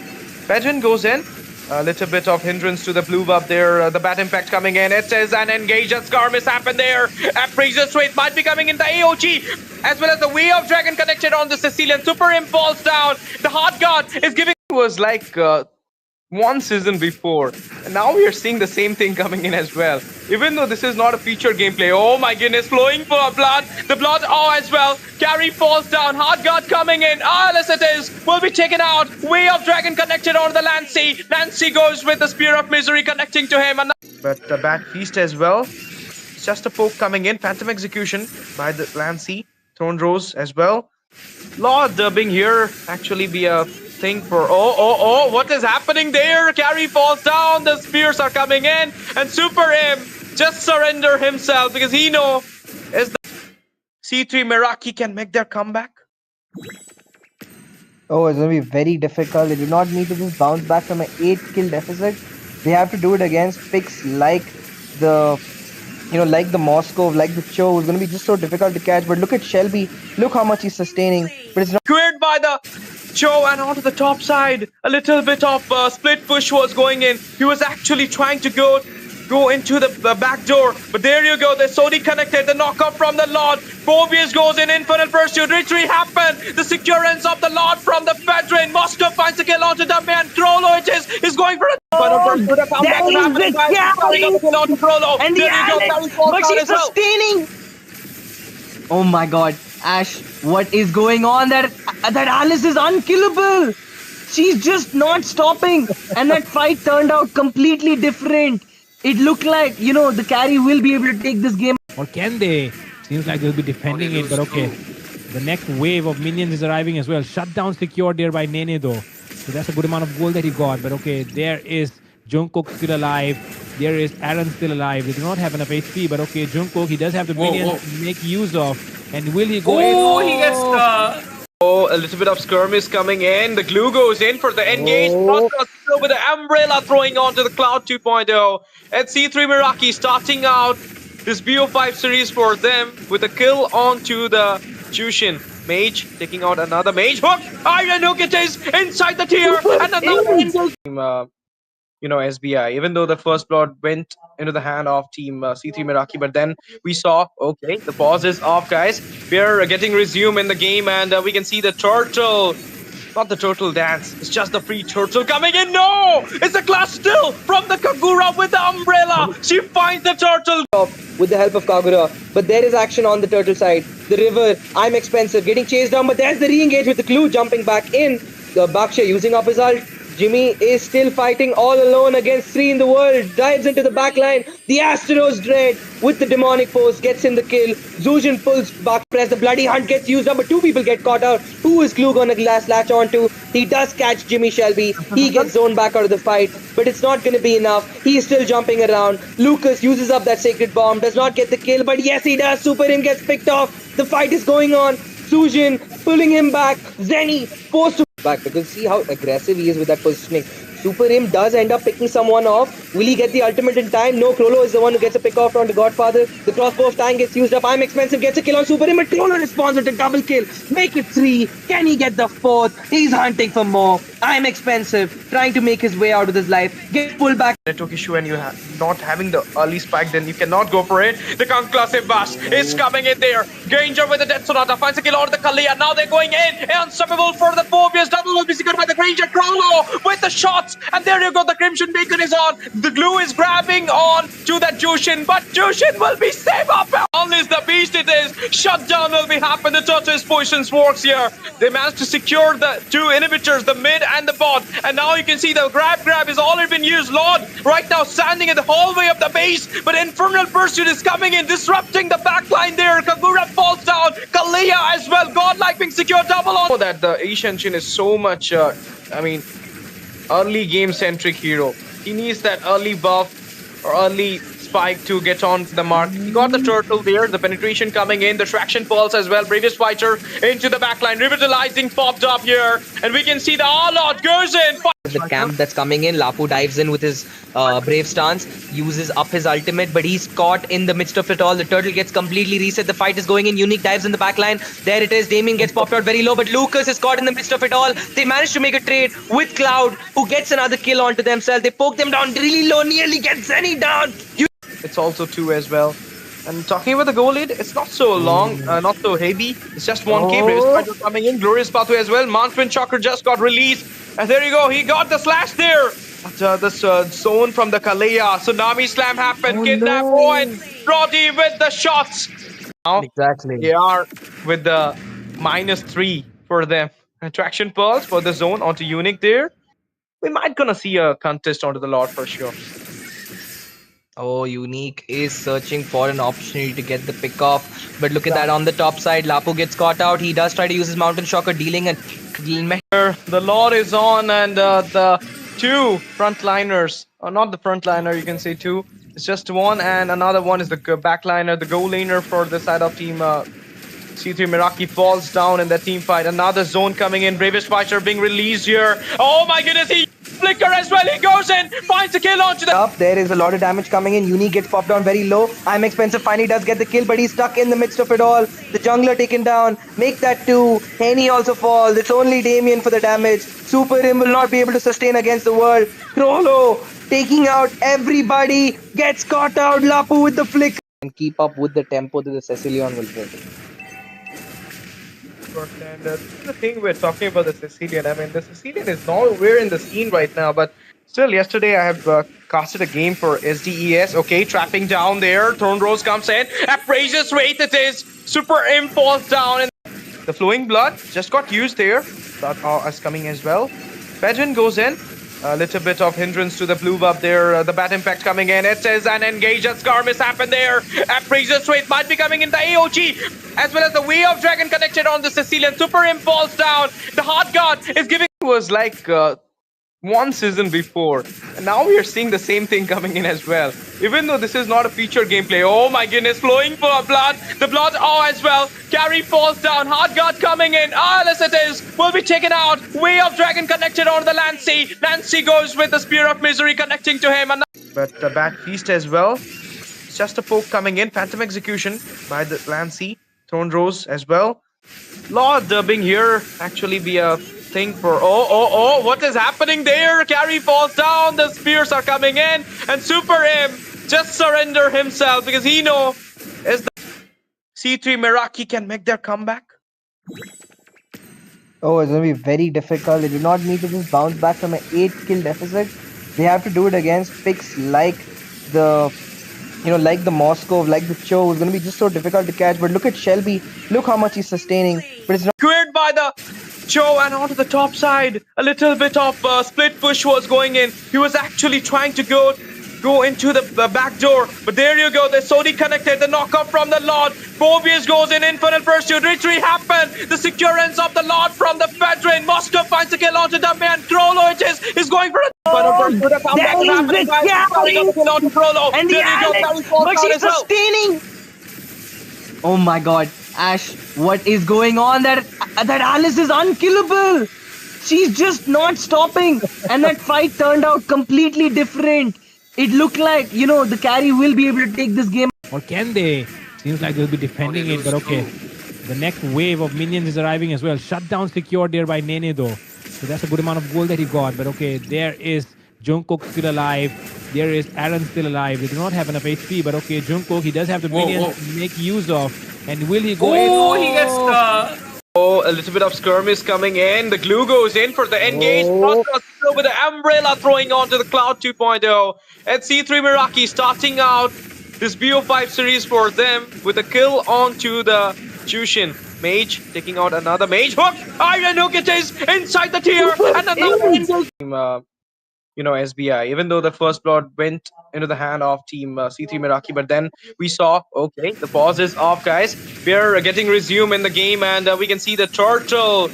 Pedrin goes in. A little bit of hindrance to the blue buff there. The Bat Impact coming in. It says an engage. A skirmish happened there. Appraiser's Wraith might be coming in. The AOG as well as the Way of Dragon connected on the Sicilian. Super Imp falls down. The Heart God is giving... It was like one season before. And now we are seeing the same thing coming in as well. Even though this is not a feature gameplay. Oh my goodness, flowing for blood. The blood as well. Carry falls down. Heart God coming in. Yes it is. Will be taken out. Way of Dragon connected on the Lancy. Lancy goes with the Spear of Misery connecting to him. But the Bat Feast as well. It's just a poke coming in. Phantom Execution by the Lancy. Throne Rose as well. Lord being here actually be a thing for... Oh, what is happening there? Carry falls down. The spears are coming in. And Super Imp just surrender himself because he knows is the C3 Meraki can make their comeback. Oh, it's going to be very difficult. They do not need to just bounce back from an 8-kill deficit. They have to do it against picks like the... like the Moscow, like the Cho. It's going to be just so difficult to catch. But look at Shelby. Look how much he's sustaining. But it's not... Cleared by the Cho and onto the top side. A little bit of split push was going in. He was actually trying to go into the back door. But there you go. The Sony connected. The knockoff from the Lord. Phobius goes in. Infernal Pursuit. Retreat happened. The securance of the Lord from the Fedrin. Moscow finds the kill onto the man. Crollo it is going for a... And the Alex, but she's sustaining. Oh my god, Ash, what is going on? That Alice is unkillable. She's just not stopping. And that fight turned out completely different. It looked like, the carry will be able to take this game. Or can they? Seems like they'll be defending it, but okay. The next wave of minions is arriving as well. Shutdown secured there by Nene though. So that's a good amount of gold that he got. But okay, there is Jungkook still alive. There is Aaron still alive. They do not have enough HP, but okay, Jungkook, he does have the minions to make use of. And will he go in? Oh, he gets stuck. Oh, a little bit of skirmish coming in. The glue goes in for the engage. Still with the umbrella throwing onto the Cloud 2.0. And C3 Meraki starting out this BO5 series for them with a kill onto the Jushin. Mage taking out another mage hook. Iron hook it is inside the tier and another SBI. Even though the first blood went into the hand of team C3 Meraki, but then we saw, okay, the pause is off, guys. We're getting resume in the game, and we can see the turtle. Not the turtle dance, it's just the free turtle coming in. No! It's a class still from the Kagura with the umbrella. She finds the turtle. With the help of Kagura, but there is action on the turtle side. The river, I'm expensive, getting chased down, but there's the re-engage with the clue jumping back in. The Baksha using up his ult. Jimmy is still fighting all alone against 3 in the world. Dives into the backline. The Astros Dread with the demonic post gets in the kill. Zujin pulls back press. The bloody hunt gets used up, but 2 people get caught out. Who is Clue gonna latch onto? He does catch Jimmy Shelby. He gets zoned back out of the fight, but it's not gonna be enough. He is still jumping around. Lucas uses up that sacred bomb. Does not get the kill, but yes he does. Super Him gets picked off. The fight is going on. Sujin pulling him back. Zenny forced to back because see how aggressive he is with that positioning. Super Him does end up picking someone off. Will he get the ultimate in time? No, Krolo is the one who gets a pick off on the Godfather. The crossbow of time gets used up. I'm expensive gets a kill on Super Him, but Krolo responds with a double kill. Make it 3. Can he get the 4th? He's hunting for more. I'm expensive, trying to make his way out of his life. Get pulled back. Network issue and you not having the early spike, then you cannot go for it. The conclusive bash is coming in there. Granger with the Death Sonata finds a kill on the Kalia. Now they're going in. Unstoppable for the Phobias. Double will be secured by the Granger. Krolo with the shots. And there you go. The Crimson Beacon is on. The glue is grabbing on to that Jushin. But Jushin will be saved up. Unless the beast it is. Shutdown will be happen. The Tortoise Potions works here. They managed to secure the 2 inhibitors, the mid and the bot. And now you can see the grab has already been used. Lord right now standing in the hallway of the base, but Infernal Pursuit is coming in, disrupting the backline there. Kagura falls down. Kalia as well. Godlike being secured double on. That the Asian Chin is so much, early game centric hero. He needs that early buff or early spike to get on the mark. He got the turtle there, the penetration coming in, the traction pulse as well. Bravest fighter into the backline, revitalizing popped up here, and we can see the Lord goes in. The camp that's coming in, Lapu dives in with his brave stance, uses up his ultimate, but he's caught in the midst of it all. The turtle gets completely reset. The fight is going in. Unique dives in the backline. There it is. Damien gets popped out very low, but Lucas is caught in the midst of it all. They manage to make a trade with Cloud, who gets another kill onto themselves. They poke them down really low, nearly get Zenny down. It's also 2 as well. And talking about the goal lead, it's not so long, not so heavy. It's just 1k. Bravest fighter coming in. Glorious pathway as well. Mantwin Chakra just got released. And there you go, he got the slash there. But this zone from the Kalea, Tsunami Slam happened, kidnap point, Roddy with the shots. Now Exactly. they are with the -3 for them. Attraction Pulse for the zone onto Unique there. We might gonna see a contest onto the Lord for sure. Oh, Unique is searching for an opportunity to get the pick off. But look at that on the top side. Lapu gets caught out. He does try to use his Mountain Shocker, dealing a... The Lord is on, and the 2 frontliners, or not the frontliner, you can say 2. It's just 1, and another one is the backliner, the goal laner for the side of team C3 Meraki falls down in the team fight. Another zone coming in. Bravest fighter being released here. Oh my goodness, he flicker as well. He goes in, finds a kill onto the Up there is a lot of damage coming in. Unique gets popped down very low. I'm expensive finally does get the kill, but he's stuck in the midst of it all. The jungler taken down. Make that 2. Henny also falls. It's only Damien for the damage. Super Him will not be able to sustain against the world. Krolo taking out everybody. Gets caught out. Lapu with the flick. And keep up with the tempo that the Cecilion will bring. And this is the thing we're talking about the Sicilian. I mean, the Sicilian is nowhere in the scene right now, but still, yesterday I have casted a game for SDES. Okay, trapping down there. Throne Rose comes in. Appraiser's Wraith it is. Super Imp falls down. And the Flowing Blood just got used there. That is coming as well. Pedrin goes in. A little bit of hindrance to the blue buff there. The Bat Impact coming in. It says an engage at Scar miss happened there. Appraiser's Wraith might be coming in the AOG. As well as the Way of Dragon connected on the Sicilian. Super Imp falls down. The Heart God is giving... It was like 1 season before. And now we are seeing the same thing coming in as well. Even though this is not a feature gameplay. Oh my goodness, flowing blood. The blood, as well. Carry falls down. Heart God coming in. Yes it is. Will be taken out. Way of Dragon connected on the Lancey. Lancey goes with the Spear of Misery connecting to him. But the Bat Feast as well. It's just a poke coming in. Phantom execution by the Lancy. Throne Rose as well. Lord being here actually be a thing for. Oh, what is happening there? Carry falls down. The spears are coming in. And Super M just surrender himself because he know is the C3 Meraki can make their comeback. Oh, it's going to be very difficult. They do not need to just bounce back from an 8-kill deficit. They have to do it against picks like the, like the Moscow, like the Cho. It's going to be just so difficult to catch. But look at Shelby. Look how much he's sustaining. But it's not. Cleared by the Cho and onto the top side. A little bit of split push was going in. He was actually trying to go into the back door. But there you go. The Sodi connected. The knockout from the Lord. Phobius goes in. Infernal Pursuit. Retreat happened. The securance of the Lord from the Fedrin. Moscow finds a kill onto the man. Krolo it is going for a And the Alex, but she's sustaining. Oh my god, Ash, what is going on? That Alice is unkillable. She's just not stopping. And that fight turned out completely different. It looked like, the carry will be able to take this game. Or can they? Seems like they'll be defending it, but okay. The next wave of minions is arriving as well. Shutdown secured there by Nene though. So that's a good amount of gold that he got. But okay, there is Jungkook still alive. There is Aaron still alive. They do not have enough HP, but okay, Jungkook, he does have the minions to make use of. And will he go in? Oh, he gets stuck. Oh, a little bit of skirmish coming in. The glue goes in for the engage. With the umbrella throwing onto the Cloud 2.0. And C3 Meraki starting out this BO5 series for them with a kill onto the Jushin. Mage taking out another mage. Hook! Iron Hook it is inside the tier. And another SBI. Even though the first blood went into the hand of team C3 Meraki, but then we saw, okay, the pause is off, guys. We're getting resume in the game, and we can see the turtle.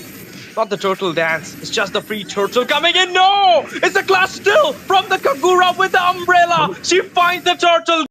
Not the turtle dance, it's just the free turtle coming in. No! It's a clash still from the Kagura with the umbrella. She finds the turtle.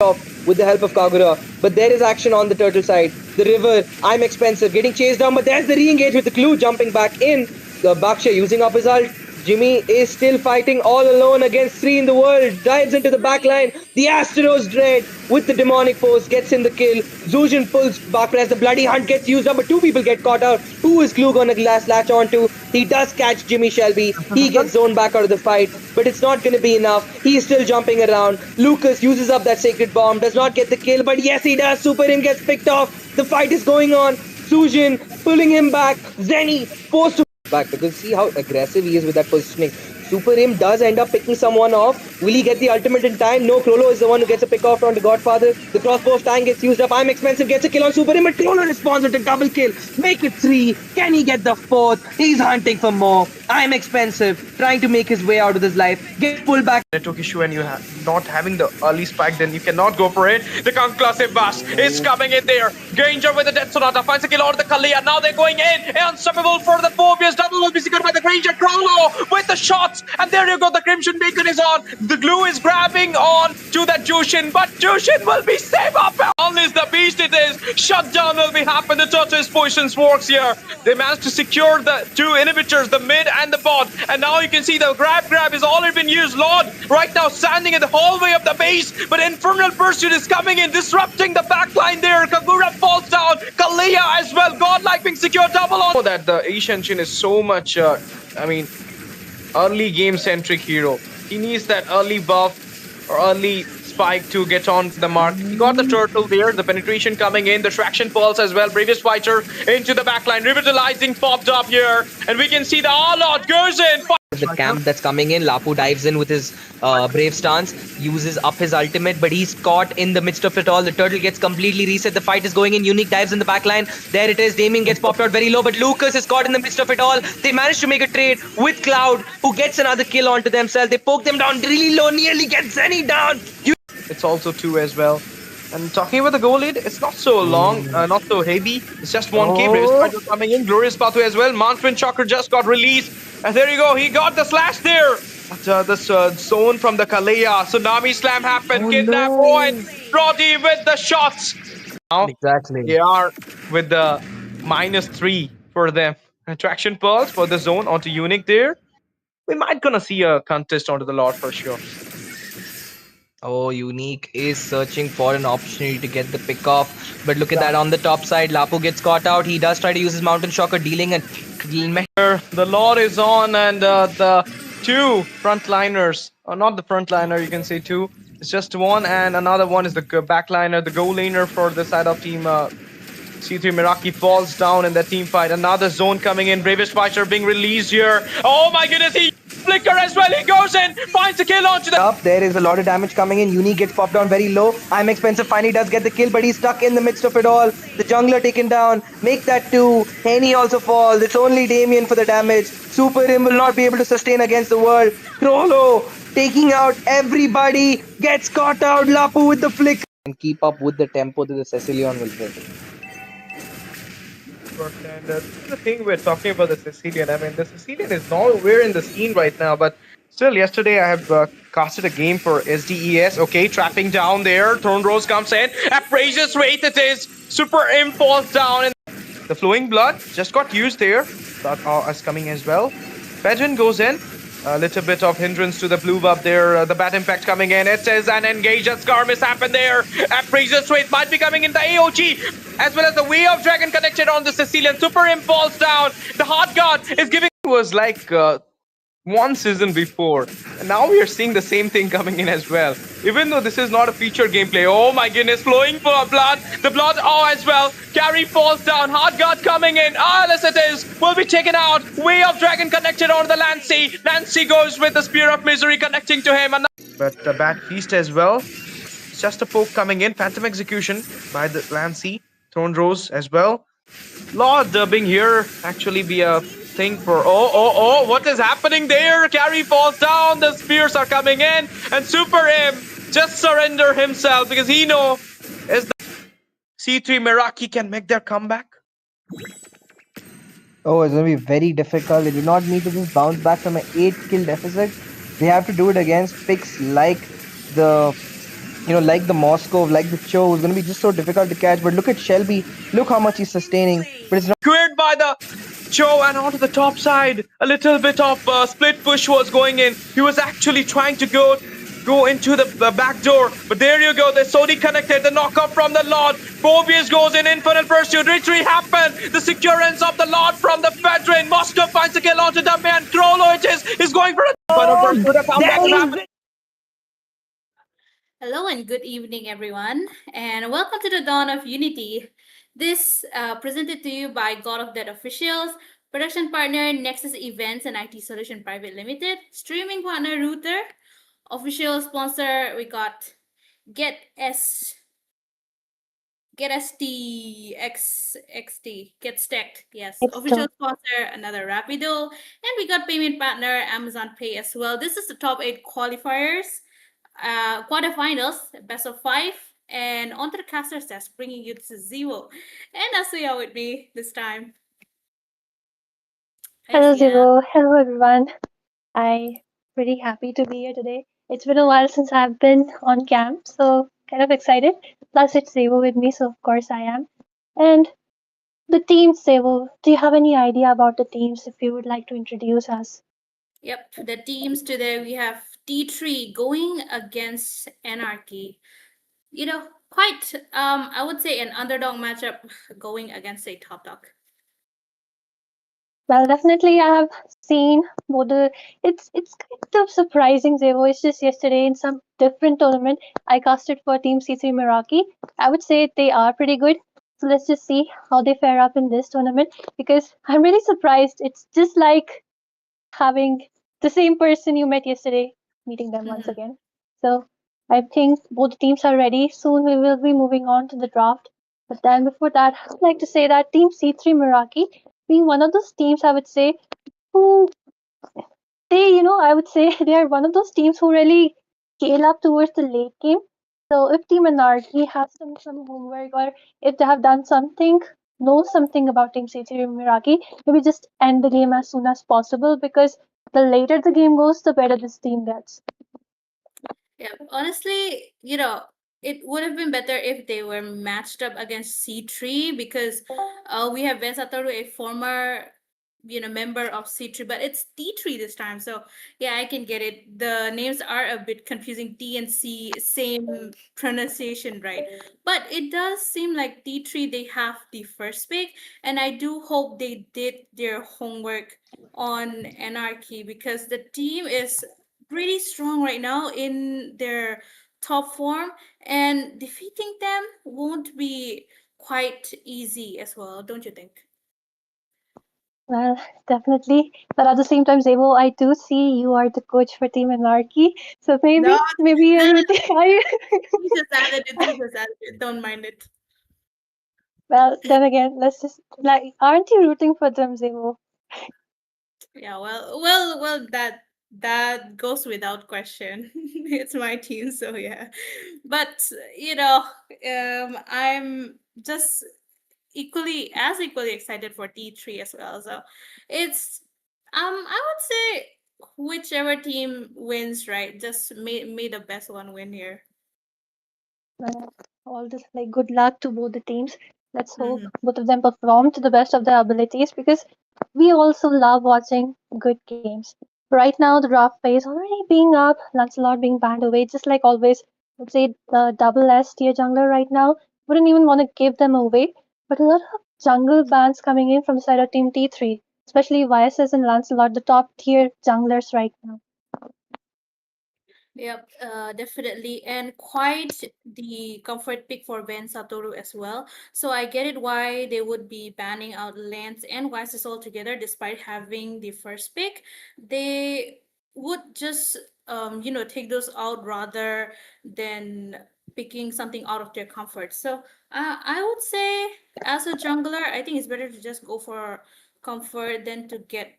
With the help of Kagura, but there is action on the turtle side. The river, I'm expensive, getting chased down, but there's the re-engage with the clue jumping back in. The Baksha using up his ult. Jimmy is still fighting all alone against 3 in the world. Dives into the backline. The Asteros Dread with the demonic force gets in the kill. Zujin pulls back press. The bloody hunt gets used up, but 2 people get caught out. Who is Glue gonna latch onto? He does catch Jimmy Shelby. He gets zoned back out of the fight, but it's not gonna be enough. He's still jumping around. Lucas uses up that sacred bomb. Does not get the kill, but yes he does. Super Him gets picked off. The fight is going on. Zujin pulling him back. Zenny forced to back because see how aggressive he is with that positioning. Super Him does end up picking someone off. Will he get the ultimate in time? No, Krolo is the one who gets a pick off on the Godfather. The crossbow of time gets used up. I'm expensive gets a kill on Super Him, but Krolo responds with a double kill. Make it 3. Can he get the 4th? He's hunting for more. I'm expensive, trying to make his way out of his life. Get pulled back. Network issue and you not having the early spike, then you cannot go for it. The Conclusive Bash is coming in there. Granger with the Death Sonata finds a kill on the Kalia. Now they're going in. Unstoppable for the Phobius. Double will be secured by the Granger. Krolo with the shots. And there you go. The Crimson Beacon is on. The glue is grabbing on to that Jushin. But Jushin will be saved up. Unless the beast it is. Shutdown will be happen. The Tortoise Potions works here. They managed to secure the 2 inhibitors, the mid and the bot. And now you can see the grab has already been used. Lord right now standing in the hallway of the base. But Infernal Pursuit is coming in, disrupting the backline there. Kagura falls down. Kalia as well. Godlike being secured double on. That the Ishanshin is so much, early game centric hero. He needs that early buff or early spike to get on the mark. He got the turtle there, the penetration coming in, the traction pulse as well. Bravest fighter into the backline, revitalizing popped up here, and we can see the Lord goes in. The camp that's coming in, Lapu dives in with his brave stance, uses up his ultimate, but he's caught in the midst of it all. The turtle gets completely reset. The fight is going in. Unique dives in the backline. There it is. Damien gets popped out very low, but Lucas is caught in the midst of it all. They manage to make a trade with Cloud, who gets another kill onto themselves. They poke them down really low, nearly get Zenny down. It's also 2 as well. And talking about the goal lead, it's not so long, not so heavy. It's just 1k. Bravest fighter coming in. Glorious Pathway as well. Mountain Chakra just got released. And there you go, he got the slash there. But this zone from the Kalea. Tsunami Slam happened. Kidnap point. Roddy with the shots. Now Exactly. they are with the -3 for them. Attraction Pulse for the zone onto Unique there. We might gonna see a contest onto the Lord for sure. Oh, Unique is searching for an opportunity to get the pick off. But look at that on the top side. Lapu gets caught out. He does try to use his Mountain Shocker, dealing a The Lord is on, and the two frontliners, or not the frontliner, you can say two. It's just one, and another one is the backliner, the goal laner for the side of team C3 Meraki falls down in the team fight. Another zone coming in. Bravest Fighter being released here. Oh my goodness, he flicker as well. He goes in, finds a kill onto the Up, there is a lot of damage coming in. Uni gets popped down very low. I'm Expensive finally does get the kill, but he's stuck in the midst of it all. The jungler taken down. Make that two. Henny also falls. It's only Damien for the damage. Super Im will not be able to sustain against the world. Crollo taking out everybody. Gets caught out. Lapu with the flick. And keep up with the tempo that the Cecilion will bring. And this is the thing we're talking about the Sicilian. I mean, the Sicilian is nowhere in the scene right now, but still, yesterday I have casted a game for SDES. Okay, trapping down there. Throne Rose comes in. Appraiser's Wraith it is. Super Imp falls down. And the Flowing Blood just got used there. That is coming as well. Fedrin goes in. A little bit of hindrance to the blue buff there. The Bat Impact coming in. It says an engage. A Skirmish happened there. Appraiser's Wraith might be coming in the AOG. As well as the Way of Dragon connected on the Sicilian. Super Imp falls down. The Heart God is giving. It was like one season before. And now we are seeing the same thing coming in as well. Even though this is not a feature gameplay. Oh my goodness, flowing for blood. The blood, oh, as well. Carry falls down. Heart God coming in. Ah, yes it is. Will be taken out. Way of Dragon connected on the Lancy. Lancy goes with the Spear of Misery connecting to him. But the Bat Feast as well. It's just a poke coming in. Phantom Execution by the Lancy. Throne Rose as well. Lord being here actually be a thing for oh, what is happening there? Carry falls down, the spears are coming in, and Super Imp just surrender himself because he know is the C3 Meraki can make their comeback. Oh, it's going to be very difficult. They do not need to just bounce back from an 8-kill deficit. They have to do it against picks like the, like the Moscow, like the Cho. It's going to be just so difficult to catch. But look at Shelby. Look how much he's sustaining. But it's not. Cleared by the Cho and onto the top side. A little bit of split push was going in. He was actually trying to go into the back door. But there you go. The Sodi connected. The knockoff from the Lord. Phobius goes in. Infernal Pursuit. Retreat happened. The securance of the Lord from the Fedrin. Moscow finds a kill onto the man. Trollo is going for a comeback. Hello and good evening, everyone, and welcome to the Dawn of Unity. This presented to you by God of Dead Officials, production partner Nexus Events and IT Solution Private Limited, streaming partner Router, official sponsor we got Get Stacked, yes. Official sponsor another Rapido, and we got payment partner Amazon Pay as well. This is the top 8 qualifiers. Quarterfinals, best of 5, and onto the caster test, bringing you to Zero. And Asuya with me this time. Hi, Hello, Asuya. Zero. Hello, everyone. I'm pretty happy to be here today. It's been a while since I've been on camp, so kind of excited. Plus, it's Zero with me, so of course I am. And the teams, Zero, do you have any idea about the teams if you would like to introduce us? Yep, the teams today we have T3 going against Anarchy. Quite I would say an underdog matchup going against a top dog. Well, definitely I have seen both the it's kind of surprising, Zevo. It's just yesterday in some different tournament I casted for Team C3 Meraki. I would say they are pretty good. So let's just see how they fare up in this tournament because I'm really surprised. It's just like having the same person you met yesterday, meeting them once again. So I think both teams are ready. Soon we will be moving on to the draft. But then before that, I would like to say that Team C3 Meraki being one of those teams, I would say, who I would say they are one of those teams who really scale up towards the late game. So if Team Anarchy has some homework or if they have done something, know something about Team C3 Meraki, maybe just end the game as soon as possible because the later the game goes, the better this team gets. Yeah, honestly, it would have been better if they were matched up against C3 because we have Ben Satoru, a former member of C3, but it's T3 this time. So yeah, I can get it. The names are a bit confusing. T and C, same pronunciation, right? But it does seem like T3 they have the first pick, and I do hope they did their homework on Anarchy because the team is pretty strong right now in their top form, and defeating them won't be quite easy as well, don't you think? Well, definitely. But at the same time, Zebo, I do see you are the coach for Team Anarchy. So No, maybe you're rooting. Are you? he just added it. He just added it. Don't mind it. Well, then again, let's just like, aren't you rooting for them, Zebo? Yeah, well. That goes without question. It's my team, so yeah. But I'm just equally excited for T3 as well. So it's I would say whichever team wins, right? Just may the best one win here. Well, all this like good luck to both the teams. Let's hope Mm-hmm. both of them perform to the best of their abilities because we also love watching good games. Right now, the draft phase already being up, Lancelot being banned away, just like always. Let's say the double S tier jungler right now wouldn't even want to give them away, but a lot of jungle bans coming in from the side of Team T3, especially YSS and Lancelot, the top tier junglers right now. Yep, definitely, and quite the comfort pick for Ben Satoru as well. So I get it why they would be banning out Lance and Wysis altogether, despite having the first pick. They would just take those out rather than picking something out of their comfort. So I would say, as a jungler, I think it's better to just go for comfort than to get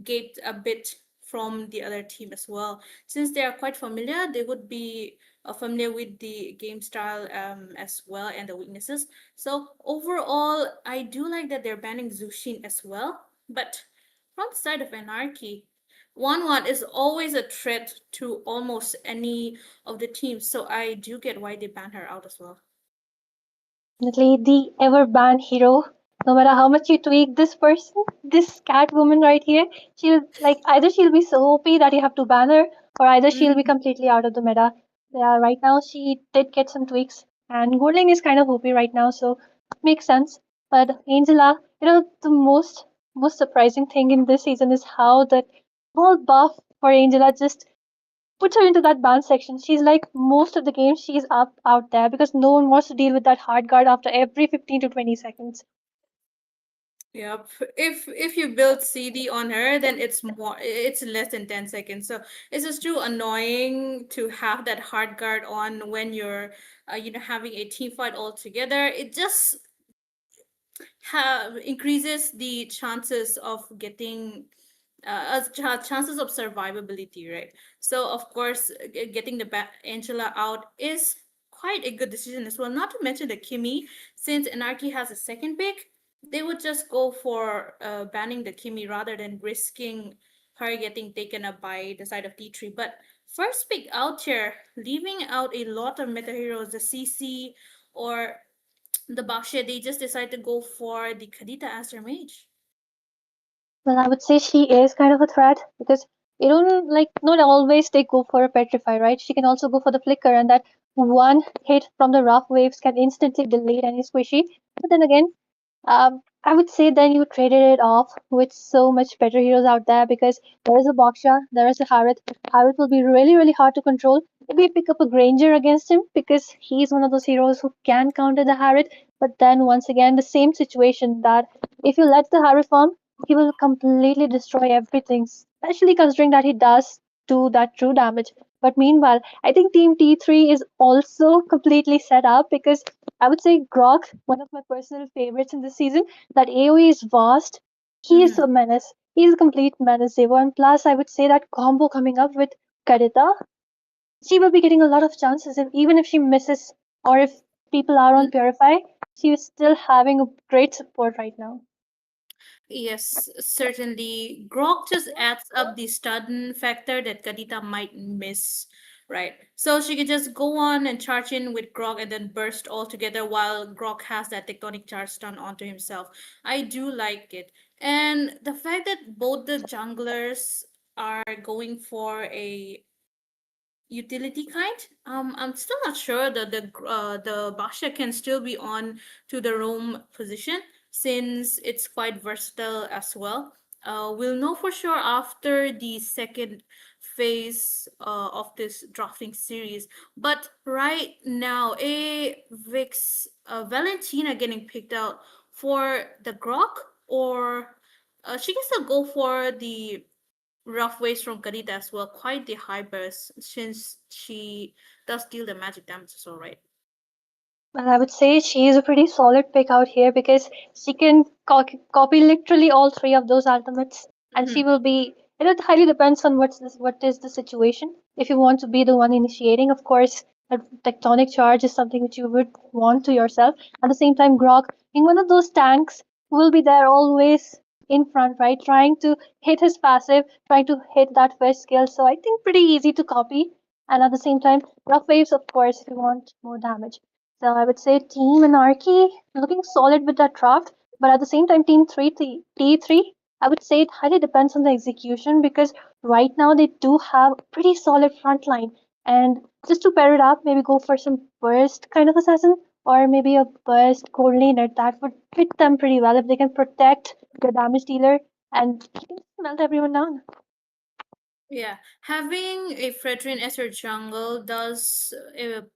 gaped a bit from the other team as well. Since they are quite familiar, they would be familiar with the game style as well and the weaknesses. So overall, I do like that they're banning Zushin as well. But from the side of Anarchy, 1-1 is always a threat to almost any of the teams. So I do get why they ban her out as well. Definitely the ever banned hero. No matter how much you tweak this person, this cat woman right here, she'll like either she'll be so OP that you have to ban her, or either she'll be Mhm. completely out of the meta. Yeah, right now she did get some tweaks, and gold lane is kind of OP right now, so makes sense. But Angela, the most surprising thing in this season is how that whole buff for Angela just puts her into that ban section. She's like most of the game she's up out there because no one wants to deal with that hard guard after every 15 to 20 seconds. Yep. If you build CD on her, then it's less than 10 seconds. So it's just too annoying to have that hard guard on when you're having a team fight all together. It just have increases the chances of getting chances of survivability, right? So of course, getting the Angela out is quite a good decision as well. Not to mention the Kimmy, since Anarchy has a second pick, they would just go for banning the Kimmy rather than risking her getting taken up by the side of T3. But first pick out here, leaving out a lot of meta heroes, the CC or the Baxia, they just decide to go for the Kadita as their mage. Well, I would say she is kind of a threat because you don't like not always they go for a petrify, right? She can also go for the flicker, and that one hit from the rough waves can instantly delete any squishy. But then again, I would say then you traded it off with so much better heroes out there because there is a Boksha, there is a Harith. Harith will be really, really hard to control. Maybe pick up a Granger against him because he's one of those heroes who can counter the Harith. But then once again, the same situation that if you let the Harith farm, he will completely destroy everything, especially considering that he does do that true damage. But meanwhile, I think Team T3 is also completely set up because I would say Grok, one of my personal favorites in this season, that AoE is vast. He is Mm-hmm. a menace. He's a complete menace, Devo. And plus, I would say that combo coming up with Karita, she will be getting a lot of chances. And even if she misses or if people are on Purify, she is still having a great support right now. Yes, certainly. Grok just adds up the stun factor that Kadita might miss right? So she can just go on and charge in with Grok and then burst all together while Grok has that tectonic charge stun onto himself. I do like it. And the fact that both the junglers are going for a utility kind. I'm still not sure that the Basha can still be on to the roam position since it's quite versatile as well. We'll know for sure after the second phase of this drafting series. But right now, a Vix Valentina getting picked out for the Grok, or she can still go for the rough waves from Kanita as well. Quite the high burst since she does deal the magic damage as well, right? Well, I would say she is a pretty solid pick out here because she can copy literally all three of those ultimates, and she Mm-hmm. will be. It highly depends on what is the situation. If you want to be the one initiating, of course, a tectonic charge is something which you would want to yourself. At the same time, Grok being one of those tanks who will be there always in front, right, trying to hit his passive, trying to hit that first skill. So I think pretty easy to copy. And at the same time, rough waves, of course, if you want more damage. So I would say Team Anarchy looking solid with that draft, but at the same time, Team 3 T3, I would say it highly depends on the execution because right now they do have a pretty solid front line. And just to pair it up, maybe go for some burst kind of assassin or maybe a burst gold laner that would fit them pretty well if they can protect the damage dealer and he can melt everyone down. Yeah, having a Fredrin as your jungle does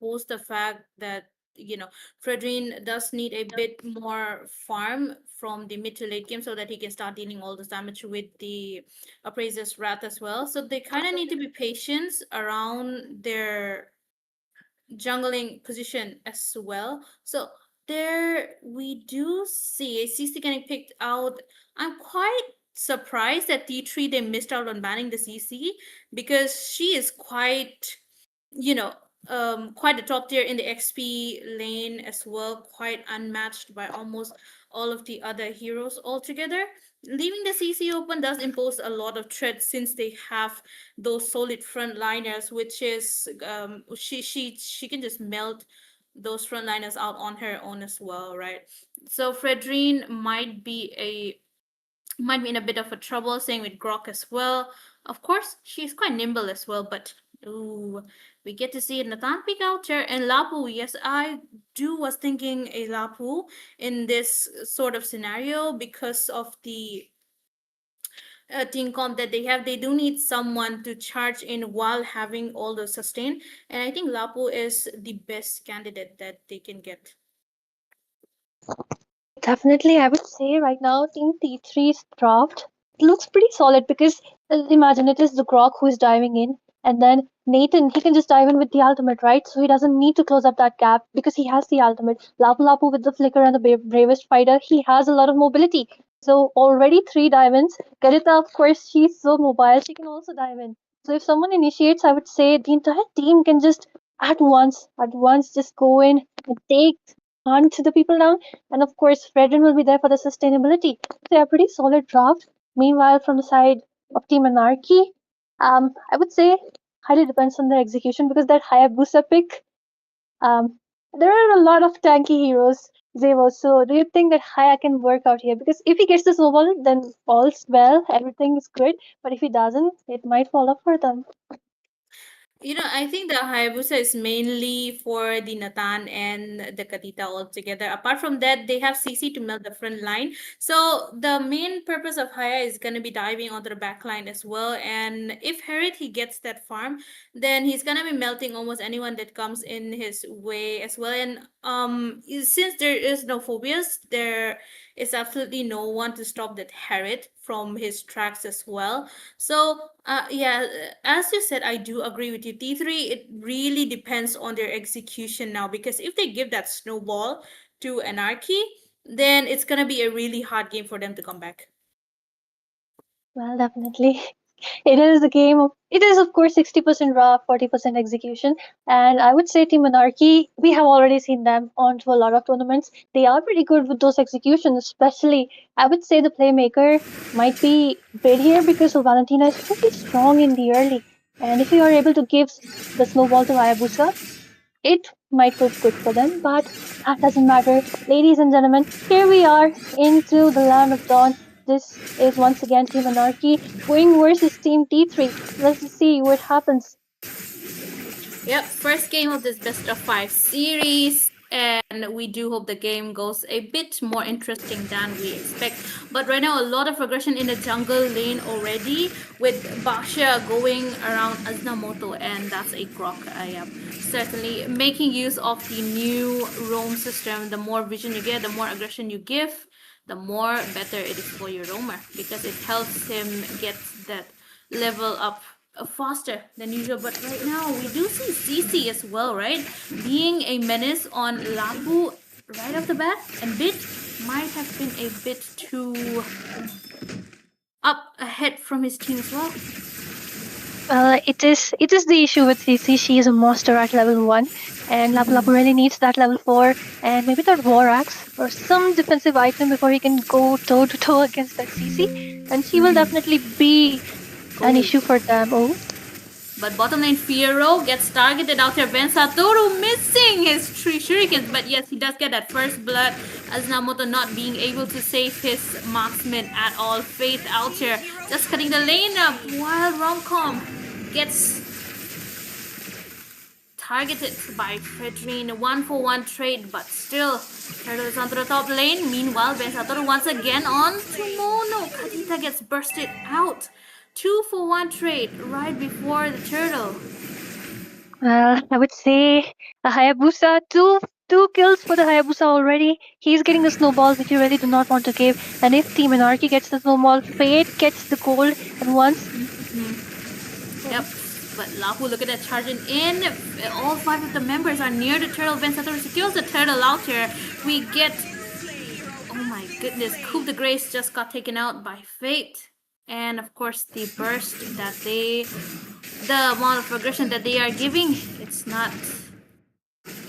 pose the fact that Fredrin does need a bit more farm from the mid to late game so that he can start dealing all this damage with the Appraiser's Wrath as well. So they kind of need to be patient around their jungling position as well. So there we do see a CC getting picked out. I'm quite surprised that T3 they missed out on banning the CC because she is quite, you know, quite a top tier in the XP lane as well, quite unmatched by almost all of the other heroes altogether. Leaving the CC open does impose a lot of threat since they have those solid frontliners, which is she can just melt those frontliners out on her own as well, right? So Fredrine might be in a bit of a trouble, same with Grok as well. Of course, she's quite nimble as well, but ooh, we get to see Nathan pick out here and Lapu. Yes, I do was thinking a Lapu in this sort of scenario because of the team comp that they have. They do need someone to charge in while having all the sustain, and I think Lapu is the best candidate that they can get. Definitely, I would say right now Team T3's draft looks pretty solid because imagine it is the Grok who is diving in, and then Nathan he can just dive in with the ultimate, right? So he doesn't need to close up that gap because he has the ultimate. Lapu Lapu with the flicker and the bravest fighter, he has a lot of mobility. So already three dive-ins. Garita, of course, she's so mobile, she can also dive in. So if someone initiates, I would say the entire team can just at once just go in and take hunt the people down and of course, Fredrin will be there for the sustainability. They are pretty solid draft. Meanwhile, from the side of Team Anarchy, I would say highly depends on their execution because that Hayabusa pick, there are a lot of tanky heroes, Zevo. So, do you think that Haya can work out here? Because if he gets the snowball, then all's well, everything is good. But if he doesn't, it might fall off for them. I think the Hayabusa is mainly for the Natan and the Katita altogether. Apart from that, they have CC to melt the front line. So the main purpose of Haya is going to be diving onto the back line as well. And if Harriet he gets that farm, then he's going to be melting almost anyone that comes in his way as well. And since there is no phobias, there is absolutely no one to stop that Harriet from his tracks as well. So, yeah, as you said, I do agree with you. T3, it really depends on their execution now because if they give that snowball to Anarchy, then it's gonna be a really hard game for them to come back. Well, definitely. It is a game of, it is of course 60% raw, 40% execution. And I would say Team Monarchy, we have already seen them onto a lot of tournaments. They are pretty good with those executions, especially I would say the playmaker might be bid here because Valentina is pretty strong in the early. And if you are able to give the snowball to Hayabusa, it might prove good for them, but that doesn't matter. Ladies and gentlemen, here we are into the Land of Dawn. This is once again Team Anarchy going versus Team T3. Let's just see what happens. Yep, first game of this best of 5 series, and we do hope the game goes a bit more interesting than we expect. But right now, a lot of aggression in the jungle lane already, with Basha going around Aznamoto, and that's a grok. Certainly making use of the new roam system. The more vision you get, the more aggression you give, the more better it is for your roamer, because it helps him get that level up faster than usual. But right now we do see CC as well, right? Being a menace on Lapu right off the bat, and Bit might have been a bit too up ahead from his team as well. It is the issue with CC. She is a monster at level 1, and Lapu Lapu really needs that level 4 and maybe that War Axe or some defensive item before he can go toe to toe against that CC, and she will definitely be an issue for them. Oh. But bottom lane Fiero gets targeted out here. Ben Satoru missing his 3 shurikens, but yes, he does get that first blood. Aznamoto not being able to save his marksman at all. Faith out here just cutting the lane up while Romcom gets targeted by Fredrine. 1-for-1 trade, but still Turtle is onto the top lane. Meanwhile, Ben Satoru once again on to Mono. Kadita gets bursted out. 2-for-1 trade right before the turtle. I would say a Hayabusa, two kills for the Hayabusa already. He's getting the snowball, which you really do not want to give. And if Team Anarchy gets the snowball, Fate gets the gold at once. Yep. But Lapu, look at that, charging in. All 5 of the members are near the turtle. Ben Satoru secures the turtle out here. We get... Oh my goodness. Coup de Grace just got taken out by Fate. And of course, the burst that the amount of progression that they are giving, it's not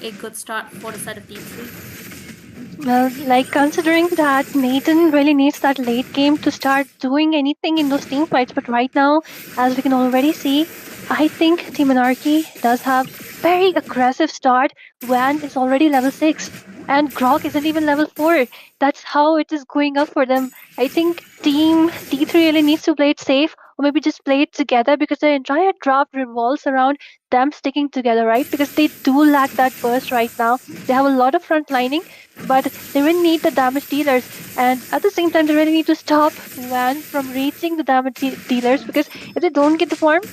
a good start for the side of T3. Well, like considering that Nathan really needs that late game to start doing anything in those team fights, but right now, as we can already see, I think Team Anarchy does have very aggressive start. Van is already level 6 and Grok isn't even level 4. That's how it is going up for them. I think Team T3 really needs to play it safe, or maybe just play it together, because the entire draft revolves around them sticking together, right? Because they do lack that burst right now. They have a lot of front lining, but they really need the damage dealers, and at the same time they really need to stop Van from reaching the damage dealers, because if they don't get the farm,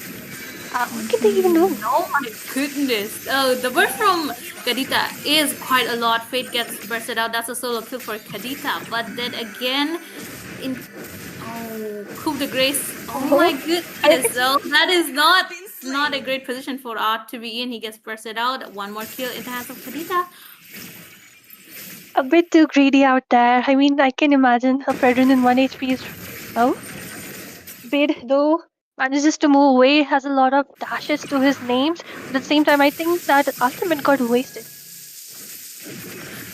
what can they even do? Oh my goodness. Oh, the burst from Kadita is quite a lot. Fate gets bursted out. That's a solo kill for Kadita. But then again, Coup de Grace. Oh my goodness. So that is not a great position for Art to be in. He gets bursted out. One more kill in the hands of Kadita. A bit too greedy out there. I mean, I can imagine a Fredrin in 1 HP is... Oh? Bid, though, manages to move away, has a lot of dashes to his names. But at the same time, I think that ultimate got wasted.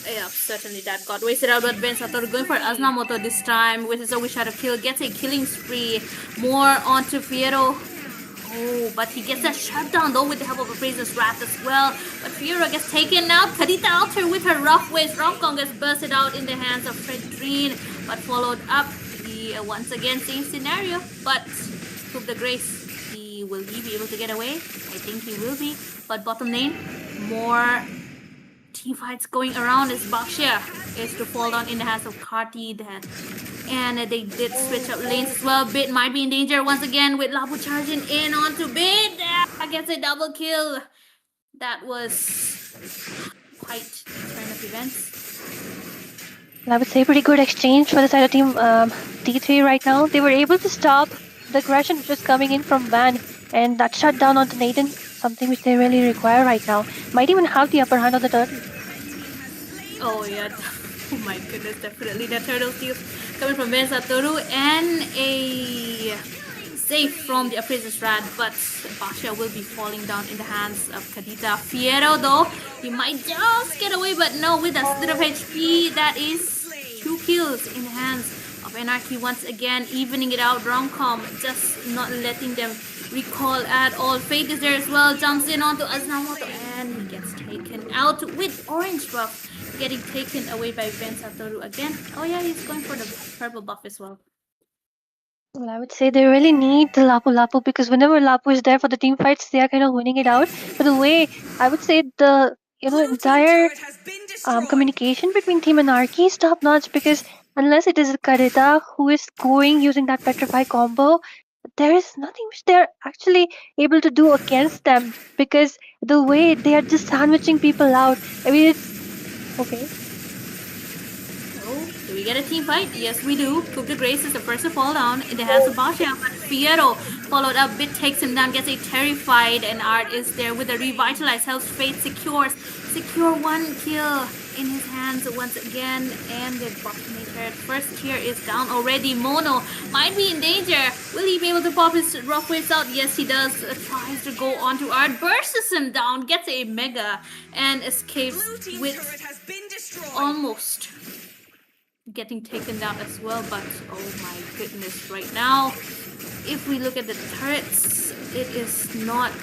Yeah, certainly that got wasted out. But Ben Satoru going for Aznamoto this time with his Owi Shadow kill. Gets a killing spree. More onto Fiero. Oh, but he gets a shutdown though with the help of Appraiser's Wrath as well. But Fiero gets taken out. Kadita out here with her rough ways. Romcom gets bursted out in the hands of Fredrine. But followed up. Once again, same scenario. But Coup de Grace, will he be able to get away? I think he will be. But bottom lane, more team fights going around as Bakshia is to fall down in the hands of Karti. And they did switch up lanes as well. Bit might be in danger once again with Lapu charging in onto Bit. Gets a double kill. That was quite a turn of events. I would say pretty good exchange for the side of Team T3 right now. They were able to stop the aggression which was coming in from Van, and that shut down onto Nathan, something which they really require right now. Might even have the upper hand on the turtle. Oh yeah, oh my goodness, definitely the turtle steal coming from Ben Satoru, and a save from the Appraiser's Wrath, but Basha will be falling down in the hands of Kadita. Fiero though, he might just get away, but no, with a split of HP, that is 2 kills in the hands of Anarchy once again, evening it out. Romcom just not letting them recall at all. Fate is there as well, jumps in onto Aznamoto and he gets taken out with orange buff getting taken away by Ben Satoru again. Oh yeah, he's going for the purple buff as well. Well, I would say they really need the Lapu Lapu because whenever Lapu is there for the team fights, they are kind of winning it out. But the way I would say the entire communication between Team Anarchy is top notch because unless it is Karita who is going using that Petrify combo, there is nothing which they're actually able to do against them because the way they are just sandwiching people out. I mean, it's okay. Do we get a team fight? Yes, we do. Coup de Grace is the first to fall down in the hands of Basha, but Fierro followed up. Bit takes him down, gets a terrified, and Art is there with a revitalized health. Fate secure 1 kill in his hands once again, and the bottom turret first tier is down already. Mono might be in danger. Will he be able to pop his rock waves out? Yes, he does. Tries to go onto Art, bursts him down, gets a mega, and escapes with almost getting taken down as well. But oh my goodness, right now if we look at the turrets, it is not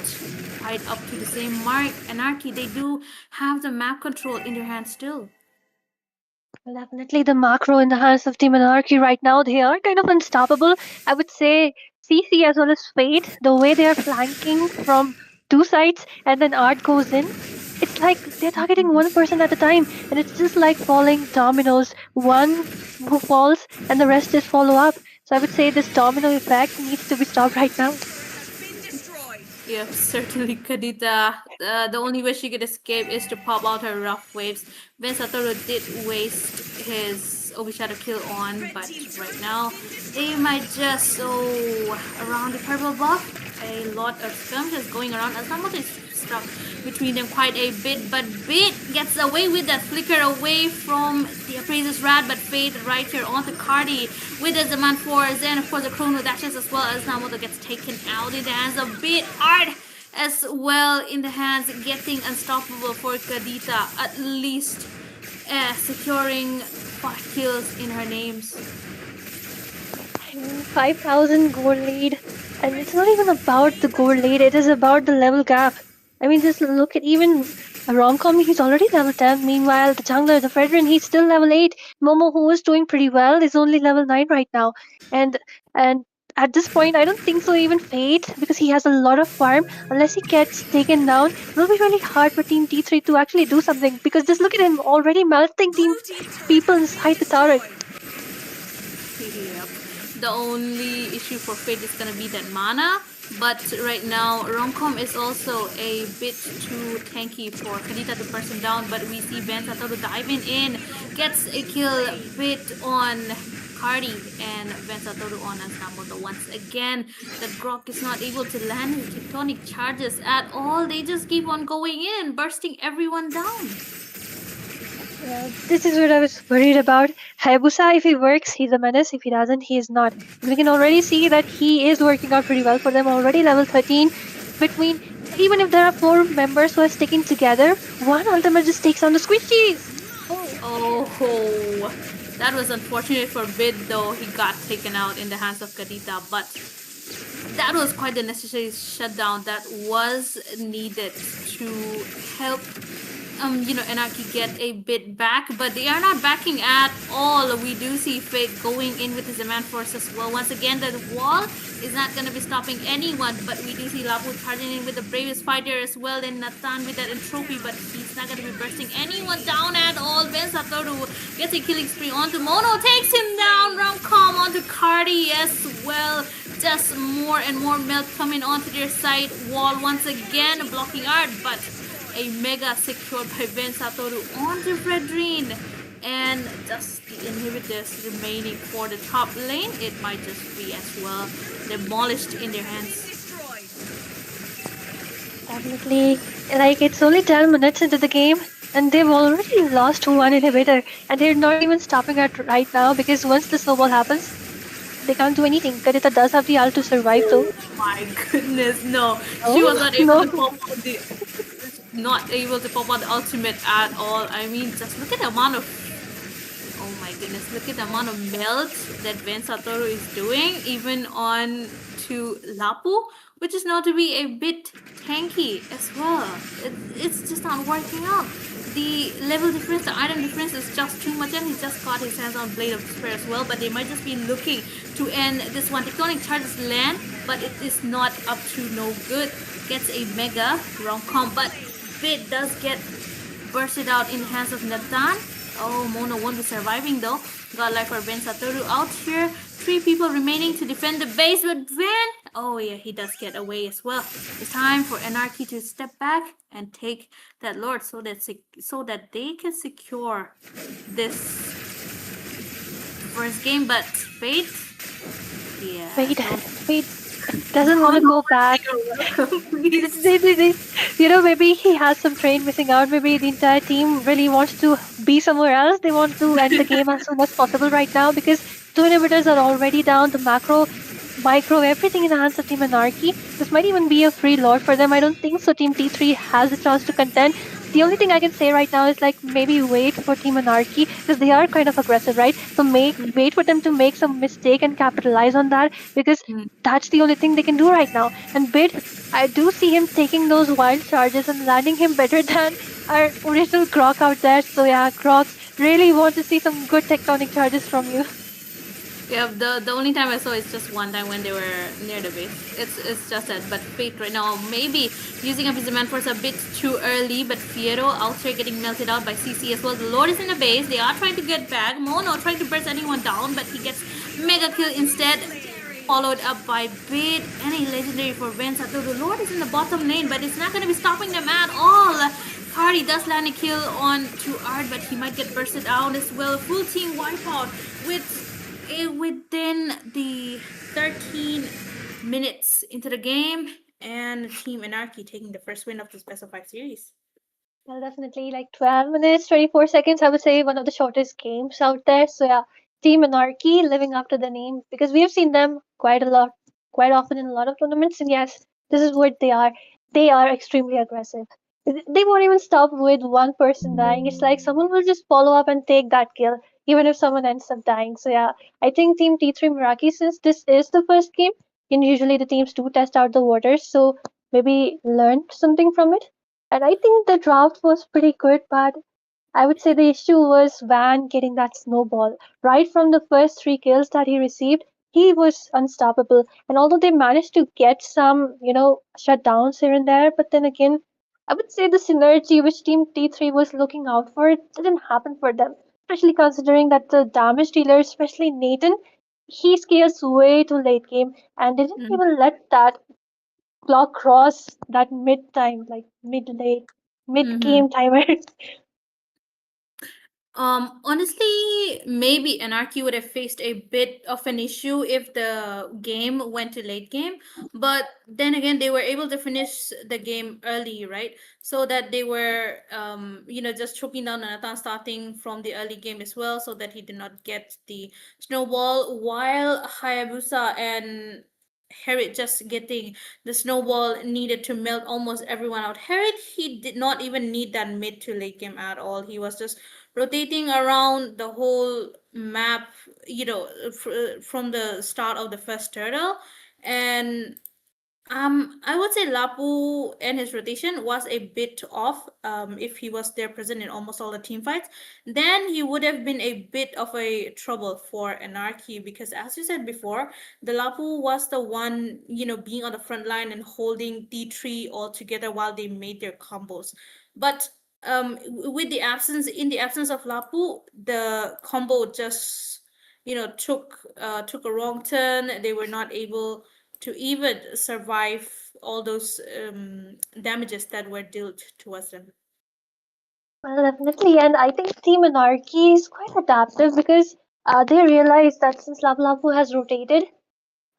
quite up to the same mark. Anarchy, they do have the map control in their hands still. Well, definitely the macro in the hands of Team Anarchy right now, they are kind of unstoppable. I would say CC as well as Fate, the way they are flanking from two sides and then Art goes in, it's like they're targeting one person at a time and it's just like falling dominoes. One who falls and the rest just follow up. So I would say this domino effect needs to be stopped right now. Yeah, certainly Kadita. The only way she could escape is to pop out her rough waves. Ben Satoru did waste his Obishadow kill on, but right now they might just around the purple buff. A lot of skirmishes going around. Asamoto is stuck between them quite a bit, but Bit gets away with that flicker away from the Appraiser's Rat, but Fate right here onto Cardi with the Zaman Force, and of course the Chrono Dashes as well as Namoto gets taken out in the hands of Bit. Art as well in the hands, getting unstoppable for Kadita, at least securing 5 kills in her names. 5,000 gold lead, and it's not even about the gold lead, it is about the level gap. I mean, just look at even Romcom, he's already level 10. Meanwhile, the jungler, the Fredrin, he's still level 8. Momo, who is doing pretty well, is only level 9 right now. And at this point, I don't think so even Fate, because he has a lot of farm. Unless he gets taken down, it will be really hard for Team T3 to actually do something. Because just look at him, already melting team people inside the turret. Yep. The only issue for Fate is gonna be that mana. But right now, Romcom is also a bit too tanky for Kadita to burst him down. But we see Ben Satoru diving in, gets a kill bit on Cardi, and Ben Satoru on Asamoto once again. The Grok is not able to land his tectonic charges at all. They just keep on going in, bursting everyone down. This is what I was worried about. Hayabusa, if he works, he's a menace. If he doesn't, he is not. We can already see that he is working out pretty well for them. Already level 13. Between, even if there are 4 members who are sticking together, one ultimate just takes on the squishies. Oh, that was unfortunate for Bid, though. He got taken out in the hands of Kadita, but that was quite the necessary shutdown that was needed to help Anarchy get a bit back, but they are not backing at all. We do see Fate going in with his Demand Force as well. Once again, the wall is not going to be stopping anyone, but we do see Lapu charging in with the bravest fighter as well, and Nathan with that entropy, but he's not going to be bursting anyone down at all. Ben Satoru gets a killing spree onto Mono, takes him down. Romcom onto Cardi as well. Just more and more melt coming onto their side wall once again, blocking Art, but a mega secured by Ben Satoru onto Fredrin, and just the inhibitors remaining for the top lane. It might just be as well demolished in their hands. Definitely, like it's only 10 minutes into the game and they've already lost 1 inhibitor, and they're not even stopping it right now because once the snowball happens, they can't do anything. Kadita does have the ult to survive though. My goodness, no. She was not able to pop out the ultimate at all. I mean, just look at the amount of Oh my goodness, look at the amount of melt that Ben Satoru is doing, even on to Lapu, which is known to be a bit tanky as well. It's just not working out. The level difference, the item difference is just too much, and he just got his hands on Blade of Despair as well, but they might just be looking to end this one. Tectonic Charges land, but it is not up to no good. Gets a mega wrong comp, but Bit does get bursted out in the hands of Nathan. Oh, Mono won't be surviving though. Got life for Ben Satoru out here. 3 people remaining to defend the base, but Ben, oh yeah, he does get away as well. It's time for Anarchy to step back and take that Lord so that they can secure this first game. But Fate, yeah, Fate doesn't want to go back. Maybe he has some train missing out. Maybe the entire team really wants to be somewhere else. They want to end the game as soon as possible right now because 2 inhibitors are already down. The macro, micro, everything in the hands of Team Anarchy. This might even be a free lord for them. I don't think so. Team T3 has a chance to contend. The only thing I can say right now is maybe wait for Team Anarchy because they are kind of aggressive, right? So wait for them to make some mistake and capitalize on that because that's the only thing they can do right now. And Bid, I do see him taking those wild charges and landing him better than our original Grok out there. So yeah, Groks, really want to see some good tectonic charges from you. Yeah, the only time I saw is just one time when they were near the base. It's just that. But Fate right now maybe using up his demand force a bit too early. But Fiero out here getting melted out by CC as well. The Lord is in the base. They are trying to get back. Mono trying to burst anyone down, but he gets mega kill instead. Followed up by Bid and a legendary for Ben Satoru. The Lord is in the bottom lane, but it's not going to be stopping them at all. Party does land a kill on to Art, but he might get bursted out as well. Full team wipeout within the 13 minutes into the game, and Team Anarchy taking the first win of this best of 5 series. Well, definitely 12 minutes, 24 seconds, I would say one of the shortest games out there. So yeah, Team Anarchy living up to the name because we have seen them quite often in a lot of tournaments. And yes, this is what they are. They are extremely aggressive. They won't even stop with one person dying. It's like someone will just follow up and take that kill, even if someone ends up dying. So yeah, I think Team T3 Meraki, since this is the first game, and usually the teams do test out the waters, so maybe learn something from it. And I think the draft was pretty good, but I would say the issue was Van getting that snowball. Right from the first 3 kills that he received, he was unstoppable. And although they managed to get some, shutdowns here and there, but then again, I would say the synergy which Team T3 was looking out for it didn't happen for them. Especially considering that the damage dealer, especially Nathan, he scales way too late game and didn't even let that clock cross that mid time, mid game timer. Honestly, maybe Anarchy would have faced a bit of an issue if the game went to late game, but then again, they were able to finish the game early, right? So that they were, just choking down Nathan starting from the early game as well, so that he did not get the snowball, while Hayabusa and Harriet just getting the snowball needed to melt almost everyone out. Harriet, he did not even need that mid to late game at all. He was just rotating around the whole map, from the start of the first turtle. And I would say Lapu and his rotation was a bit off. If he was there present in almost all the team fights, then he would have been a bit of a trouble for Anarchy because, as you said before, the Lapu was the one, being on the front line and holding T3 all together while they made their combos. But in the absence of Lapu, the combo just took a wrong turn. They were not able to even survive all those damages that were dealt towards them. Well, definitely, and I think Team Anarchy is quite adaptive because they realize that since Lapu has rotated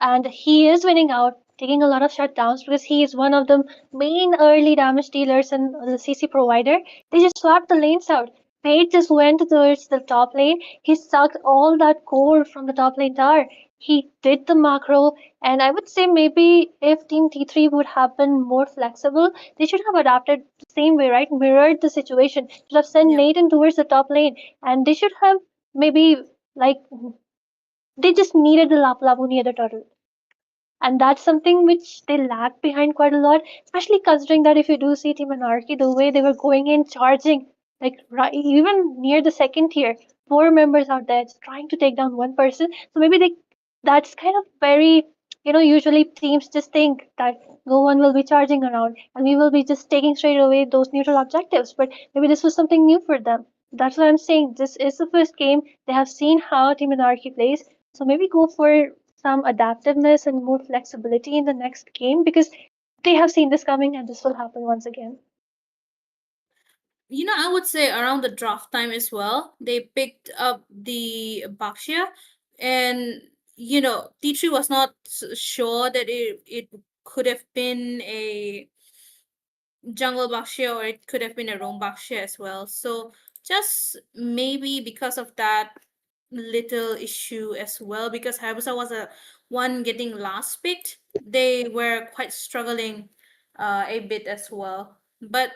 and he is winning out, taking a lot of shutdowns because he is one of the main early damage dealers and the CC provider, they just swapped the lanes out. Page just went towards the top lane. He sucked all that core from the top lane tower. He did the macro, and I would say maybe if Team T3 would have been more flexible, they should have adapted the same way, right? Mirrored the situation. Should have sent Nathan towards the top lane, and they should have maybe like they just needed the Lapu Lapu near the turtle. And that's something which they lag behind quite a lot, especially considering that if you do see Team Anarchy, the way they were going in, charging, like right, even near the second tier, four members out there just trying to take down one person. So maybe that's kind of very, usually teams just think that no one will be charging around and we will be just taking straight away those neutral objectives. But maybe this was something new for them. That's what I'm saying. This is the first game. They have seen how Team Anarchy plays. So maybe go for some adaptiveness and more flexibility in the next game because they have seen this coming and this will happen once again. I would say around the draft time as well, they picked up the Baxia, and T3 was not sure that it could have been a jungle Baxia or it could have been a roam Baxia as well. So just maybe because of that little issue as well, because Hayabusa was a one getting last picked, they were quite struggling a bit as well. But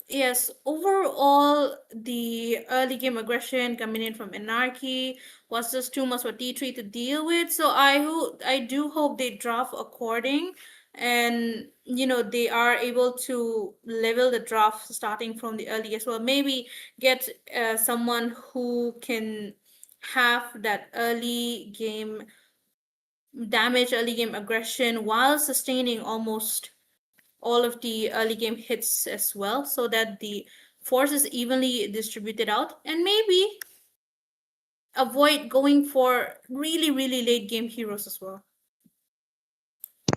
yes, overall, the early game aggression coming in from Anarchy was just too much for T3 to deal with. So I do hope they draft according, and they are able to level the draft starting from the early as well. Maybe get someone who can have that early game damage, early game aggression while sustaining almost all of the early game hits as well, so that the force is evenly distributed out, and maybe avoid going for really, really late game heroes as well.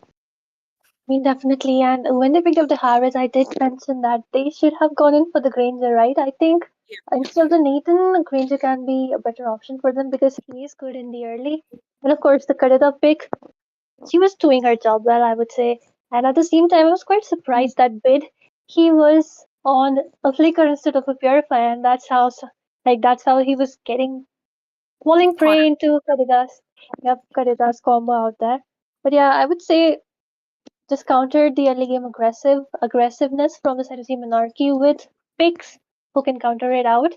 I mean, definitely. And when they picked up the Harris, I did mention that they should have gone in for the Granger, right? I think instead of the Nathan, Granger can be a better option for them because he is good in the early. And of course, the Kadita pick, she was doing her job well, I would say. And at the same time, I was quite surprised that Bid, he was on a flicker instead of a purifier, and that's how he was falling prey into Kadita's combo out there. But yeah, I would say just countered the early game aggressiveness from the side of Team Monarchy with picks who can counter it out.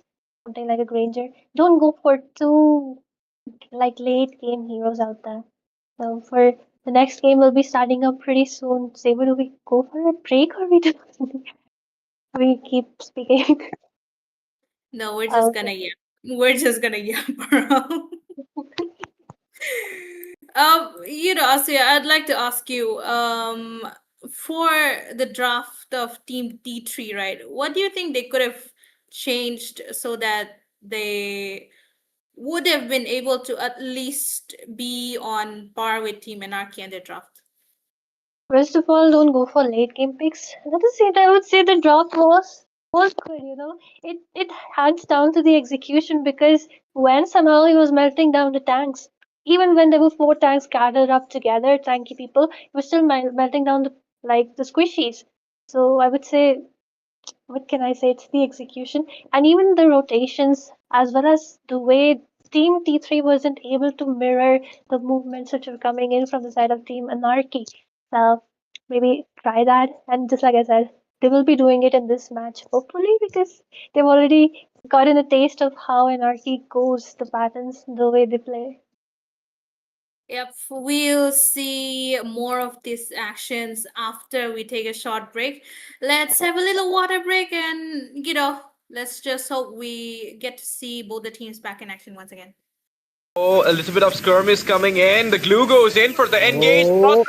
Something like a Granger. Don't go for too late game heroes out there. So for the next game we'll be starting up pretty soon. Saber, do we go for a break or we keep speaking? No, we're just gonna yap. We're just gonna yap around. Asya, I'd like to ask you, for the draft of Team T3, right? What do you think they could have changed so that they would have been able to at least be on par with Team Anarchy in their draft? First of all, don't go for late game picks. At the same time, I would say the draft was good. It hands down to the execution because when somehow he was melting down the tanks, even when there were four tanks gathered up together, tanky people, he was still melting down the squishies. So I would say, what can I say? It's the execution and even the rotations, as well as the way Team T3 wasn't able to mirror the movements which were coming in from the side of Team Anarchy. So maybe try that. And just like I said, they will be doing it in this match, hopefully, because they've already gotten a taste of how Anarchy goes, the patterns, the way they play. Yep, we'll see more of these actions after we take a short break. Let's have a little water break and, let's just hope we get to see both the teams back in action once again. Oh, a little bit of skirmish coming in. The glue goes in for the engage. With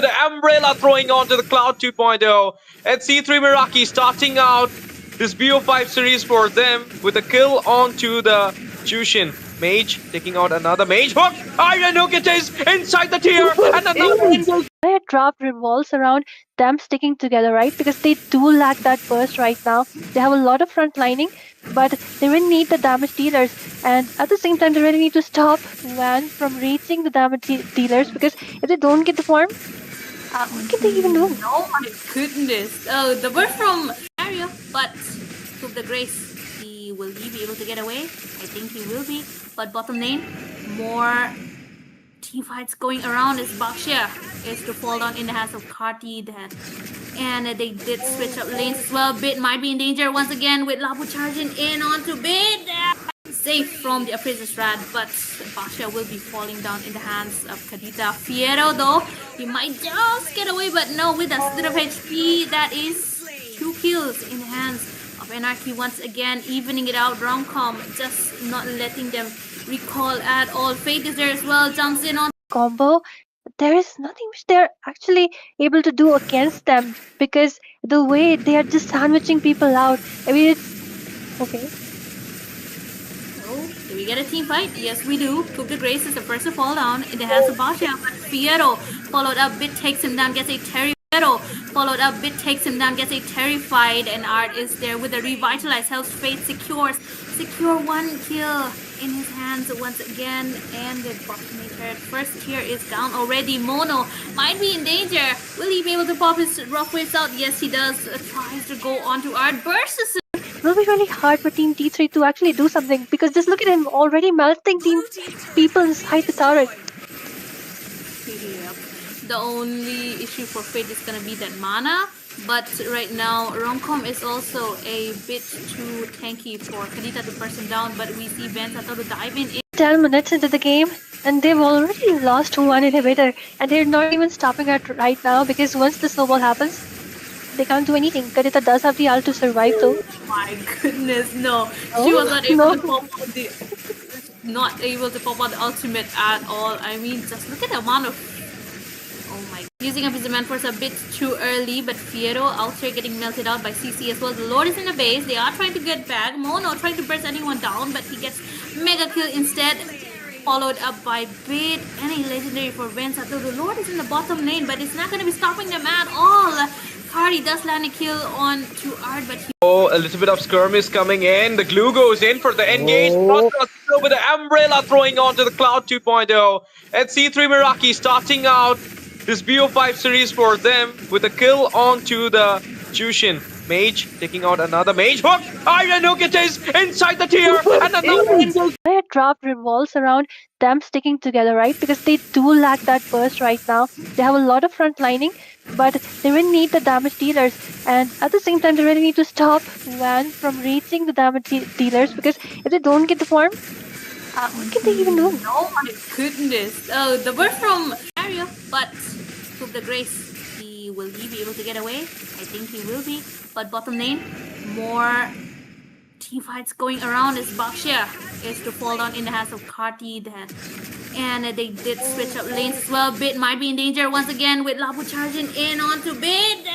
the umbrella throwing onto the Cloud 2.0. And C3 Meraki starting out this BO5 series for them with a kill onto the Jushin. Mage taking out another mage. Hook! Iron Hook it is inside the tier. And another engage. Their draft revolves around them sticking together, right? Because they do lack that burst right now. They have a lot of front lining, but they really need the damage dealers. And at the same time, they really need to stop Van from reaching the damage dealers because if they don't get the farm, what can they even do? Oh my goodness. Oh, the burst from Mario, but to the grace. Will he be able to get away? I think he will be. But bottom lane, more team fights going around as Baxia is to fall down in the hands of Karti then. And they did switch up lanes as well. Bit might be in danger once again with Labu charging in onto Bit. safe from the Appraiser's wrath, but Basha will be falling down in the hands of Kadita. Fiero, though, he might just get away, but no, with a bit of HP, that is 2 kills in the hands of Anarchy once again, evening it out. Romcom just not letting them recall at all. Fate is there as well, jumps in on Combo. There is nothing which they're actually able to do against them because the way they are just sandwiching people out. I mean, it's okay. Oh, do we get a team fight? Yes, we do. Cook the Grace is the first to fall down in the hands of Basha, but Fiero followed up. Bit takes him down, gets a Fiero followed up. Bit takes him down, gets a terrified, and Art is there with a revitalized health. Fate secure 1 kill in his hands once again, and the bottom first tier is down already. Mono might be in danger. Will he be able to pop his rock waves out? Yes, he does. Tries to go on to Art, bursts It will be really hard for Team T3 to actually do something because just look at him already melting people inside the turret. Yep. The only issue for Fate is gonna be that mana, but right now Romcom is also a bit too tanky for Kadita to burst him down, but we see Ben Sato to dive in. 10 minutes into the game and they've already lost one inhibitor and they're not even stopping it right now because once the snowball happens, they can't do anything. Kadita does have the ult to survive though. My goodness, no. Oh, She was not able no. to pop out the ultimate at all. I mean, just look at the amount of using up his demand force a bit too early, but Fiero out here getting melted out by CC as well. The Lord is in the base. They are trying to get back. Mono trying to burst anyone down, but he gets mega kill instead. Followed up by Bit and a legendary for Vensato. The Lord is in the bottom lane, but it's not going to be stopping them at all. Cardi does land a kill on to Art, but Oh, a little bit of skirmish coming in. The glue goes in for the engage. With the umbrella throwing onto the Cloud 2.0. And C3 Meraki starting out this BO5 series for them with a kill onto the Jushin. Mage taking out another mage. Hook! Iron Hook it is inside the tier. And another I had dropped revolves around them sticking together, right? Because they do lack that burst right now. They have a lot of front lining, but they really need the damage dealers. And at the same time, they really need to stop Van from reaching the damage dealers because if they don't get the farm, what can they even do? oh my goodness. Oh, the burst from area, but took the Grace. Will he be able to get away? I think he will be. But bottom lane, more team fights going around as Bakshia is to fall down in the hands of Karti. And they did switch up lanes as well. Bit might be in danger once again with Labu charging in onto Bit.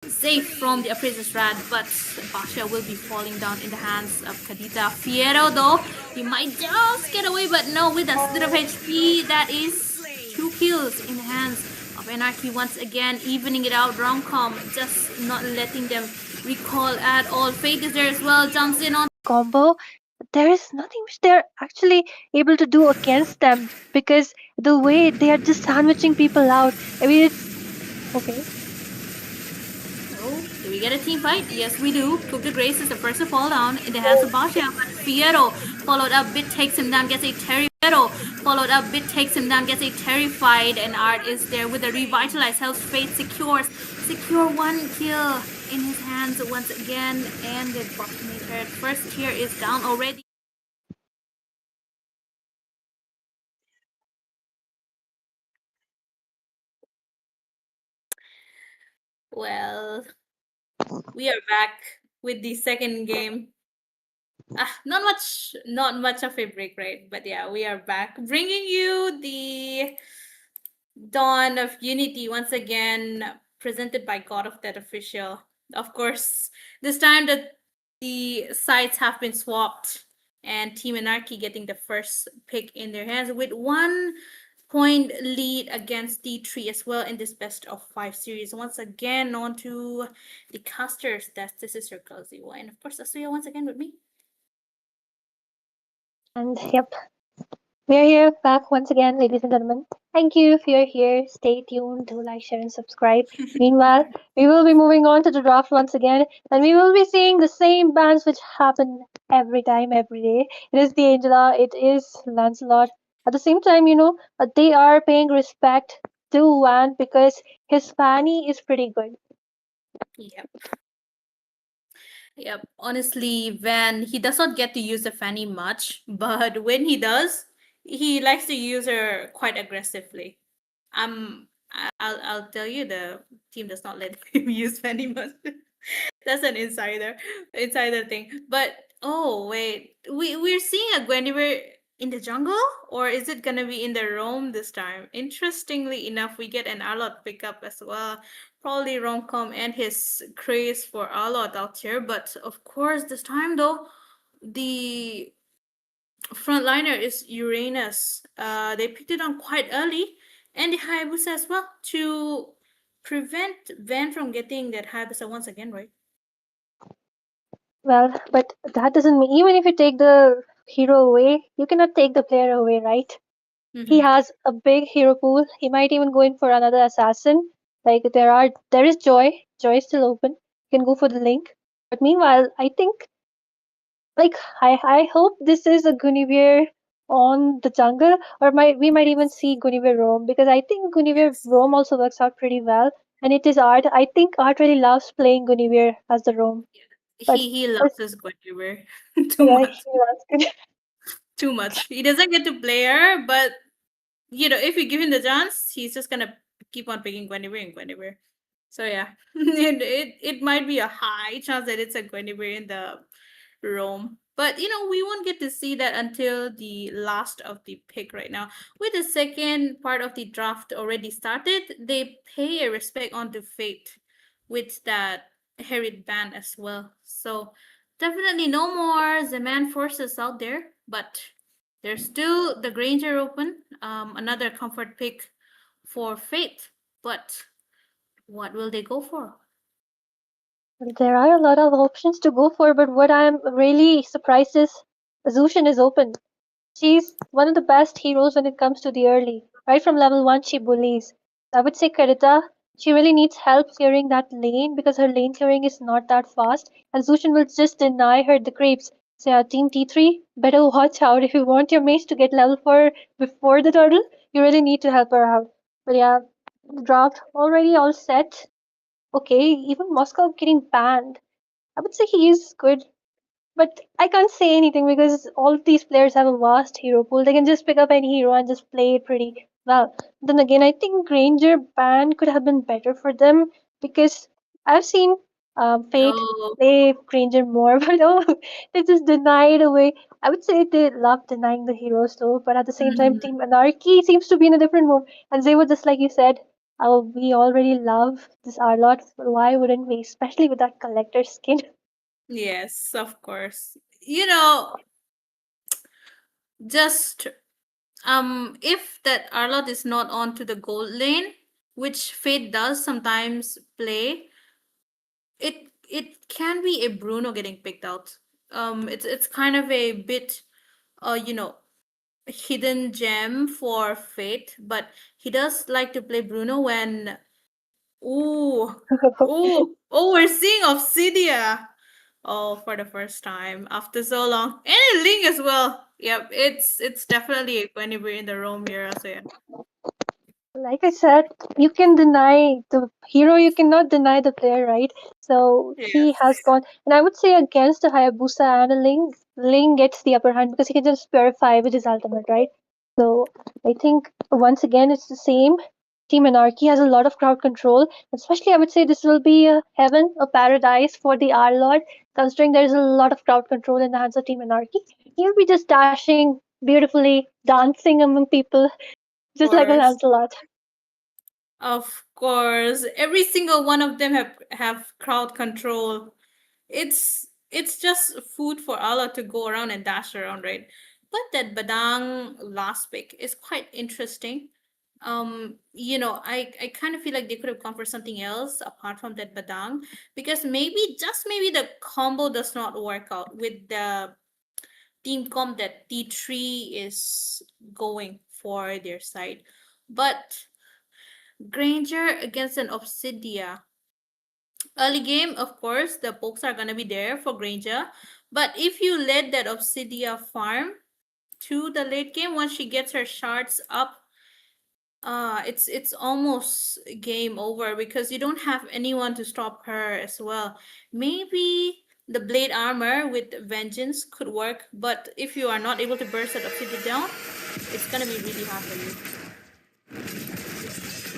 Safe from the Appraiser's wrath, but Bakshia will be falling down in the hands of Kadita. Fiero, though, he might just get away, but no, with a bit of HP, that is 2 kills in the hands of Anarchy once again, evening it out. Romcom just not letting them recall at all. Fate is there as well, jumps in on Combo. There is nothing which they're actually able to do against them because the way they are just sandwiching people out. I mean, it's okay. Oh, do we get a team fight? Yes, we do. Cook the Grace is the first to fall down in the hands of Basha, but Fiero followed up. Bit takes him down, gets a Fiero followed up. Bit takes him down, gets a terrified, and Art is there with a revitalized health. Fate secure 1 kill in his hands once again, and the bottom first tier is down already. Well, we are back with the second game. Not much of a break, right? But yeah, we are back, bringing you the Dawn of Unity once again, presented by God of Death Official. Of course, this time the sides have been swapped, and Team Anarchy getting the first pick in their hands with 1 point lead against D3 as well in this best of 5 series. Once again, on to the casters. This is your Kaziwa, and of course, Asuya once again with me. And yep, we're here back once again, ladies and gentlemen. Thank you if you're here. Stay tuned, do like, share, and subscribe. Meanwhile, we will be moving on to the draft once again, and we will be seeing the same bands which happen every time, every day. It is the Angela, it is Lancelot. At the same time, they are paying respect to Van because his Fanny is pretty good. Yep. Yep. Honestly, Van, he does not get to use the Fanny much, but when he does, he likes to use her quite aggressively. I'll tell you, the team does not let him use Fanny much. That's an insider thing. But oh wait, we're seeing a Guinevere in the jungle, or is it gonna be in the roam this time? Interestingly enough, we get an Arlot pickup as well. Probably Romcom and his craze for Arlot out here, but of course this time though, the frontliner is Uranus. They picked it on quite early, and the Hayabusa as well to prevent Van from getting that Hayabusa once again, right? Well, but that doesn't mean even if you take the hero away, you cannot take the player away, right? He Mm-hmm. has a big hero pool. He might even go in for another assassin. Like there is Joy. Joy is still open. You can go for the link. But meanwhile, I think like I hope this is a Guinevere on the jungle, or we might even see Guinevere roam, because I think Guinevere Yes. roam also works out pretty well. And it is Art. I think Art really loves playing Guinevere as the roam. But He loves it's, his Guinevere too yeah, much. he loves it. Too much. He doesn't get to play her, but if you give him the chance, he's just gonna keep on picking Guinevere and Guinevere. So yeah, it might be a high chance that it's a Guinevere in the Rome. But we won't get to see that until the last of the pick right now. With the second part of the draft already started, they pay a respect onto Fate with that Herit ban as well. So definitely no more Zaman forces out there, but there's still the Granger open, another comfort pick for Fate. But what will they go for? There are a lot of options to go for, but what I'm really surprised is Zushin is open. She's one of the best heroes when it comes to the early. Right from level 1, she bullies. I would say Karita, she really needs help clearing that lane because her lane clearing is not that fast, and Zushin will just deny her the creeps. So yeah, Team T3, better watch out. If you want your mage to get level 4 before the turtle, you really need to help her out. But yeah, the draft already all set. Okay, even Moscow getting banned. I would say he is good, but I can't say anything because all of these players have a vast hero pool. They can just pick up any hero and just play it pretty well. Then again, I think Granger ban could have been better for them because I've seen Fate Oh, play Granger more, but oh, they just deny it away. I would say they love denying the heroes though, but at the same time, mhm. Team Anarchy seems to be in a different mode. And they were just like you said, oh, we already love this Arlot. Why wouldn't we? Especially with that collector skin. Yes, of course. Just if that Arlot is not onto the gold lane, which Fate does sometimes play, it can be a Bruno getting picked out. It's kind of a bit uh you know hidden gem for Fate, but he does like to play Bruno when ooh we're seeing Obsidia. Oh, for the first time after so long. And a Link as well. Yep, it's definitely a Guinevere in the Rome here, so yeah. Like I said, you can deny the hero, you cannot deny the player, right? So he has Yes. gone, and I would say against a Hayabusa and a Ling, Ling gets the upper hand because he can just purify with his ultimate, right? So I think once again it's the same. Team Anarchy has a lot of crowd control, especially I would say this will be a heaven, a paradise for the R Lord, considering there's a lot of crowd control in the hands of Team Anarchy. He'll be just dashing beautifully, dancing among people, just like a Course. Lancelot. Of course. Every single one of them have crowd control. It's just food for Allah to go around and dash around, right? But that Badang last pick is quite interesting. I kind of feel like they could have gone for something else apart from that Badang, because maybe, just maybe, the combo does not work out with the team comp that T3 is going for their side. But Granger against an Obsidia. Early game, of course, the pokes are gonna be there for Granger. But if you let that Obsidia farm to the late game, once she gets her shards up, it's almost game over because you don't have anyone to stop her as well. Maybe the blade armor with vengeance could work, but if you are not able to burst that obsidian down, it's gonna be really hard for you.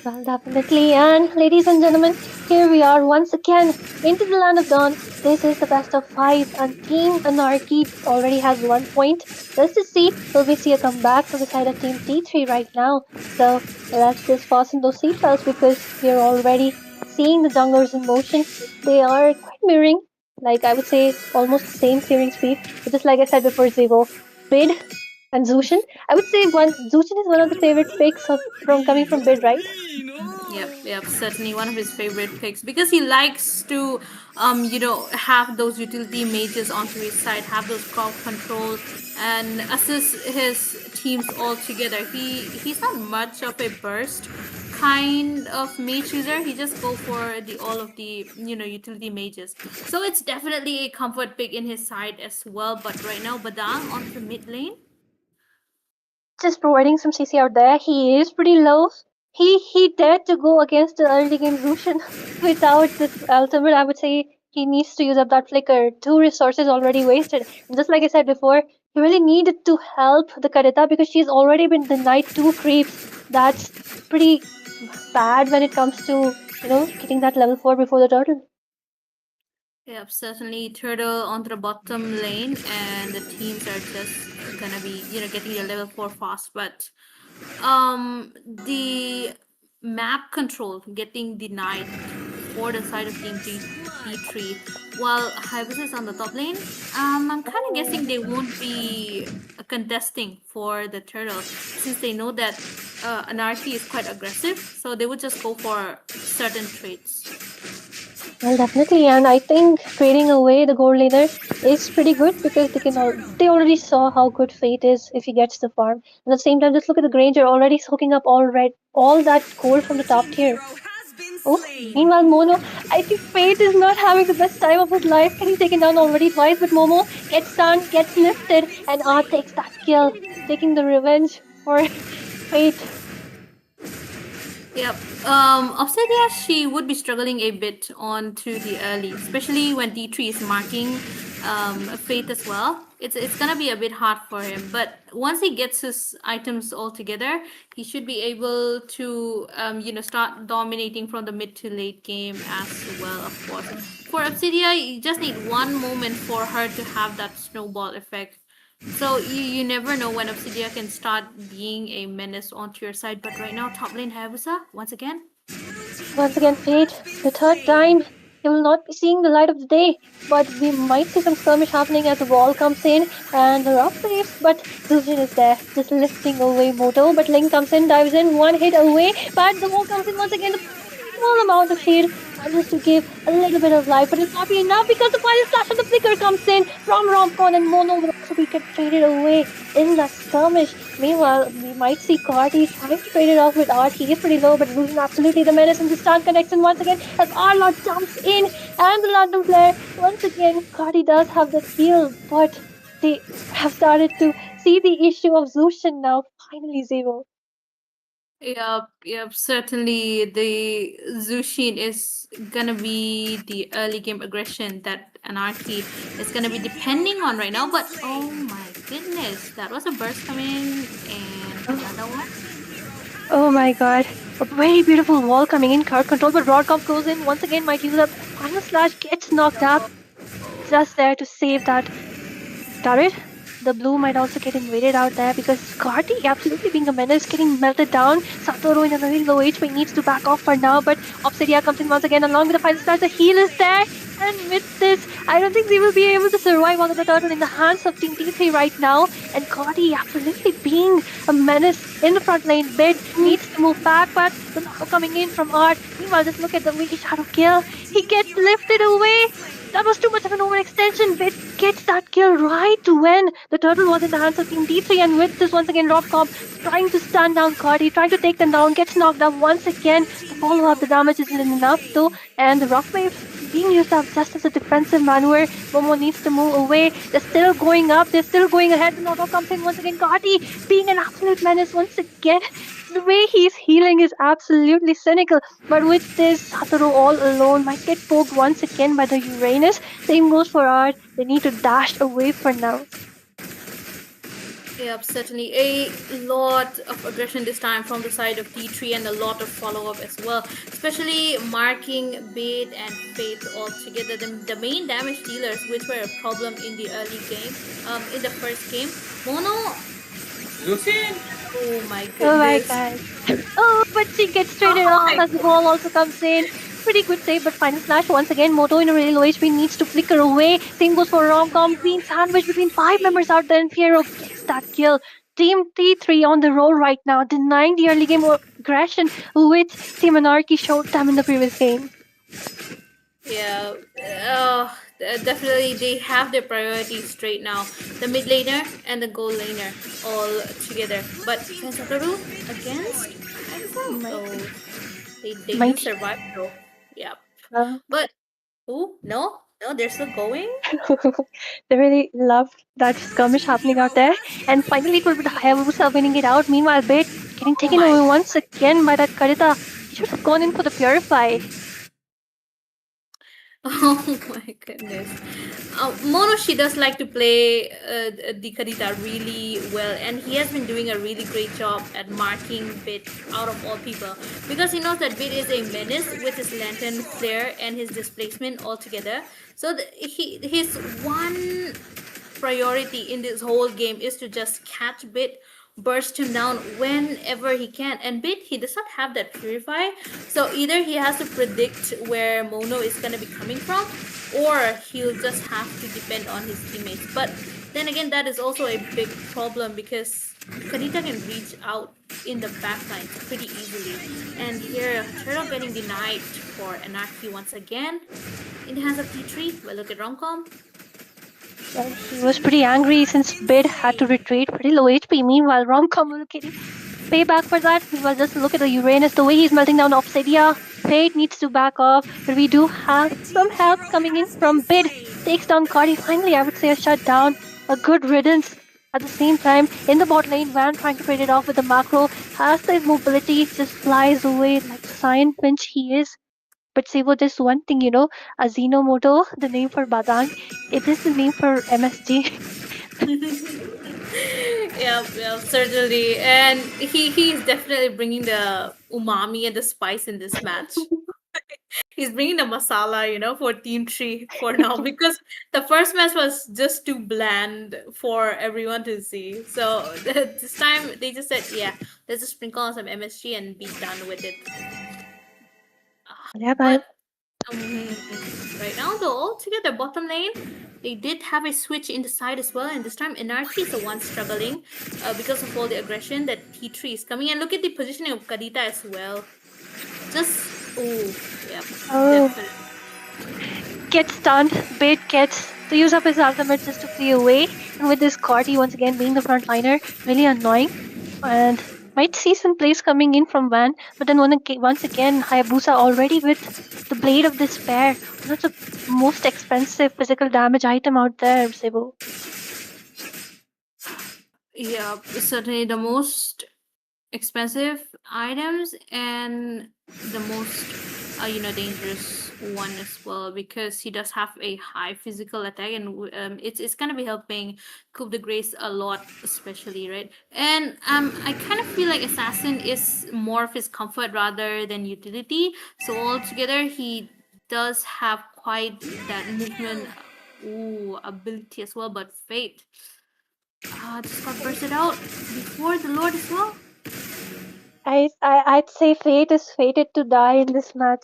Well, definitely. And ladies and gentlemen, here we are once again into the land of dawn. This is the best of 5, and Team Anarchy already has 1 point. Let's just see, will we see a comeback from the side of Team T3 right now? So let's just fasten those seatbelts because we're already seeing the junglers in motion. They are quite mirroring, like I would say, almost the same clearing speed. But just like I said before, Zevo, Bid and Zushin. I would say Zushin is one of the favorite picks from coming from Bid, right? Yep, certainly one of his favorite picks because he likes to, have those utility mages onto his side, have those crowd control, and assist his teams all together. He's not much of a burst kind of mage user. He just go for all of the utility mages. So it's definitely a comfort pick in his side as well. But right now, Badang on the mid lane. Just providing some CC out there. He is pretty low. He dared to go against the early game Lucian without this ultimate. I would say he needs to use up that flicker. 2 resources already wasted. And just like I said before, he really needed to help the Karita because she's already been denied 2 creeps. That's pretty bad when it comes to getting that level 4 before the turtle. Yep, certainly Turtle onto the bottom lane, and the teams are just gonna be, getting their level 4 fast. But the map control getting denied for the side of Team T3, while Hybris is on the top lane. I'm kind of guessing they won't be contesting for the Turtle since they know that Anarchy is quite aggressive, so they would just go for certain traits. Well, definitely, and I think trading away the gold laner is pretty good because they already saw how good Fate is if he gets the farm. And at the same time, just look at the Granger already soaking up all that gold from the top tier. Oh, meanwhile, Mono, I think Fate is not having the best time of his life. Getting taken down already twice, but Momo gets stunned, gets lifted, and Art takes that kill, taking the revenge for Fate. Yep. Obsidia, she would be struggling a bit onto the early, especially when D3 is marking Fate as well. It's gonna be a bit hard for him, but once he gets his items all together, he should be able to start dominating from the mid to late game as well. Of course, for Obsidia, you just need one moment for her to have that snowball effect. So you never know when Obsidia can start being a menace onto your side. But right now, top lane Hayabusa once again. Once again, Fate, the 3rd time, he will not be seeing the light of the day. But we might see some skirmish happening as the wall comes in and the rough waves. But Zushin is there, just lifting away Moto. But Link comes in, dives in, 1 hit away. But the wall comes in once again. Small amount of shield just to give a little bit of life, but it's not be enough because the final flash of the flicker comes in from Romcon, and Mono will also be traded away in the skirmish. Meanwhile, we might see Cardi trying to trade it off with Art. He is pretty low, but losing absolutely the menace, and the stun connection once again as Arlot jumps in, and the London Flare once again. Cardi does have the heal, but they have started to see the issue of Zushin now. Finally, Zero. Yep. Certainly, the Zushin is gonna be the early game aggression that Anarchy is gonna be depending on right now. But oh my goodness, that was a burst coming in, and another one. Oh my god. A very beautiful wall coming in, card control, but Rodcom goes in once again, might use up. Final slash gets knocked up. Just there to save that turret. The blue might also get invaded out there because Cardi absolutely being a menace, getting melted down. Satoru in a very low HP needs to back off for now, but Obsidia comes in once again along with the final slash. The heal is there, and with this, I don't think they will be able to survive under the turtle in the hands of Team T3 right now. And Cardi absolutely being a menace in the front lane. Bid needs to move back, but the knock coming in from Art. Meanwhile, just look at the way Shadow kill. He gets lifted away. That was too much of an overextension. Bit gets that kill right when the turtle was in the hands of Team D3, and with this once again Robcom trying to stun down Cardi, trying to take them down, gets knocked down once again. The follow-up, the damage isn't enough though, and the rough wave being used up just as a defensive maneuver. Momo needs to move away. They're still going up, they're still going ahead. The knock comes in once again. Cardi being an absolute menace once again. The way he's healing is absolutely cynical. But with this, Satoru all alone might get poked once again by the Uranus. Same goes for Art. They need to dash away for now. Yep, certainly a lot of aggression this time from the side of T3 and a lot of follow-up as well. Especially marking Bait and Faith all together. The main damage dealers, which were a problem in the early game, in the first game. Mono, Lucian. oh my Oh my goodness. god. Oh, but she gets traded off as the ball also comes in. Pretty good save, but final slash once again. Moto in a really low HP needs to flicker away. Same goes for Romcom being sandwiched between 5 members out there, and Fiero gets that kill. Team T3 on the roll right now, denying the early game aggression which Team Anarchy showed them in the previous game. Yeah, definitely they have their priorities straight now. The mid laner and the gold laner all together. But Satoru against Hanzo? Oh, they do Might- survive though. Yeah. Uh, But oh no, they're still going. they really loved that skirmish happening out there. And finally, it will be the Hayabusa winning it out. Meanwhile, Bait getting taken my. away once again by that Karita. He should have gone in for the Purify. Oh my goodness. Mono, she does like to play the Karita really well, and he has been doing a really great job at marking Bit out of all people because he knows that Bit is a menace with his lantern flare and his displacement altogether. So his one priority in this whole game is to just catch Bit, burst him down whenever he can. And Bit, he does not have that purify, so either he has to predict where Mono is gonna be coming from, or he'll just have to depend on his teammates. But then again, that is also a big problem because Karita can reach out in the backline pretty easily. And here, Turtle getting denied for Anarchy once again in the hands of T3. Well, look at Romcom. Well, he was pretty angry since Bid had to retreat, pretty low HP. Meanwhile, Romcom will getting payback for that. Meanwhile, just look at the Uranus, the way he's melting down Obsidia. Fate needs to back off, but we do have some help coming in from Bid. Takes down Cardi. Finally, I would say a shutdown, a good riddance. At the same time, in the bot lane, Van trying to trade it off with the macro, has his mobility, just flies away like the Saiyan Pinch he is. But Savo, this one thing, Azinomoto, the name for Badang, it is the name for MSG. Yeah, certainly. And he's definitely bringing the umami and the spice in this match. He's bringing the masala, for Team 3 for now because the first match was just too bland for everyone to see. So this time they just said, yeah, let's just sprinkle on some MSG and be done with it. Yeah, man. But right now, though, all together, bottom lane, they did have a switch in the side as well, and this time Anarchy is the one struggling because of all the aggression that T3 is coming. And look at the positioning of Karita as well. Just, definitely. Gets stunned, Bait gets to use up his ultimate just to flee away. And with this Cardi once again being the front liner, really annoying. And might see some plays coming in from Van, but then once again, Hayabusa already with the Blade of Despair. One of the most expensive physical damage item out there, Cebu. Yeah, certainly the most expensive items and the most dangerous one as well because he does have a high physical attack and it's gonna be helping Coup de Grace a lot, especially, right? And I kind of feel like Assassin is more of his comfort rather than utility, so altogether he does have quite that movement ability as well. But Fate just got bursted out before the Lord as well. I'd say Fate is fated to die in this match.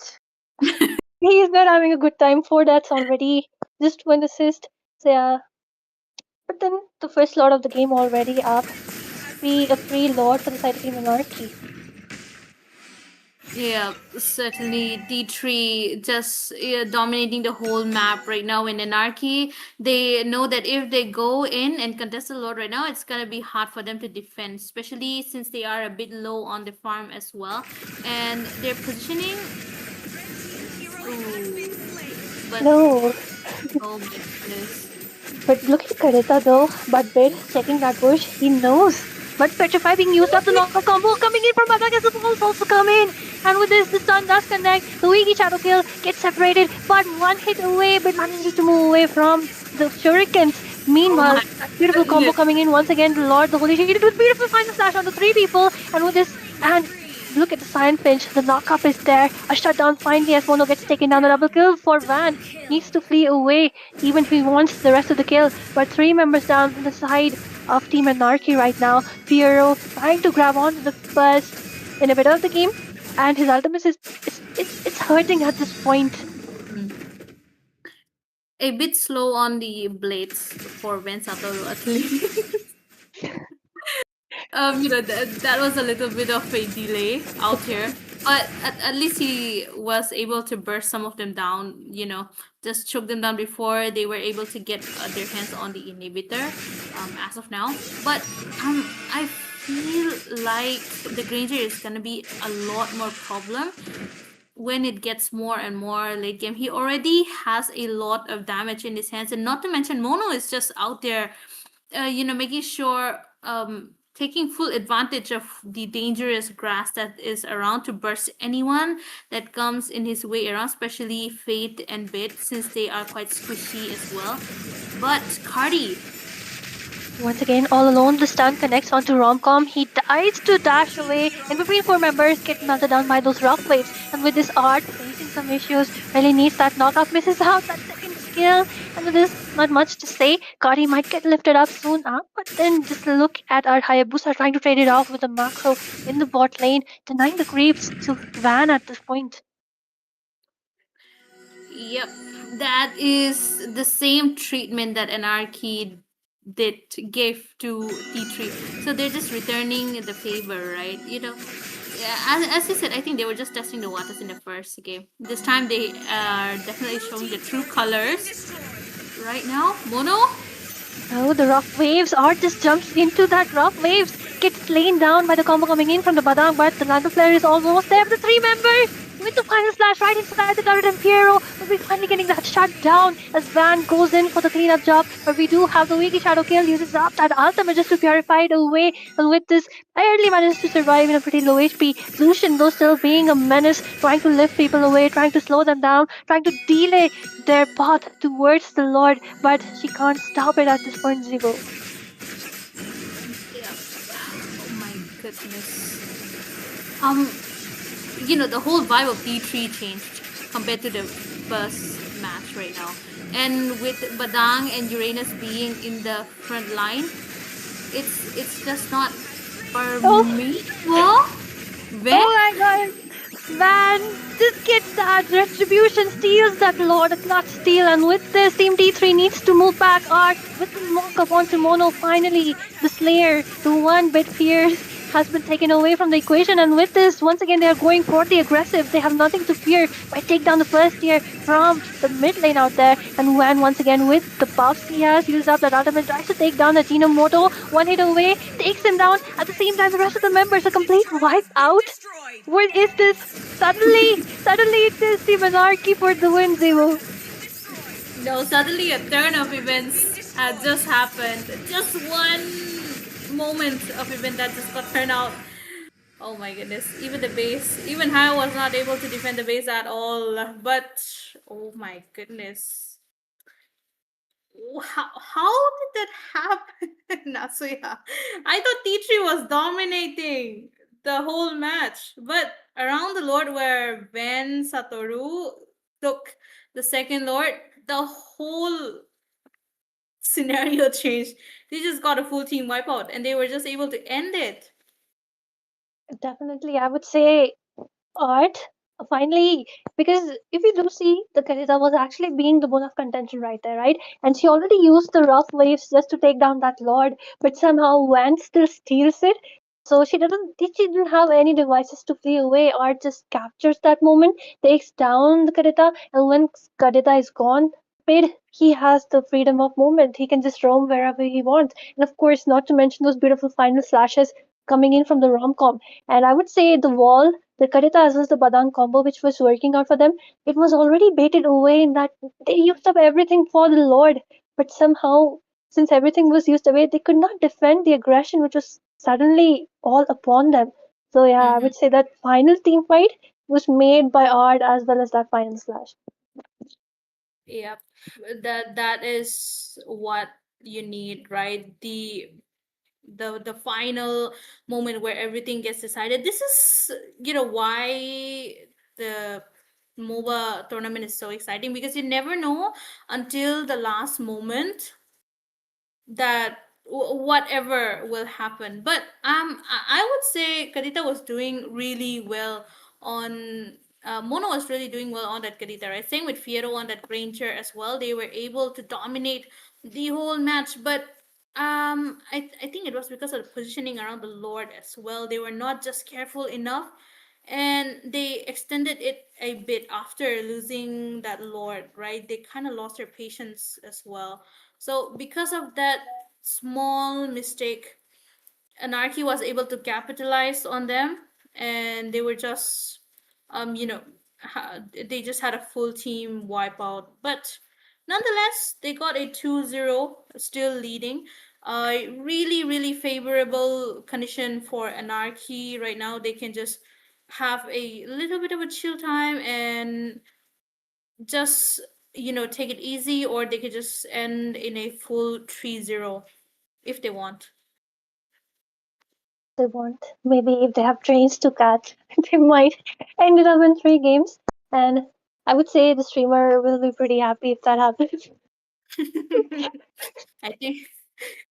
He's not having a good time. 4 deaths already, just 1 assist. So yeah. But then the first Lord of the game already up. A free Lord for the side of Team Anarchy. Yeah, certainly D3 just dominating the whole map right now in Anarchy. They know that if they go in and contest the Lord right now, it's gonna be hard for them to defend, especially since they are a bit low on the farm as well. And their positioning. But, no. Oh my goodness. But look at Karita though. But Bid checking that bush, he knows But Petrify being used up, the knockout combo coming in from Attack as the balls also come in. And with this, the stun does connect. The Wiki Shadow Kill gets separated, but one hit away, but manages to move away from the Shurikens. Meanwhile, that beautiful combo coming in once again. The Lord, the Holy Shade with beautiful final slash onto 3 people. And with this, and look at the Cyan Finch. The knockup is there. A shutdown finally as Mono gets taken down. The double kill for Van. Needs to flee away, even if he wants the rest of the kill. But 3 members down on the side of Team Anarchy right now. Piero trying to grab onto the first inhibitor of the game. And his ultimate is it's hurting at this point. A bit slow on the blades for Van Satoru at least. That was a little bit of a delay out here, but at least he was able to burst some of them down. Just choke them down before they were able to get their hands on the inhibitor. As of now, but I feel like the Granger is gonna be a lot more problem when it gets more and more late game. He already has a lot of damage in his hands, and not to mention Mono is just out there, making sure taking full advantage of the dangerous grass that is around to burst anyone that comes in his way around, especially Fate and Bit, since they are quite squishy as well. But Cardi, once again, all alone, the stun connects onto Romcom. He tries to dash away, and between 4 members, get melted down by those rock waves. And with this art facing some issues, really needs that knockout, misses out that second skill. And with this, not much to say. Kari might get lifted up soon up, but then just look at our Hayabusa trying to trade it off with a macro in the bot lane, denying the creeps to Van at this point. Yep, that is the same treatment that Anarchy gave to T3. So they're just returning the favor, right? As you said, I think they were just testing the waters in the first game. This time they are definitely showing the true colors. Right now, Mono? Oh, the rock waves. Art just jumps into that rock waves. Gets slain down by the combo coming in from the Badang, but the Lantern Flare is almost there. The 3 members with the final slash right inside the turret, and Piero will be finally getting that shut down as Van goes in for the cleanup job. But we do have the Wiki Shadow Kill, uses up that ultimate just to purify it away. And with this, barely managed to survive in a pretty low HP. Lucian, though, still being a menace, trying to lift people away, trying to slow them down, trying to delay their path towards the Lord. But she can't stop it at this point, Zigo. Yeah. Oh my goodness. The whole vibe of D3 changed compared to the first match right now. And with Badang and Uranus being in the front line, it's just not permissible. Oh my god! Van just gets that retribution, steals that Lord, a clutch steal, and with this, Team T3 needs to move back. Art with the mock up onto Mono. Finally, the Slayer, the 1-bit fierce, has been taken away from the equation, and with this, once again, they are going for the aggressive. They have nothing to fear. Might take down the first tier from the mid lane out there, and Wan once again with the buffs he has, uses up that ultimate, tries to take down the Ajinomoto. 1 hit away, takes him down. At the same time, the rest of the members a complete wipe out. What is this? Suddenly it is Team Anarchy for the win, Zero. No, suddenly a turn of events had just happened. Just one moment of event that just got turned out. Oh my goodness. Even the base, even Haya was not able to defend the base at all. But, oh my goodness. How did that happen, Nasuya? I thought T3 was dominating the whole match. But around the Lord where Van Satoru took the second Lord, the whole scenario changed. They just got a full team wipeout and they were just able to end it. Definitely, I would say Art finally, because if you do see, the Karita was actually being the bone of contention right there, right? And she already used the rough waves just to take down that Lord, but somehow Wan still steals it. So she didn't have any devices to flee away. Art just captures that moment, takes down the Karita, and when Karita is gone, he has the freedom of movement. He can just roam wherever he wants. And of course, not to mention those beautiful final slashes coming in from the rom-com. And I would say the wall, the Karita as well as the Badang combo, which was working out for them, it was already baited away in that they used up everything for the Lord. But somehow, since everything was used away, they could not defend the aggression which was suddenly all upon them. So yeah, I would say that final team fight was made by Ard as well as that final slash. Yep. That is what you need, right? The final moment where everything gets decided. This is, why the MOBA tournament is so exciting, because you never know until the last moment that whatever will happen. But I would say Kadita was doing really well on Mono was really doing well on that Kadita, right? Same with Fiero on that Granger as well. They were able to dominate the whole match, but I think it was because of the positioning around the Lord as well. They were not just careful enough, and they extended it a bit after losing that Lord, right? They kind of lost their patience as well. So because of that small mistake, Anarchy was able to capitalize on them, and they were just, they just had a full team wipeout. But nonetheless, they got a 2-0, still leading. Really, really favorable condition for Anarchy right now. They can just have a little bit of a chill time and just, take it easy, or they could just end in a full 3-0 if they want. They want. Maybe if they have trains to catch, they might end it up in 3 games. And I would say the streamer will be pretty happy if that happens. I think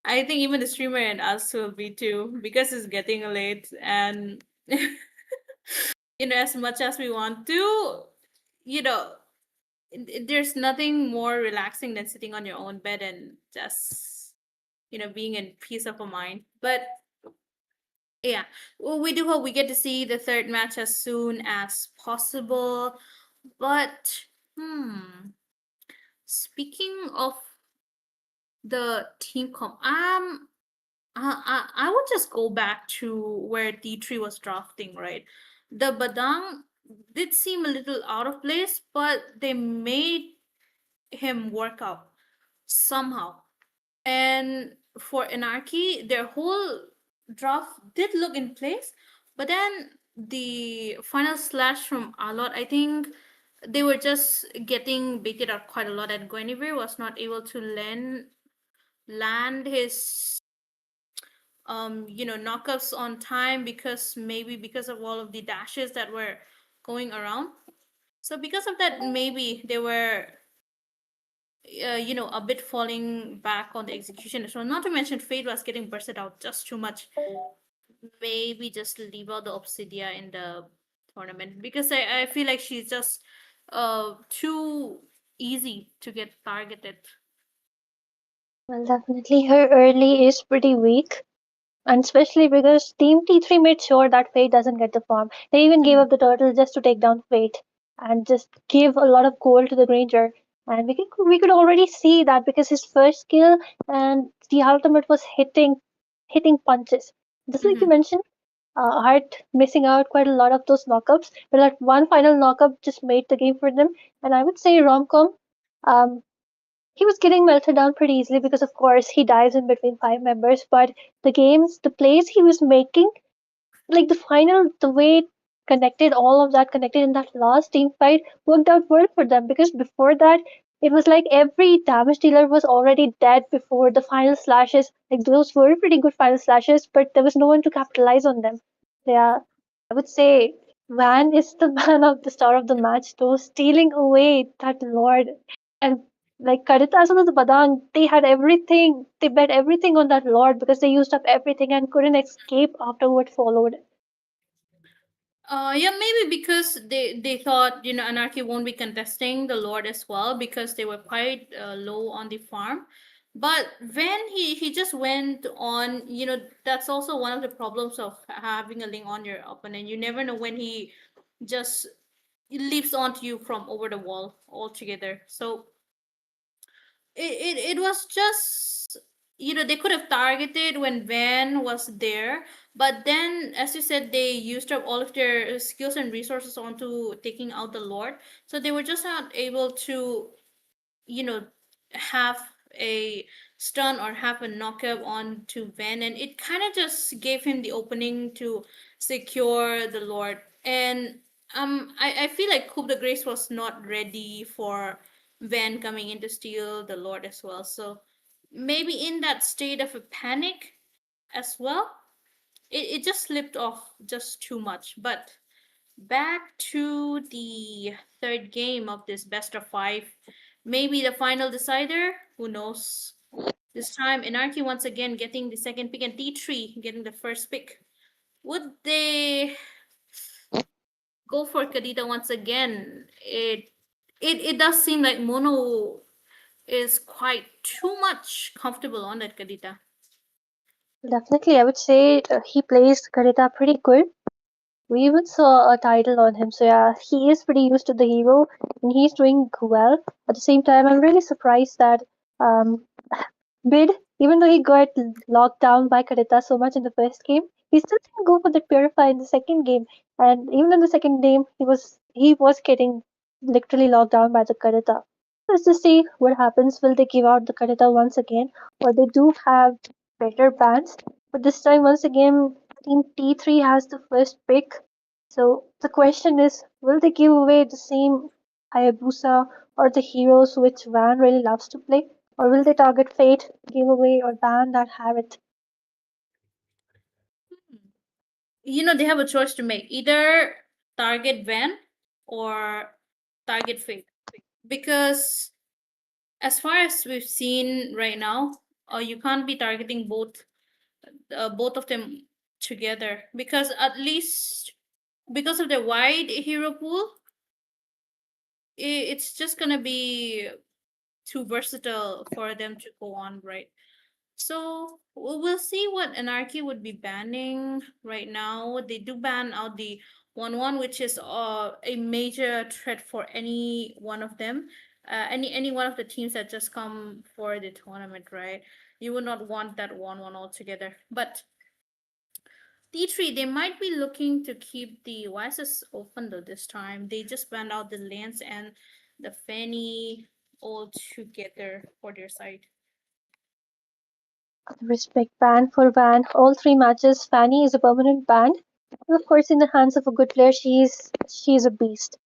I think even the streamer and us will be too, because it's getting late, and as much as we want to, you know there's nothing more relaxing than sitting on your own bed and just, being in peace of a mind. But yeah, well, we do hope we get to see the third match as soon as possible. But speaking of the team comp, I would just go back to where D3 was drafting, right? The Badang did seem a little out of place, but they made him work out somehow. And for Anarchy, their whole draft did look in place, but then the final slash from Alot, I think they were just getting baited out quite a lot, and Guinevere was not able to land his knockups on time, because maybe because of all of the dashes that were going around. So because of that, maybe they were a bit falling back on the execution as well. Not to mention Fate was getting bursted out just too much. Maybe just leave out the Obsidia in the tournament, because I feel like she's just too easy to get targeted. Well, definitely her early is pretty weak. And especially because Team T3 made sure that Fate doesn't get the farm. They even gave up the turtle just to take down Fate and just give a lot of gold to the Granger. And we could already see that because his first skill and the ultimate was hitting punches. Just like you mentioned, Art missing out quite a lot of those knockups, but that one final knockup just made the game for them. And I would say Romcom, um, he was getting melted down pretty easily because, of course, he dives in between 5 members. But the plays he was making, like the way it connected, all of that connected in that last team fight worked out well for them, because before that, it was like every damage dealer was already dead before the final slashes. Like those were pretty good final slashes, but there was no one to capitalize on them. Yeah, I would say Van is the man of the star of the match, though, stealing away that Lord. And like Karita as well as the Badang, they had everything. They bet everything on that Lord because they used up everything and couldn't escape after what followed. Yeah, maybe because they thought, Anarchy won't be contesting the Lord as well, because they were quite low on the farm. But when he just went on, that's also one of the problems of having a link on your opponent. You never know when he just leaps onto you from over the wall altogether. So it was just, they could have targeted when Van was there, but then, as you said, they used up all of their skills and resources onto taking out the Lord, so they were just not able to, have a stun or have a knockup on to Van, and it kind of just gave him the opening to secure the Lord. And I feel like Coup de Grace was not ready for Van coming in to steal the Lord as well. So maybe in that state of a panic as well, it just slipped off just too much. But back to the third game of this best of five, maybe the final decider. Who knows? This time, Anarchy once again getting the second pick and T3 getting the first pick. Would they go for Kadita once again? It does seem like Mono is quite too much comfortable on that Kadita. Definitely, I would say he plays Karita pretty good. We even saw a title on him, so yeah, he is pretty used to the hero and he's doing well. At the same time, I'm really surprised that um, Bid, even though he got locked down by Karita so much in the first game, he still didn't go for the Purify in the second game. And even in the second game, he was getting literally locked down by the Karita. Let's just see what happens. Will they give out the Karita once again, or they do have better bans? But this time, once again, Team T3 has the first pick. So the question is, will they give away the same Hayabusa or the heroes which Van really loves to play? Or will they target Fate, giveaway, or ban that habit? They have a choice to make: either target Van or target Fate. Because as far as we've seen right now, you can't be targeting both of them together, because at least because of the wide hero pool, it's just gonna be too versatile for them to go on, right? So we'll see what Anarchy would be banning right now. They do ban out the 1-1, which is a major threat for any one of them. Any one of the teams that just come for the tournament, right? You would not want that 1-1 altogether. But T3, they might be looking to keep the YSS open though this time. They just banned out the Lance and the Fanny all together for their side. Respect ban for ban. All three matches, Fanny is a permanent ban. And of course, in the hands of a good player, she's a beast.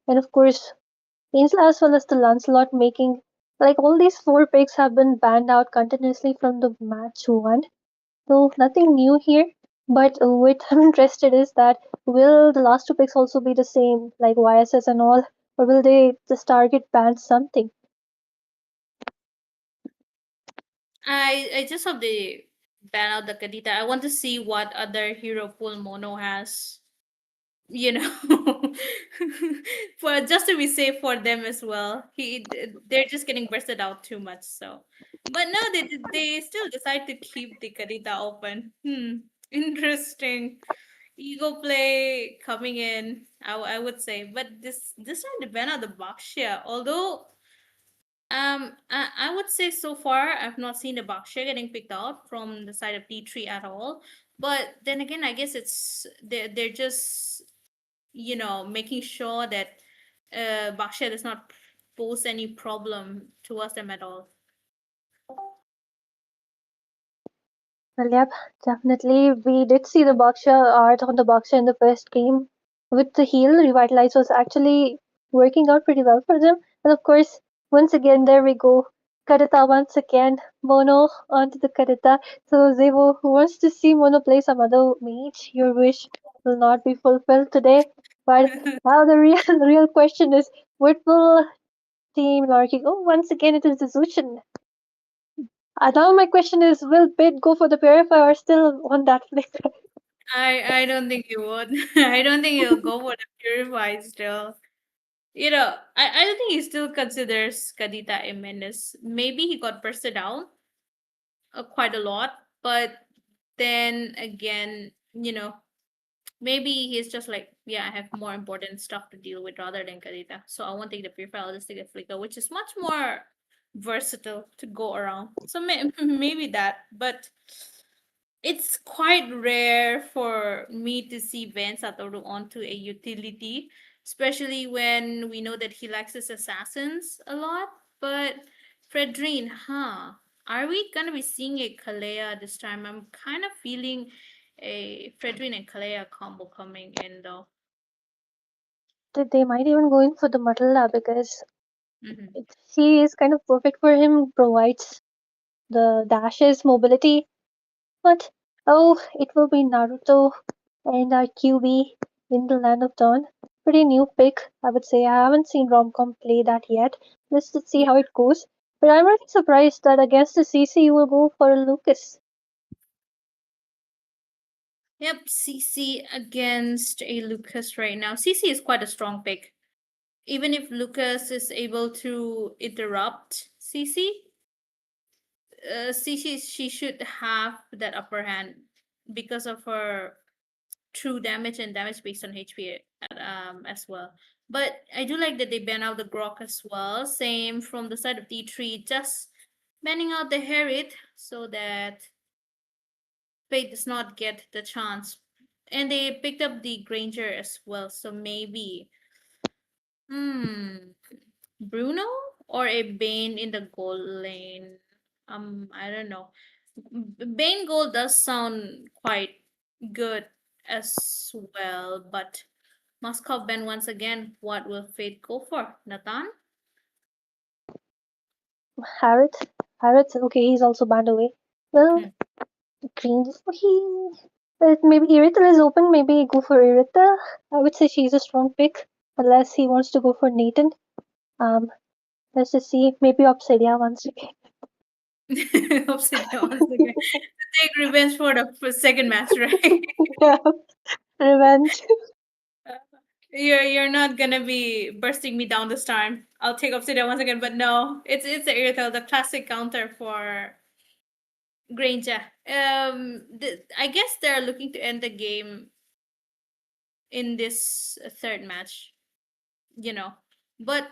And of course, Ainsley as well as the Lancelot making like all these four picks have been banned out continuously from the match one. So nothing new here. But what I'm interested is that will the last two picks also be the same, like YSS and all, or will they just target ban something? I just hope they ban out the Kadita. I want to see what other hero pool Mono has. For just to be safe for them as well. They're just getting bursted out too much. So, but no, they still decide to keep the Kadita open. Interesting. Ego play coming in. I would say, but this time they ban out the Bakshia. Although I would say so far I've not seen the Bakshia getting picked out from the side of D3 at all. But then again, I guess they're just making sure that Bakshia does not pose any problem towards them at all. Well, yep, definitely. We did see the Baksha art on the Baksha in the first game. With the heal, Revitalize was actually working out pretty well for them. And of course, once again, there we go. Karita once again. Mono onto the Karita. So Zevo, who wants to see Mono play some other mage? Your wish will not be fulfilled today. But now the real the real question is, what will Team Larky? Oh, once again, it is the Zushin. Now my question is, will Bid go for the Purifier or still on that flicker? I don't think you would. I don't think he'll go for the Purify still. I don't think he still considers Kadita a menace. Maybe he got bursted out quite a lot, but then again, maybe he's just like, yeah, I have more important stuff to deal with rather than Kadita. So I won't take the Purify, I'll just take the Flicker, which is much more versatile to go around. So maybe that, but it's quite rare for me to see Van Satoru onto a utility, especially when we know that he likes his assassins a lot. But Fredrine, are we gonna be seeing a Kalea this time? I'm kind of feeling a Fredrin and Kalea combo coming in though. They might even go in for the Matilda because Mhm. she is kind of perfect for him, provides the dashes, mobility. But oh, it will be Naruto and our QB in the Land of Dawn. Pretty new pick, I would say. I haven't seen Romcom play that yet. Let's just see Yeah. how it goes. But I'm really surprised that against the CC you will go for Lucas. Yep, CC against a Lucas right now. CC is quite a strong pick. Even if Lucas is able to interrupt CC, CC she should have that upper hand because of her true damage and damage based on HP as well. But I do like that they ban out the Grok as well. Same from the side of D3, just banning out the Herit so that Fate does not get the chance. And they picked up the Granger as well, so maybe Bruno or a Bane in the gold lane. I don't know. Bane gold does sound quite good as well, but Moscow Ben once again. What will Fate go for? Nathan? Harrod. Okay, he's also banned away. Well, Hmm. Green, maybe Irithel is open, maybe go for Irithel. I would say she's a strong pick, unless he wants to go for Nathan. Let's just see, maybe Obsidia once again. Obsidian once again. Take revenge for the second match, right? Yeah, revenge. You're not gonna be bursting me down this time. I'll take Obsidian once again, but no, it's the Irithel, the classic counter for Granger. I guess they're looking to end the game in this third match, you know. But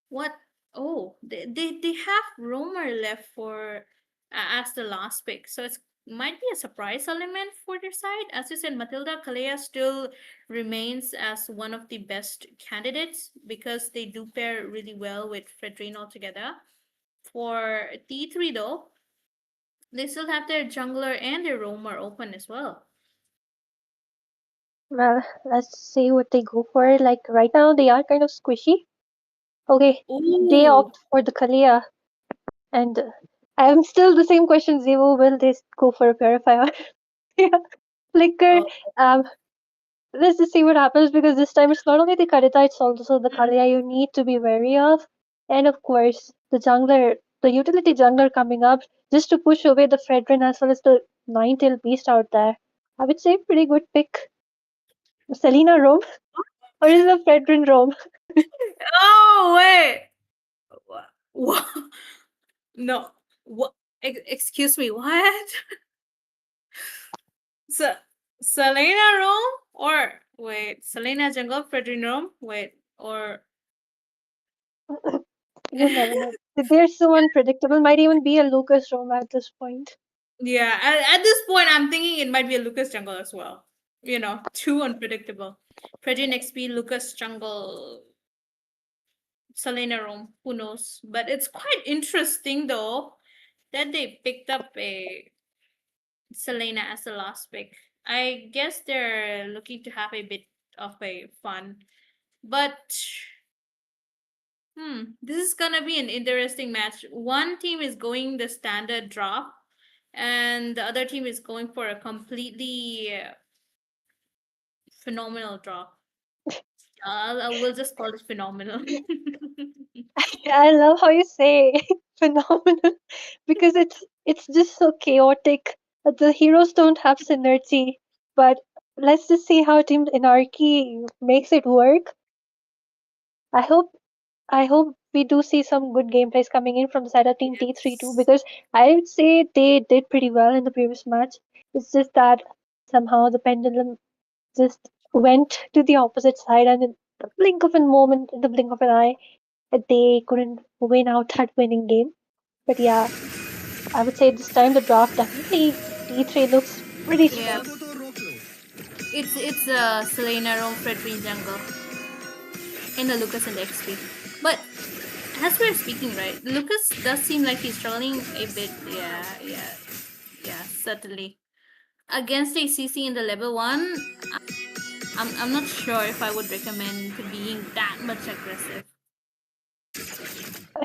what? Oh, they have Romer left for as the last pick, so it's might be a surprise element for their side. As you said, Matilda Kalea still remains as one of the best candidates because they do pair really well with Fredrine altogether. For T3 though, they still have their jungler and their roamer open as well. Well, let's see what they go for. Like right now, they are kind of squishy. Okay, they Ooh. opt for the Kalia, and I'm still the same question, Zevo. Will they go for a purifier? Yeah, Flicker. Oh. Let's just see what happens because this time it's not only the Karita, it's also the Kalia you need to be wary of. And of course, the jungler, the utility jungler coming up just to push away the Fredrin as well as the Nine-Tail Beast out there. I would say pretty good pick. Selena Rome? Or is it a Fredrin Rome? Oh wait. What? No. What? Excuse me. What? So Selena Rome or wait, Selena Jungle Fredrin Rome? Wait, or You never know. They're so unpredictable. Might even be a Lucas Rome at this point. yeah, at this point I'm thinking it might be a Lucas Jungle as well. You know, too unpredictable. Fredrin XP, Lucas Jungle, Selena Rome, who knows? But it's quite interesting though that they picked up a Selena as the last pick. I guess they're looking to have a bit of a fun. But this is gonna be an interesting match. One team is going the standard drop, and the other team is going for a completely phenomenal drop. I will just call it phenomenal. I love how you say phenomenal because it's just so chaotic. The heroes don't have synergy, but let's just see how Team Anarchy makes it work. I hope we do see some good gameplays coming in from the side of Team T3 too, because I would say they did pretty well in the previous match. It's just that somehow the pendulum just went to the opposite side, and in the blink of a moment, in the blink of an eye, they couldn't win out that winning game. But yeah, I would say this time the draft definitely T3 looks pretty Yeah, strong. it's Selena Rome, Fred Green Jungle, and the Lucas and the XP. But as we're speaking, right, Lucas does seem like he's struggling a bit. Yeah, certainly. Against a CC in the level 1, I'm not sure if I would recommend being that much aggressive.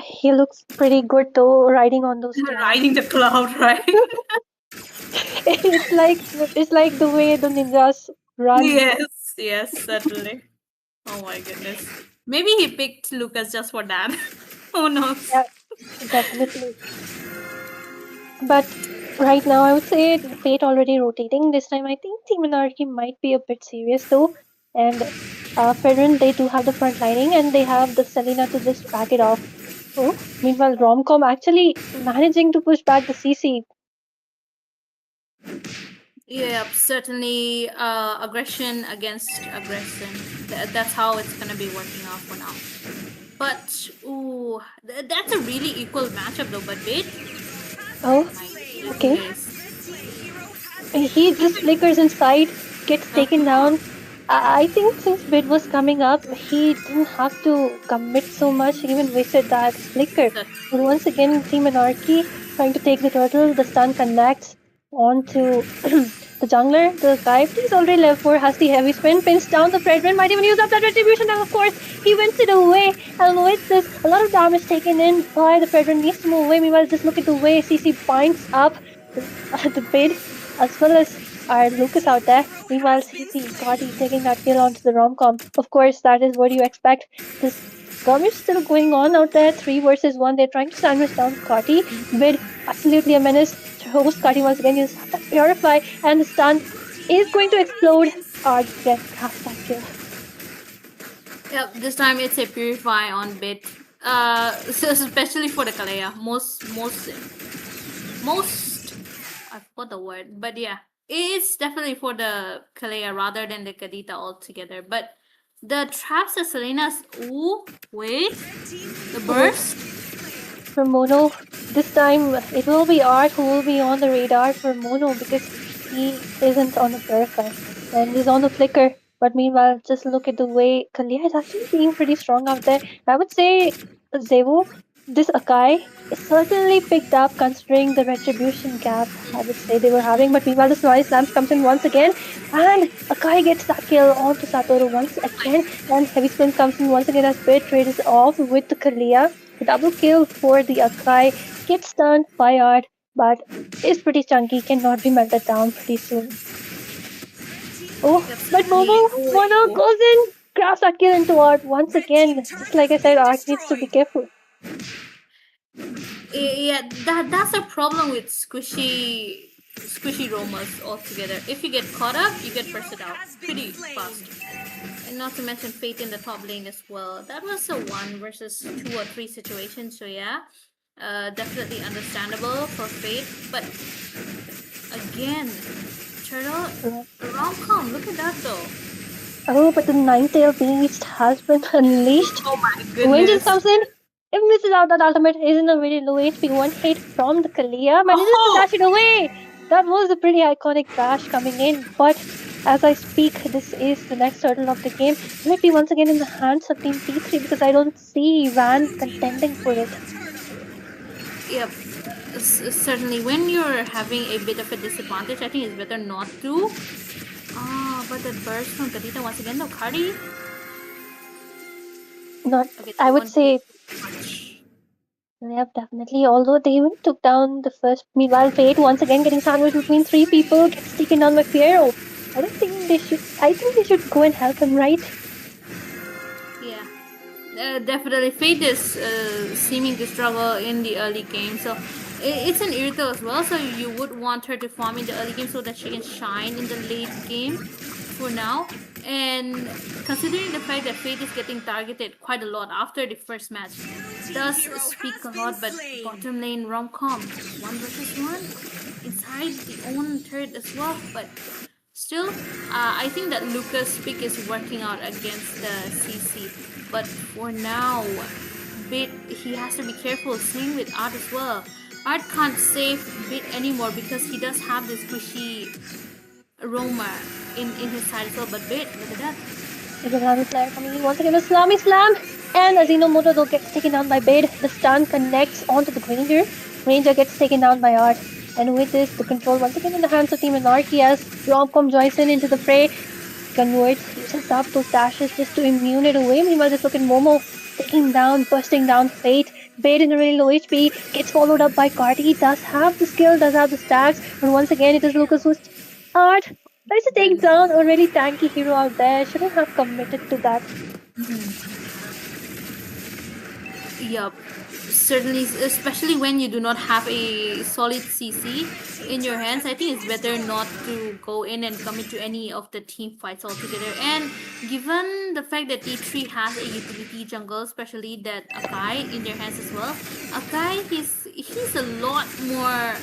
He looks pretty good though, riding on those clouds. Riding the cloud, right? it's like the way the ninjas run. Yes, certainly. Oh my goodness. Maybe he picked Lucas just for that. Who knows? Yeah, definitely. But right now, I would say the Fate already rotating. This time, I think Team Anarchy might be a bit serious though. And Federal, they do have the front lining and they have the Selena to just back it off. Oh, meanwhile, Romcom actually managing to push back the CC. Yep, certainly aggression against aggression. That's how it's gonna be working out for now. But ooh, that's a really equal matchup though. But wait, Oh, okay. He just flickers inside, gets taken down. I think since Bid was coming up, he didn't have to commit so much. He even wasted that flicker. But once again, Team Anarchy trying to take the turtle. The stun connects onto the jungler. The guy, please already level 4, has the heavy spin, pins down the Fredrin, might even use up that retribution, and of course, he wins it away. And avoids this. A lot of damage taken in by the Fredrin, needs to move away. Meanwhile, just look at the way CC binds up the Bid, as well as our Lucas out there. Meanwhile, CC Scotty taking that kill onto the Romcom. Of course, that is what you expect. This skirmish still going on out there. 3 versus 1. They're trying to sandwich down Scotty. Bid, absolutely a menace. Throws Scotty once again. Uses Purify, and the stun is going to explode. Again, grabs that kill. Yep, this time it's a Purify on Bit. So especially for the Kalea. Most I forgot the word, but yeah, it's definitely for the Kalea rather than the Kadita altogether. But the traps that Selena's wait, the burst For Mono, this time it will be Art who will be on the radar for Mono because he isn't on the Purify and he's on the Flicker. But meanwhile, just look at the way Kalia is actually being pretty strong out there. I would say Zevo, this Akai is certainly picked up considering the retribution gap I would say they were having. But meanwhile, the Snowy Slams comes in once again and Akai gets that kill onto Satoru once again. And Heavy Spin comes in once again as Bit trades off with the Kalia. The double kill for the Akai gets stunned by Art, but is pretty chunky, cannot be melted down pretty soon. Oh, but Mono goes in, grabs that kill into Art once again. Just like I said, Art needs to be careful. Yeah, that's a problem with squishy roamers altogether. If you get caught up, you get bursted out pretty fast. And not to mention Fate in the top lane as well. That was a 1 versus 2 or 3 situation, so yeah. Definitely understandable for Fate. But again, Turtle, Romcom, look at that though. Oh, but the Ninetale Beast has been unleashed. Oh my goodness. Vengeance comes in. It misses out that ultimate, is in a very low HP. 1 hit from the Kalia. Manages to dash it away. That was a pretty iconic dash coming in. But as I speak, this is the next turtle of the game. Might be once again in the hands of Team T3 because I don't see Van contending for it. Yep. Certainly, when you're having a bit of a disadvantage, I think it's better not to. But the burst from Kadita once again, no Cardi. Not, Okay, I would say, much. yep, definitely. Although they even took down the first. Meanwhile, Fate once again getting sandwiched between 3 people, gets taken down by Fiero. I don't think they should. I think they should go and help him, right? Yeah, definitely. Fate is seeming to struggle in the early game, so it's an Irithel as well. So you would want her to farm in the early game so that she can shine in the late game for now. And considering the fact that Fate is getting targeted quite a lot after the first match, does speak a lot. But bottom lane Romcom, 1 versus 1 inside the own turret as well, but. Still, I think that Lucas' pick is working out against the CC. But for now, Bit, he has to be careful. Same with Art as well. Art can't save Bit anymore because he does have this squishy roamer in his side as well. But Bit, look at that. There's another player coming in once again. A Slammy Slam! And Azinomoto though gets taken down by Bid. The stun connects onto the Granger. Granger gets taken down by Art. And with this, the control once again in the hands of Team Anarchy as Romcom joins in into the fray. Converts, uses up those dashes just to immune it away. Meanwhile, just look at Momo taking down, busting down Fate. Bait in a really low HP, gets followed up by Cardi. Does have the skill, does have the stacks, but once again, it is Lucas who's Art. Tries to take down a really tanky hero out there. Shouldn't have committed to that. Yup. Certainly, especially when you do not have a solid CC in your hands, I think it's better not to go in and commit to any of the team fights altogether. And given the fact that T3 has a utility jungle, especially that Akai in their hands as well, Akai he's a lot more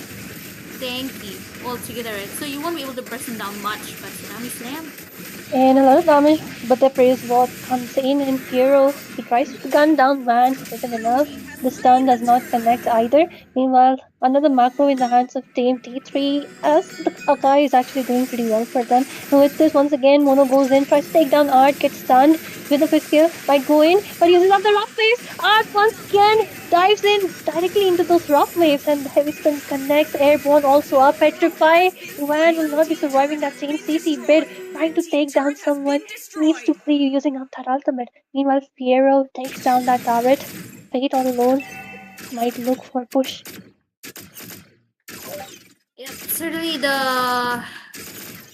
tanky altogether, right? So you won't be able to burst him down much, but Tsunami Slam. And a lot of damage, but the praise bot comes in and Hero, he tries to gun down Van, isn't enough. The stun does not connect either. Meanwhile, another macro in the hands of Team T3 as the Akai is actually doing pretty well for them. And with this, once again, Mono goes in, tries to take down Art, gets stunned with the first skill, might go in, but uses up the rock waves. Art once again dives in directly into those rock waves and the heavy spin connects, airborne also up, petrify. Van will not be surviving that same CC bid, trying to take down someone, needs to flee using up that ultimate. Meanwhile, Fiero takes down that turret. Fate all alone might look for push. Yep, certainly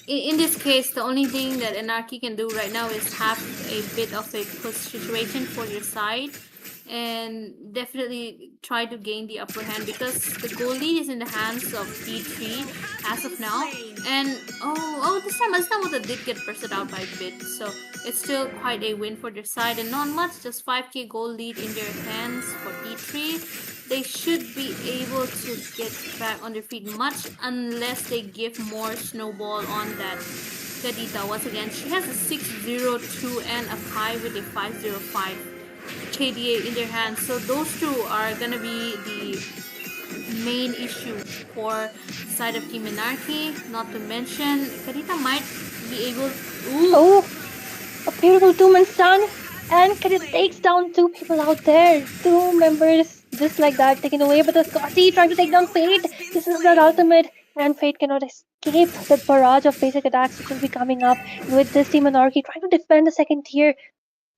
in this case, the only thing that Anarchy can do right now is have a bit of a push situation for your side and definitely try to gain the upper hand because the goal lead is in the hands of D3 as of now. And this time Azinamoto did get bursted out by Bit, so it's still quite a win for their side and not much, just 5k goal lead in their hands for D3. They should be able to get back on their feet much unless they give more snowball on that Kadita. Once again, she has a 602 and Akai with a 505 KDA in their hands. So those two are gonna be the main issue for the side of Team Anarchy. Not to mention, Kadita might be able. Oh, a beautiful two-man stun, and Kadita takes down two people out there. Two members just like that taken away, but the Scotty trying to take down Fate. This is their ultimate, and Fate cannot escape the barrage of basic attacks which will be coming up with this Team Anarchy trying to defend the second tier.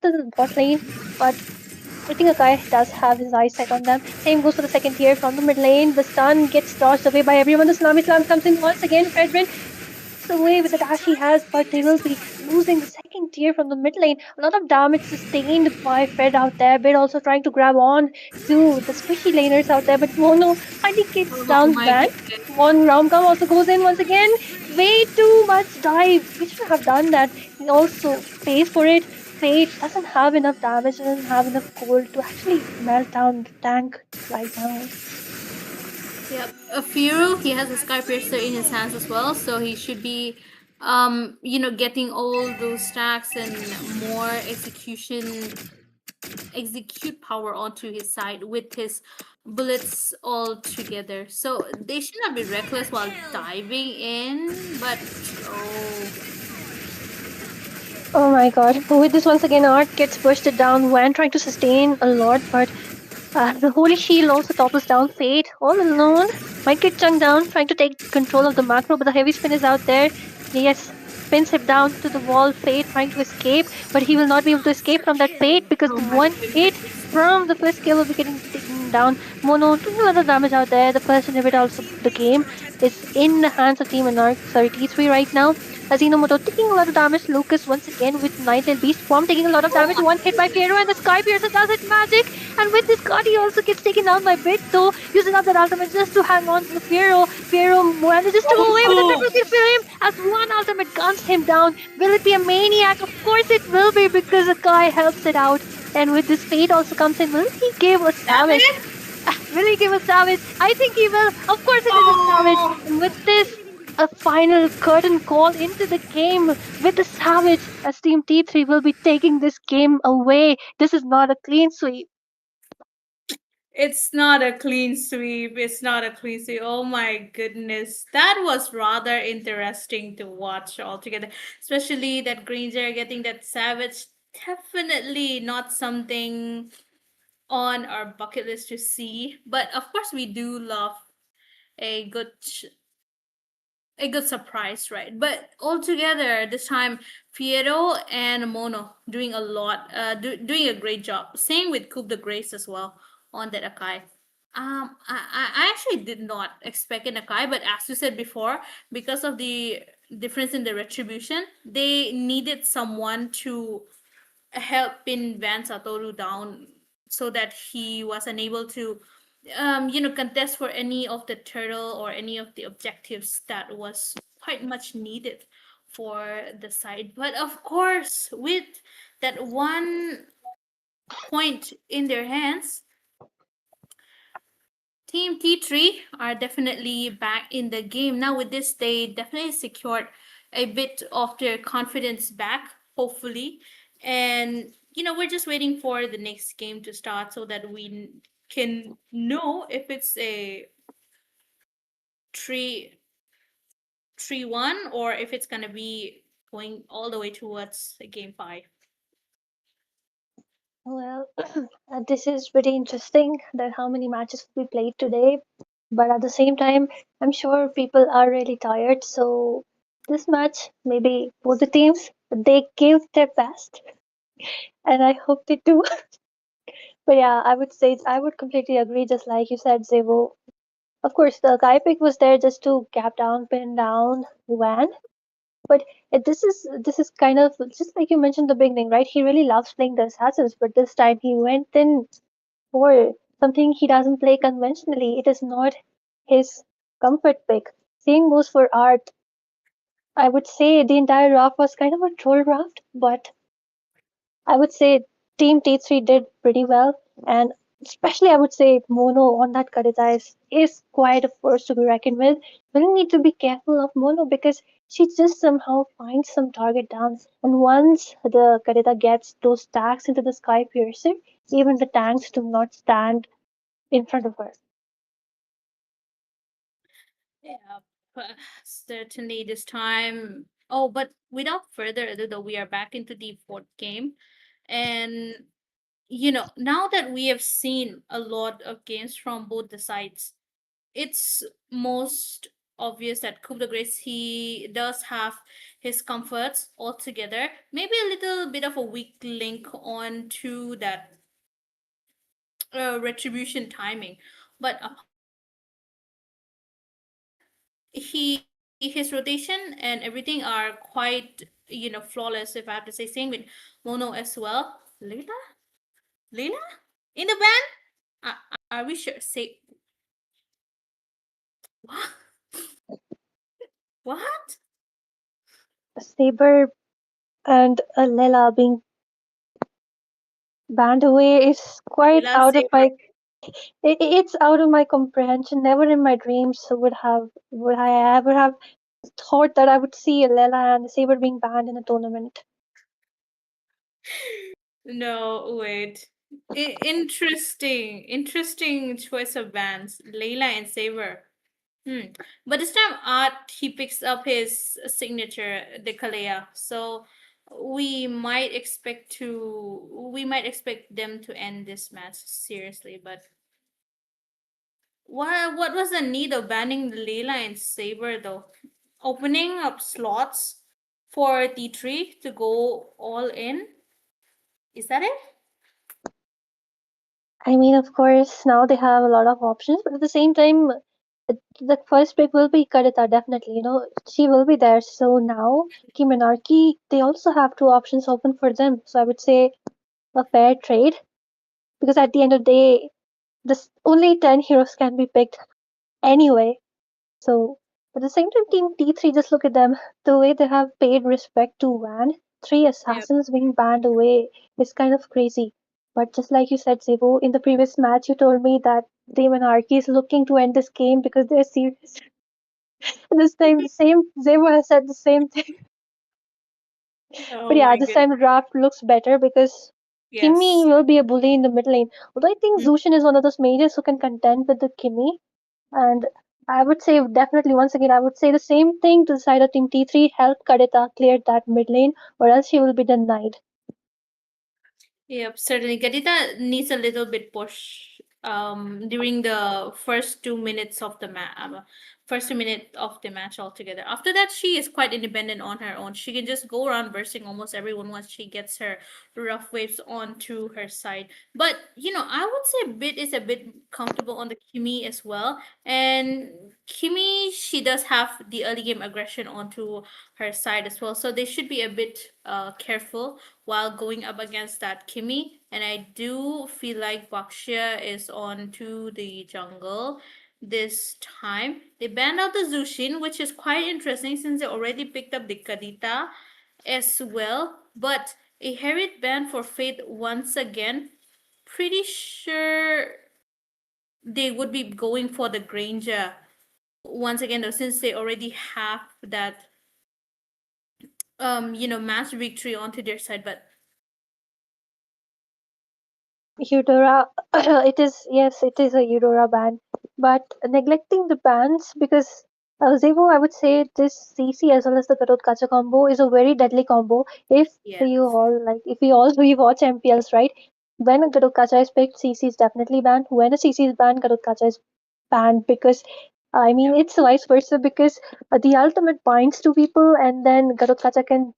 The bot lane, but I think Akai does have his eyesight on them. Same goes for the second tier from the mid lane. The stun gets dodged away by everyone. The Tsunami Slam comes in once again. Fredrin away with the dash he has, but they will be losing the second tier from the mid lane. A lot of damage sustained by Fred out there. Bit also trying to grab on to the squishy laners out there, but Mono finally gets down back. One Ramcom also goes in once again. Way too much dive. We should have done that. He also pays for it. Fate doesn't have enough damage, doesn't have enough gold to actually melt down the tank right now. Yep, Firu, he has a Sky Piercer in his hands as well, so he should be, getting all those stacks and more execute power onto his side with his bullets all together. So they should not be reckless while diving in, but oh my god. With this once again, Art gets pushed down when trying to sustain a lot, but the Holy Shield also topples down Fate all alone. Might get chunked down, trying to take control of the macro, but the heavy spin is out there. Yes, spins him down to the wall. Fate trying to escape, but he will not be able to escape from that Fate because the one hit from the first kill will be getting taken down. Mono doing a lot of damage out there. The first inhibitor also the game is in the hands of T3 right now. Azinomoto taking a lot of damage. Lucas once again with Nightingale Beast form taking a lot of damage. One hit by Fiero and the Sky Piercer does its magic. And with this card he also gets taken down by Bit though, using up that ultimate just to hang on to the Fiero. Fiero manages to go away with the triple kill for him as one ultimate guns him down. Will it be a maniac? Of course it will be because the guy helps it out. And with this Fate also comes in. Will he give a savage? Will he give a savage? I think he will. Of course it is a savage. And with this, a final curtain call into the game with the Savage as Team T3 will be taking this game away. This is not a clean sweep. It's not a clean sweep. It's not a clean sweep. Oh my goodness. That was rather interesting to watch altogether. Especially that Granger getting that Savage definitely not something on our bucket list to see. But of course, we do love a good a good surprise, right? But altogether, this time, Fiero and Mono doing a lot, doing a great job. Same with Coup de Grace as well on that Akai. I actually did not expect an Akai, but as you said before, because of the difference in the retribution, they needed someone to help pin Van Satoru down so that he was unable to contest for any of the turtle or any of the objectives that was quite much needed for the side. But of course, with that one point in their hands, Team T3 are definitely back in the game. Now, with this, they definitely secured a bit of their confidence back, hopefully. And, we're just waiting for the next game to start so that we can know if it's a 3 3-1 or if it's going to be going all the way towards game 5. Well, this is pretty interesting that how many matches will be played today. But at the same time, I'm sure people are really tired. So this match, maybe both the teams, they gave their best, and I hope they do. But yeah, I would say I would completely agree. Just like you said, Zevo. Of course, the guy pick was there just to cap down, pin down Van. But this is kind of just like you mentioned the beginning, right? He really loves playing the assassins, but this time he went in for something he doesn't play conventionally. It is not his comfort pick. Same goes for Art. I would say the entire raft was kind of a troll raft, but I would say Team T3 did pretty well, and especially I would say Mono on that Kadita is quite a force to be reckoned with. We need to be careful of Mono because she just somehow finds some target down, and once the Kadita gets those stacks into the Sky Piercer, even the tanks do not stand in front of her. Yeah, certainly this time. Oh, but without further ado, though, we are back into the fourth game. And, now that we have seen a lot of games from both the sides, it's most obvious that Coup de Grace, he does have his comforts altogether. Maybe a little bit of a weak link on to that retribution timing. But apart from that, he his rotation and everything are quite flawless, if I have to say. Same with Mono as well. Leila in the band. Are we sure? Say what? What? Saber and Lela being banned away is quite Leila out of Saber. my it's out of my comprehension. Never in my dreams would I ever have thought that I would see Lela and Saber being banned in a tournament. No, wait. Interesting choice of bands, Layla and Saber. But this time, Art, he picks up his signature, the Kalea. So we might expect them to end this match seriously. But what was the need of banning Layla and Saber though? Opening up slots for T3 to go all in. Is that it? I mean, of course, now they have a lot of options, but at the same time, the first pick will be Kadita, definitely. She will be there. So now, Team Anarchy, they also have two options open for them. So I would say a fair trade, because at the end of the day, this only 10 heroes can be picked anyway. So at the same time, Team T3, just look at them. The way they have paid respect to Van, three Yep. assassins being banned away is kind of crazy. But just like you said, Zevo, in the previous match, you told me that Team Anarchy is looking to end this game because they're serious. This time, the same Zevo has said the same thing. But Oh yeah, my this god. time the draft looks better because Kimmy Yes. will be a bully in the mid lane. Although I think Mm. Zushin is one of those mages who can contend with the Kimmy. And I would say definitely once again I would say the same thing to the side of Team T3. Help Kadita clear that mid lane, or else she will be denied. Yep, certainly. Gadita needs a little bit push during the first 2 minutes of the match altogether. After that, she is quite independent on her own. She can just go around bursting almost everyone once she gets her rough waves onto her side. But I would say Bit is a bit comfortable on the Kimi as well. And Kimi, she does have the early game aggression onto her side as well. So they should be a bit careful while going up against that Kimi. And I do feel like Baxia is on to the jungle this time. They banned out the Zushin, which is quite interesting since they already picked up the Kadita as well. But a Harriet ban for Fate once again. Pretty sure they would be going for the Granger once again though, since they already have that match victory onto their side. But Eudora, it is, yes, it is a Eudora ban, but neglecting the bans because Zevo, I would say this CC as well as the Garot Kacha combo is a very deadly combo. If yes. you all like, if we all we watch MPLs, right? When a Garot Kacha is picked, CC is definitely banned. When a CC is banned, Garot Kacha is banned because I mean it's vice versa because the ultimate binds two people and then Garot Kacha can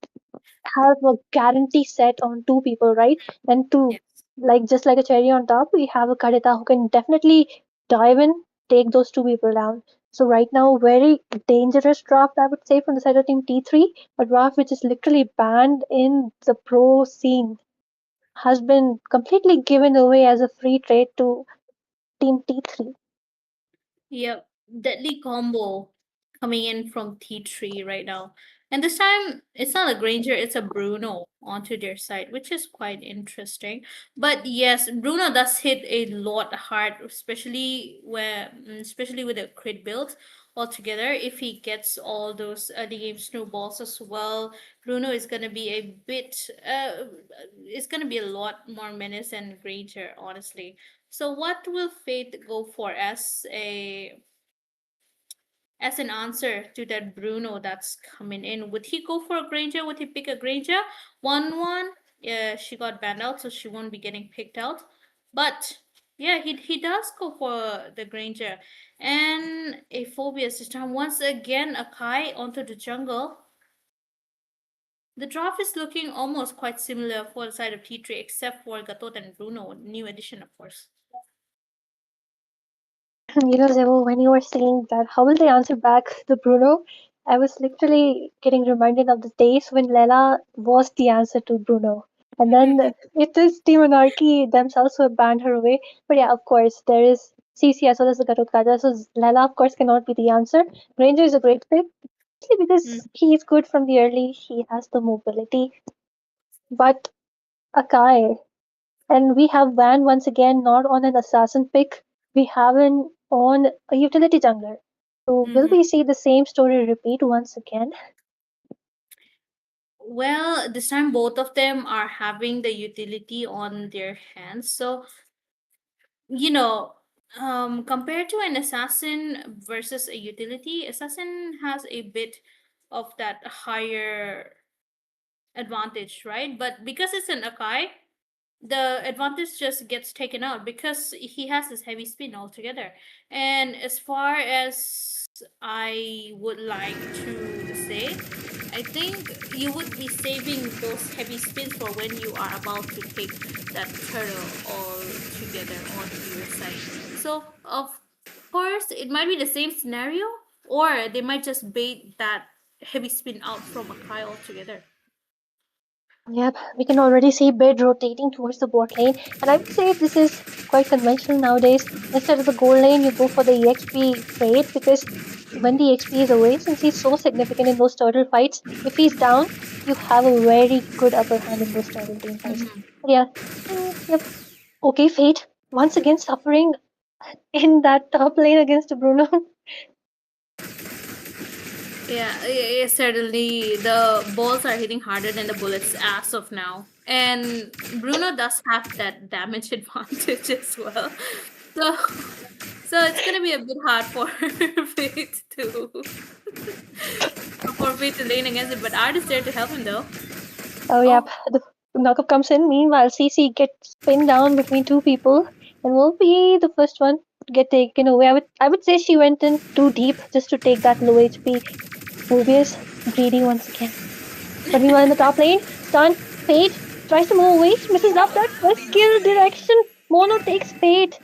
have a guarantee set on two people, right? And to like just like a cherry on top, we have a Kadeta who can definitely dive in, take those two people down. So right now, very dangerous draft, I would say, from the side of Team T3, a draft which is literally banned in the pro scene, has been completely given away as a free trade to Team T3. Yep, deadly combo coming in from T3 right now. And this time, it's not a Granger, it's a Bruno onto their side, which is quite interesting. But yes, Bruno does hit a lot hard, especially with the crit build altogether. If he gets all those early game snowballs as well, Bruno is gonna be it's gonna be a lot more menace than Granger, honestly. So what will Fate go for as an answer to that Bruno that's coming in? Would he go for a Granger? Would he pick a Granger? 1-1. Yeah, she got banned out, so she won't be getting picked out. But yeah, he does go for the Granger. And a Phobias this time. Once again, a Kai onto the jungle. The draft is looking almost quite similar for the side of T3, except for Gatot and Bruno, new addition, of course. Zevo, when you were saying that, how will they answer back the Bruno? I was literally getting reminded of the days when Lela was the answer to Bruno. And then it is Team Anarchy themselves who have banned her away. But yeah, of course, there is CC as well as the Garot Kaja. So Lela, of course, cannot be the answer. Ranger is a great pick, especially because he is good from the early. He has the mobility. But Akai, and we have Van once again not on an assassin pick. We have him on a utility jungler. So will we see the same story repeat once again? Well, this time both of them are having the utility on their hands. So, compared to an assassin versus a utility, assassin has a bit of that higher advantage, right? But because it's an Akai, the advantage just gets taken out because he has this heavy spin altogether. And as far as I would like to say, I think you would be saving those heavy spins for when you are about to take that turtle all together onto your side. So of course it might be the same scenario, or they might just bait that heavy spin out from a cry altogether. Yep, we can already see Bid rotating towards the bot lane, and I would say this is quite conventional nowadays. Instead of the gold lane, you go for the EXP fade because when the EXP is away, since he's so significant in those turtle fights, if he's down, you have a very good upper hand in those turtle team fights. But yeah, yep. Okay, Fate once again suffering in that top lane against Bruno. Yeah, certainly the balls are hitting harder than the bullets as of now. And Bruno does have that damage advantage as well. So it's gonna be a bit hard for Fate to lane against it. But Art is there to help him though. Oh, yep. Knockup comes in. Meanwhile, CC gets pinned down between two people and will be the first one to get taken away. I would say she went in too deep just to take that low HP. Mobius greedy once again. But meanwhile in the top lane, stun, Fate tries to move away, misses up that first kill direction. Mono takes Fate.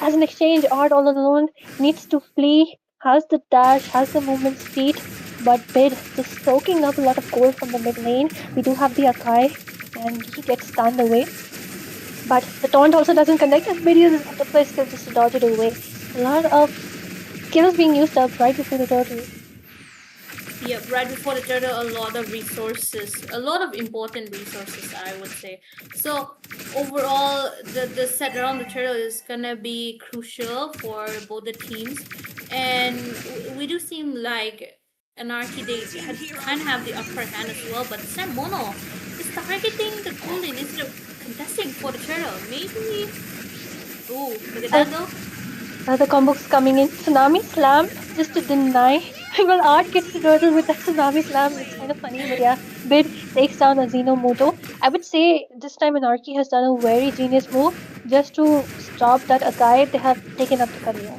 As an exchange, Art all alone needs to flee, has the dash, has the movement speed, but Bid just soaking up a lot of gold from the mid lane. We do have the Akai, and he gets stunned away. But the taunt also doesn't connect, and Bid uses the first skill just to dodge it away. A lot of skills being used up right before the turtle. Yeah, right before the turtle, a lot of resources, a lot of important resources, I would say. So overall, the set around the turtle is gonna be crucial for both the teams, and we do seem like Anarchy they kind of have the upper hand as well. But Sam Mono is targeting the golden instead of contesting for the turtle. Maybe. Ooh, look at that though. The combos coming in. Tsunami Slam just to deny. Well, Art gets the turtle with that Tsunami Slam. It's kind of funny, but yeah. Bid takes down a Xenomoto. I would say this time Anarchy has done a very genius move just to stop that Akai. They have taken up the career.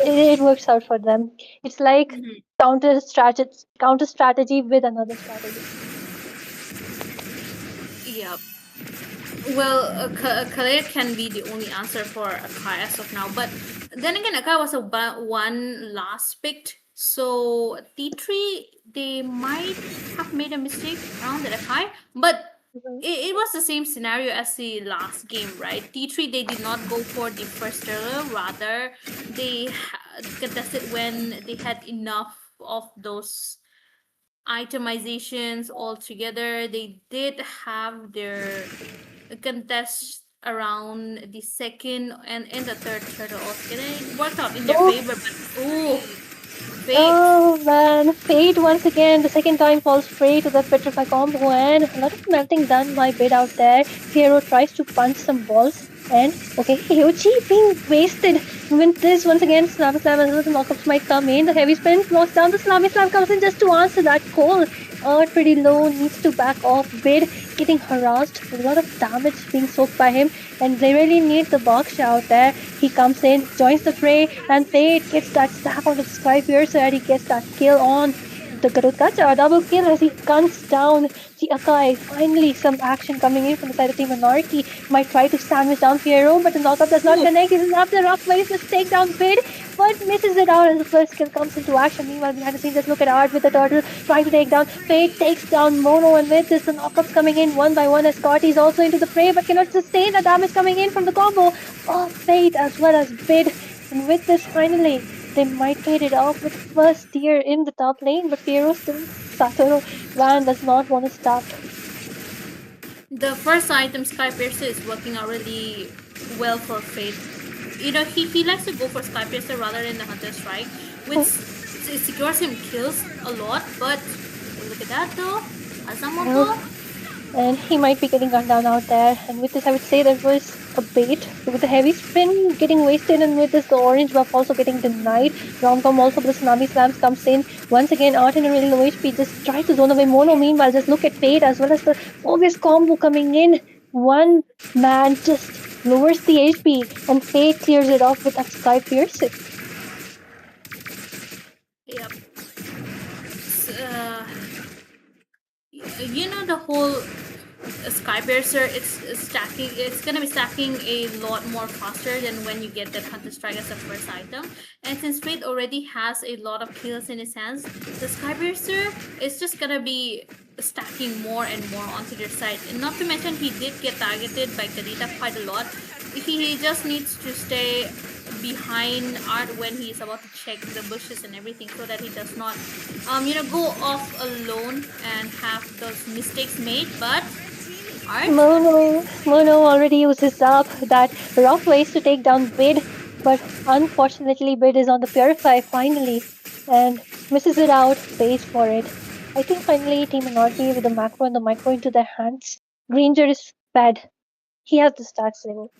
It works out for them. It's like counter strategy with another strategy. Yep. Well, Khaled can be the only answer for Akai as of now. But then again, Akai was a one last picked. So T3, they might have made a mistake around the Akai. But it was the same scenario as the last game, right? T3, they did not go for the first turtle. Rather, they contested when they had enough of those itemizations all together. They did have their contest around the second and the third turtle altogether. It worked out in their favor, but ooh, Fate. Oh man, Fate once again, the second time falls prey to the Petrify combo, and a lot of melting done by Bid out there. Hero tries to punch some balls, and okay, Hyochi being wasted. With this, once again, Tsunami Slam as well as the knockups might come in. The heavy spin knocks down, the Tsunami Slam comes in just to answer that call. Art pretty low, needs to back off. Bid getting harassed, a lot of damage being soaked by him, and they really need the box out there. He comes in, joins the fray, and Fate gets that stab on the Sky Piercer, and he gets that kill on the Garukacha. Double kill as he guns down the Akai. Finally, some action coming in from the side of Team Anarchy. Might try to sandwich down Fiero, but the knockup does not connect. This is after rough ways to take down Bid, but misses it out as the first kill comes into action. Meanwhile, behind the scenes, just look at Art with the turtle trying to take down. Fate takes down Mono, and with this, the knockups coming in one by one as Scotty is also into the fray, but cannot sustain the damage coming in from the combo of Fate as well as Bid. And with this, finally, they might trade it off with first tier in the top lane, but Fiero still, Satoru Van does not want to stop. The first item, Sky Piercer, is working out really well for Fate. You know, he likes to go for Sky Piercer rather than the Hunter Strike, which it secures him kills a lot, but look at that though, Asamoto. And he might be getting gunned down out there. And with this, I would say there was a bait with the heavy spin getting wasted, and with this, the orange buff also getting denied. Romcom also, but the Tsunami Slams comes in. Once again, Art in a really low HP just tries to zone away Mono. Meanwhile, just look at Fate as well as the obvious combo coming in. One man just lowers the HP, and Fate clears it off with that Sky Piercer. Yep. You know, the whole Sky Piercer, it's gonna be stacking a lot more faster than when you get that Hunter Strike as the first item. And since Fate already has a lot of kills in his hands, the Sky Piercer is just gonna be stacking more and more onto their side. And not to mention, he did get targeted by Kadita quite a lot. He just needs to stay behind Art when he's about to check the bushes and everything, so that he does not go off alone and have those mistakes made. But Art, Mono already uses up that rough ways to take down Bid, but unfortunately Bid is on the Purify finally and misses it out, pays for it. I think finally Team Anarchy with the macro and the micro into their hands. Granger is fed. He has the stats level.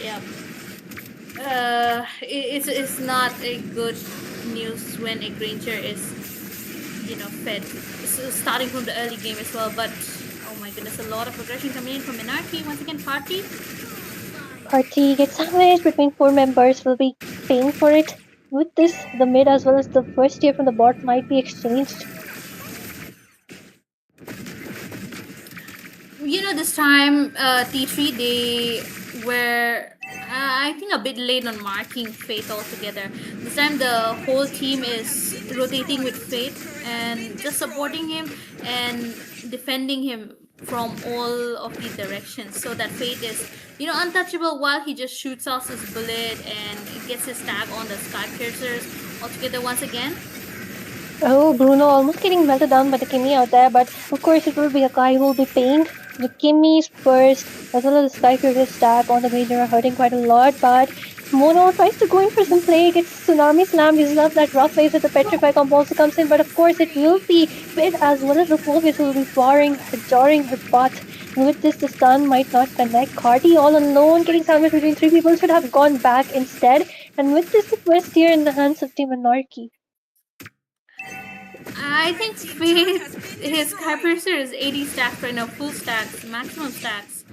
yeah. It's not a good news when a Granger is, fed. Starting from the early game as well, but Oh my goodness, a lot of aggression coming in from Minarki. Once again, Party. Party gets sandwiched between 4 members, will be paying for it. With this, the mid as well as the first tier from the bot might be exchanged. You know, this time T3 they were I think a bit late on marking Faith altogether. This time the whole team is rotating with Faith and just supporting him and defending him from all of the directions, so that Faith is, you know, untouchable while he just shoots off his bullet and gets his tag on the sky piercers altogether once again. Oh, Bruno almost getting melted down by the Kimmy out there, but of course it will be a guy who will be paying. The Kimmy's burst as well as the Skycruiser's stack on the major are hurting quite a lot, but Mono tries to go in for some play, gets Tsunami Slam, uses up that rough phase with the Petrify comp also comes in, but of course it will be Bit as well as the Phobius will be jarring her butt. And with this, the stun might not connect. Cardi all alone, getting sandwiched between 3 people, should have gone back instead. And with this, the first tier in the hands of Team Anarchy. I think Faith, his Sky Piercer is 80 stacks right now, full stacks, maximum stacks.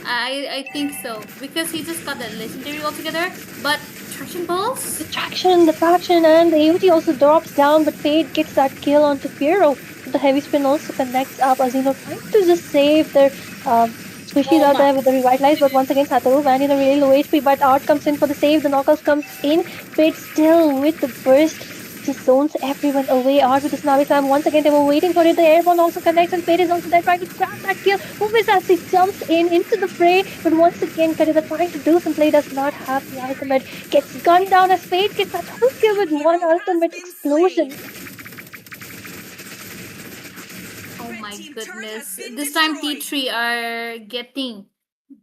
I think so, because he just got the legendary altogether, but traction balls? The traction, and the AOT also drops down, but Fade gets that kill onto Firo. The heavy spin also connects up. Azino trying to just save their squishies out there with the revitalize, but once again Satoru Van in a really low HP, but Art comes in for the save, the knockouts comes in, Fade still with the burst. Just zones everyone away. Art with the Tsunami Slam. Once again, they were waiting for it. The airborne also connects, and Fate is also there trying to grab that kill. Movies as he jumps into the fray, but once again, Karida trying to do some play, does not have the ultimate. Gets gunned down as Fate gets that whole kill with one ultimate explosion. Oh my goodness. This time T3 are getting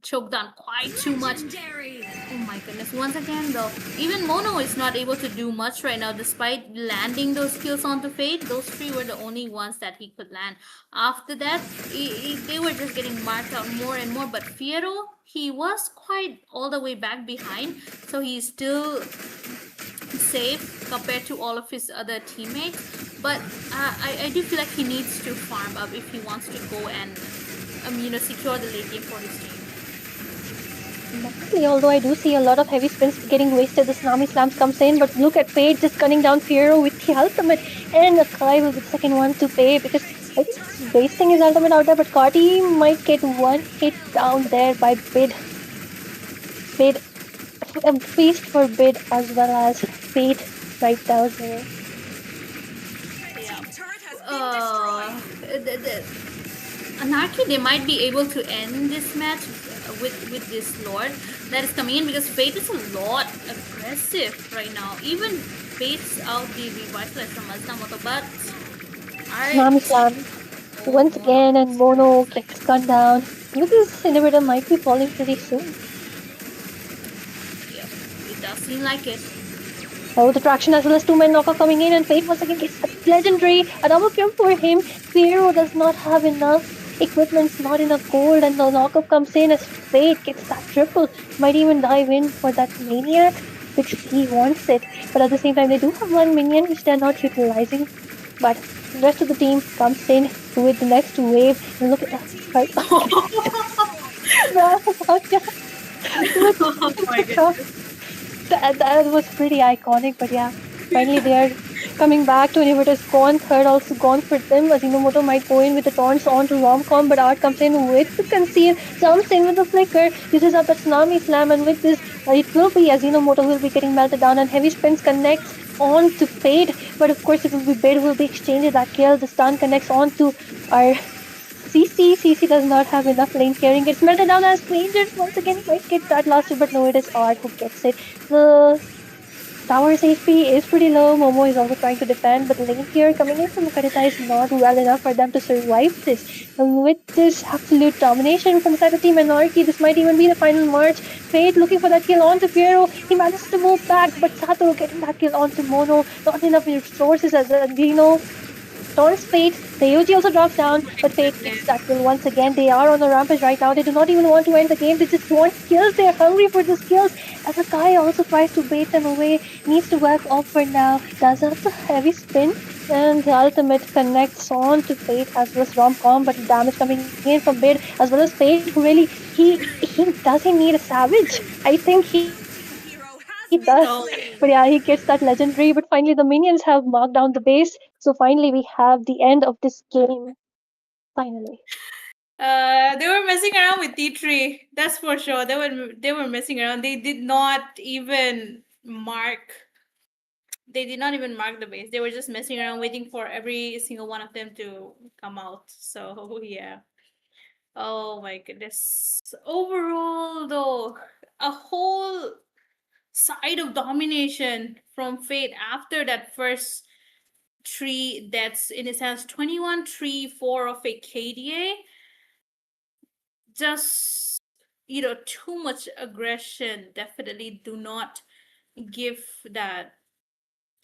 choked down quite too much. Oh my goodness. Once again though, even Mono is not able to do much right now despite landing those kills onto Fate. Those 3 were the only ones that he could land. After that, they were just getting marked out more and more, but Fiero, he was quite all the way back behind, so he's still safe compared to all of his other teammates, but I do feel like he needs to farm up if he wants to go and secure the late game for his team. Definitely, although I do see a lot of heavy spins getting wasted, the Tsunami Slams comes in, but look at Fade just gunning down Fiero with the ultimate, and Akai will be the second one to pay because I think he's wasting his ultimate out there, but Carti might get one hit down there by Bid. A feast for Bid as well as Fate right down there. Anarchy, they might be able to end this match with this Lord that is coming in, because Fate is a lot aggressive right now. Even Fate's out the revitalize from Aznamoto, but Tsunami Slam once again, and Mono gets gunned down. Look, this inhibitor might be falling pretty soon. Yeah, it does seem like it. Oh, the traction as well as 2-man knockout coming in, and Fate once again gets a legendary, a double kill for him. Fiero does not have enough equipment, not enough gold, and the knockup comes in as Fate gets that triple. Might even dive in for that maniac, which he wants it. But at the same time, they do have one minion which they're not utilizing. But the rest of the team comes in with the next wave. And look at that. Right? Oh my goodness. That was pretty iconic, but yeah, finally they are coming back to inhibitors gone, third also gone for them. Azinomoto might go in with the taunts onto Romcom, but Art comes in with the conceal, jumps in with the flicker, uses up the Tsunami Slam, and with this, it will be Azinomoto will be getting melted down, and heavy spins connects on to Fade, but of course it will be Bid who will be exchanging that kill. The stun connects on to our CC. CC does not have enough lane carrying. Gets melted down as Rangers once again might get that last hit, but no, it is Art who gets it. The tower's HP is pretty low. Momo is also trying to defend, but the lane here coming in from Karita is not well enough for them to survive this. And with this absolute domination from the side of Team Anarchy, this might even be the final march. Fade looking for that kill onto Fiero. He manages to move back, but Satoru getting that kill onto Mono. Not enough resources as Dino taunts Fate. The AOG also drops down, but Fate gets that kill once again. They are on the rampage right now. They do not even want to end the game. They just want kills. They are hungry for these kills. As Akai also tries to bait them away. Needs to work off for now. Does have the heavy spin. And the ultimate connects on to Fate as well as Rom-Com, but damage coming in from Bid as well as Fate, who really he does he need a savage? I think he does. Hero But has yeah, been he Oh, gets that slain. legendary. But finally, the minions have marked down the base. So finally, we have the end of this game. Finally. they were messing around with T3. That's for sure. They were messing around. They did not even mark. They did not even mark the base. They were just messing around, waiting for every single one of them to come out. So yeah. Oh my goodness. Overall, though, a whole side of domination from Fate after that first three deaths in his hands 21, 3, 4 of a KDA. Just, too much aggression. Definitely do not give that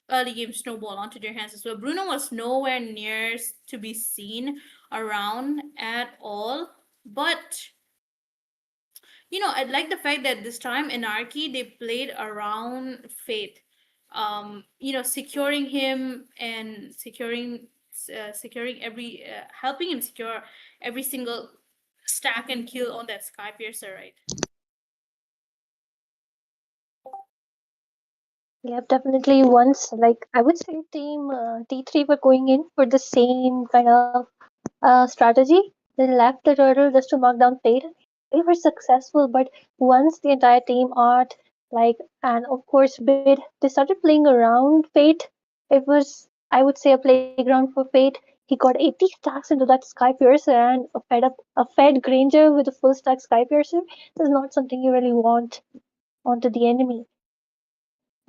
early game snowball onto their hands as well. Bruno was nowhere near to be seen around at all. But I like the fact that this time Anarchy they played around Fate, securing him and securing every helping him secure every single stack and kill on that Sky Piercer, right? Yep, definitely. Once, like I would say, Team T3 were going in for the same kind of strategy. They left the turtle just to mark down Fate. They were successful, but once the entire team art, like, and of course, Bid, they started playing around Fate. It was, I would say, a playground for Fate. He got 80 stacks into that Sky Piercer and a fed Granger with a full stack Sky Piercer is not something you really want onto the enemy.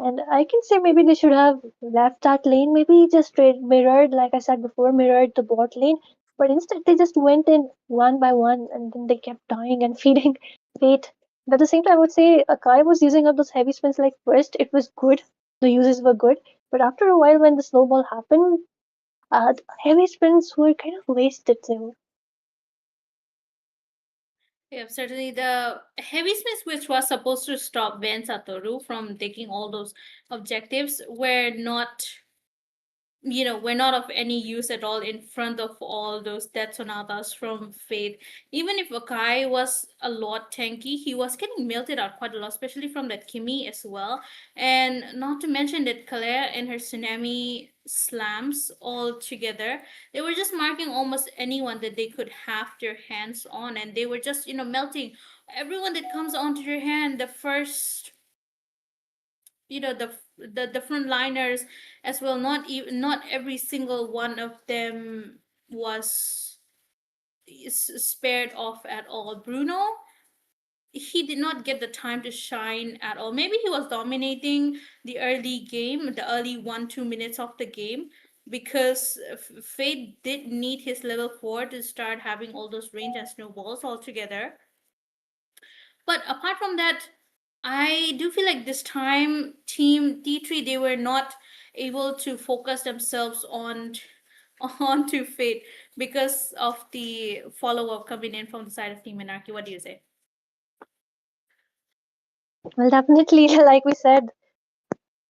And I can say maybe they should have left that lane, maybe just straight mirrored, like I said before, mirrored the bot lane. But instead, they just went in one by one and then they kept dying and feeding Fate. But at the same time, I would say Akai was using up those heavy spins like first, it was good, the uses were good. But after a while, when the snowball happened, the heavy spins were kind of wasted. So Yeah, certainly the heavy smith which was supposed to stop Ben Satoru from taking all those objectives were not, we're not of any use at all in front of all those death sonatas from Fate. Even if Akai was a lot tanky, he was getting melted out quite a lot, especially from that Kimi as well. And not to mention that Claire and her tsunami slams all together, they were just marking almost anyone that they could have their hands on, and they were just, melting everyone that comes onto your hand. The first, the frontliners as well, not every single one of them was spared off at all. Bruno, he did not get the time to shine at all. Maybe he was dominating the early game, the early 1-2 minutes of the game, because Fate did need his level 4 to start having all those range and snowballs all together. But apart from that, I do feel like this time Team T3 they were not able to focus themselves on onto Fate because of the follow up coming in from the side of Team Anarchy. What do you say? well, definitely, like we said,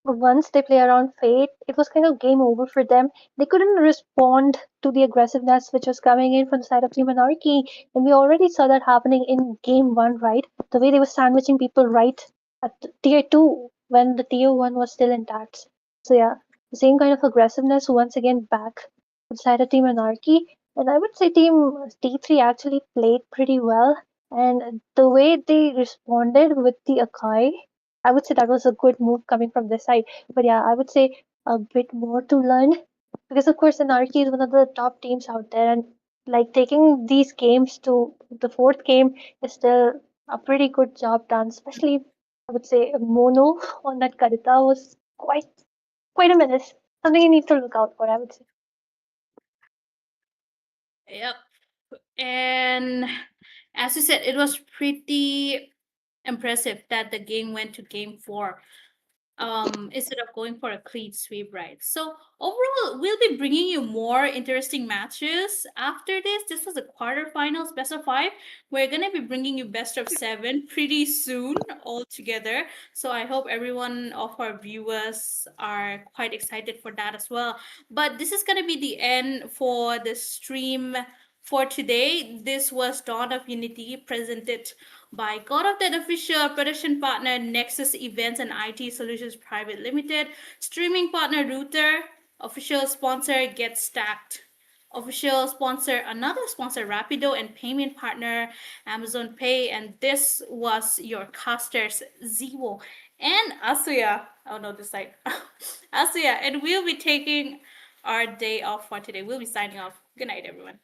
once they play around Fate, it was kind of game over for them. They couldn't respond to the aggressiveness which was coming in from the side of Team Anarchy, and we already saw that happening in game one, right? The way they were sandwiching people right at tier two when the tier one was still intact. So yeah, the same kind of aggressiveness once again back from the side of Team Anarchy, and I would say Team T3 actually played pretty well, and the way they responded with the Akai, I would say that was a good move coming from this side. But yeah, I would say a bit more to learn because of course Anarchy is one of the top teams out there, and like taking these games to the fourth game is still a pretty good job done. Especially I would say Mono on that Karita was quite a menace. Something you need to look out for, I would say. Yep. And as you said, it was pretty impressive that the game went to game 4. instead of going for a clean sweep, right? So overall, we'll be bringing you more interesting matches after this. This was the quarterfinals, best of 5. We're gonna be bringing you best of 7 pretty soon all together. So I hope everyone of our viewers are quite excited for that as well. But this is gonna be the end for the stream for today. This was Dawn of Unity presented by God of Dead official production partner Nexus Events and IT Solutions Private Limited, streaming partner Router, official sponsor Get Stacked, official sponsor another sponsor Rapido, and payment partner Amazon Pay. And this was your casters Zewo and Asuya. Oh no, this side. Asuya, and we'll be taking our day off for today. We'll be signing off. Good night, everyone.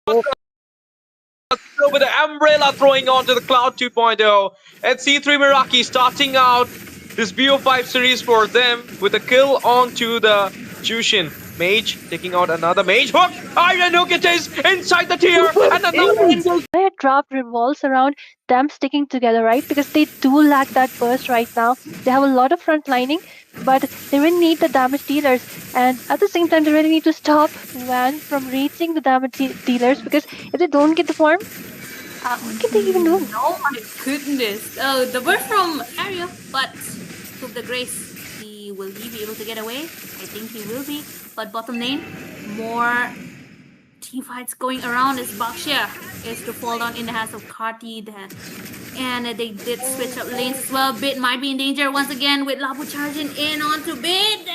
With the umbrella throwing onto the Cloud 2.0. And C3 Meraki starting out this BO5 series for them with a kill onto the Jushin. Mage taking out another mage. Hook! Iron Hook it is inside the tier. And another I had dropped revolves around them sticking together, right? Because they do lack that burst right now. They have a lot of front lining, but they really need the damage dealers. And at the same time, they really need to stop Van from reaching the damage dealers, because if they don't get the farm, what can they even do? Oh my goodness. Oh, the burst from Aria, but took the grace. Will he be able to get away? I think he will be. But bottom lane, more team fights going around as Bakshia is to fall down in the hands of Karti then. And they did switch up lanes as well. Bit might be in danger once again with Labu charging in onto Bit.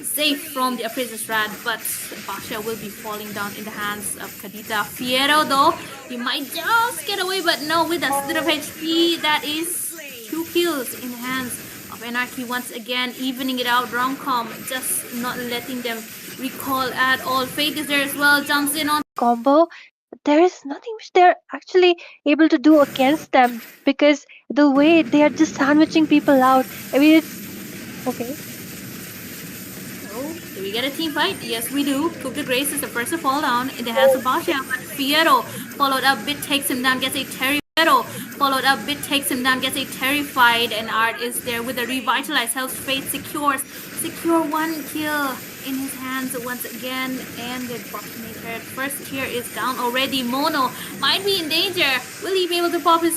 Safe from the Apprentice Rad, but Bakshia will be falling down in the hands of Kadita. Fiero though, he might just get away, but no, with a bit of HP, that is 2 kills in the hands of Anarchy once again, evening it out. Romcom just not letting them recall at all. Fate is there as well, jumps in on Combo, there is nothing which they're actually able to do against them, because the way they are just sandwiching people out. I mean, it's okay. Do we get a team fight? Yes, we do. Cook the Grace is the first to fall down in the hands of Basha, but Fiero followed up. Bit takes him down, gets a Fiero followed up. Bit takes him down, gets a terrified, and Art is there with a revitalized health. Fate secure 1 kill in his hands once again, and the bottom first tier is down already. Mono might be in danger. Will he be able to pop his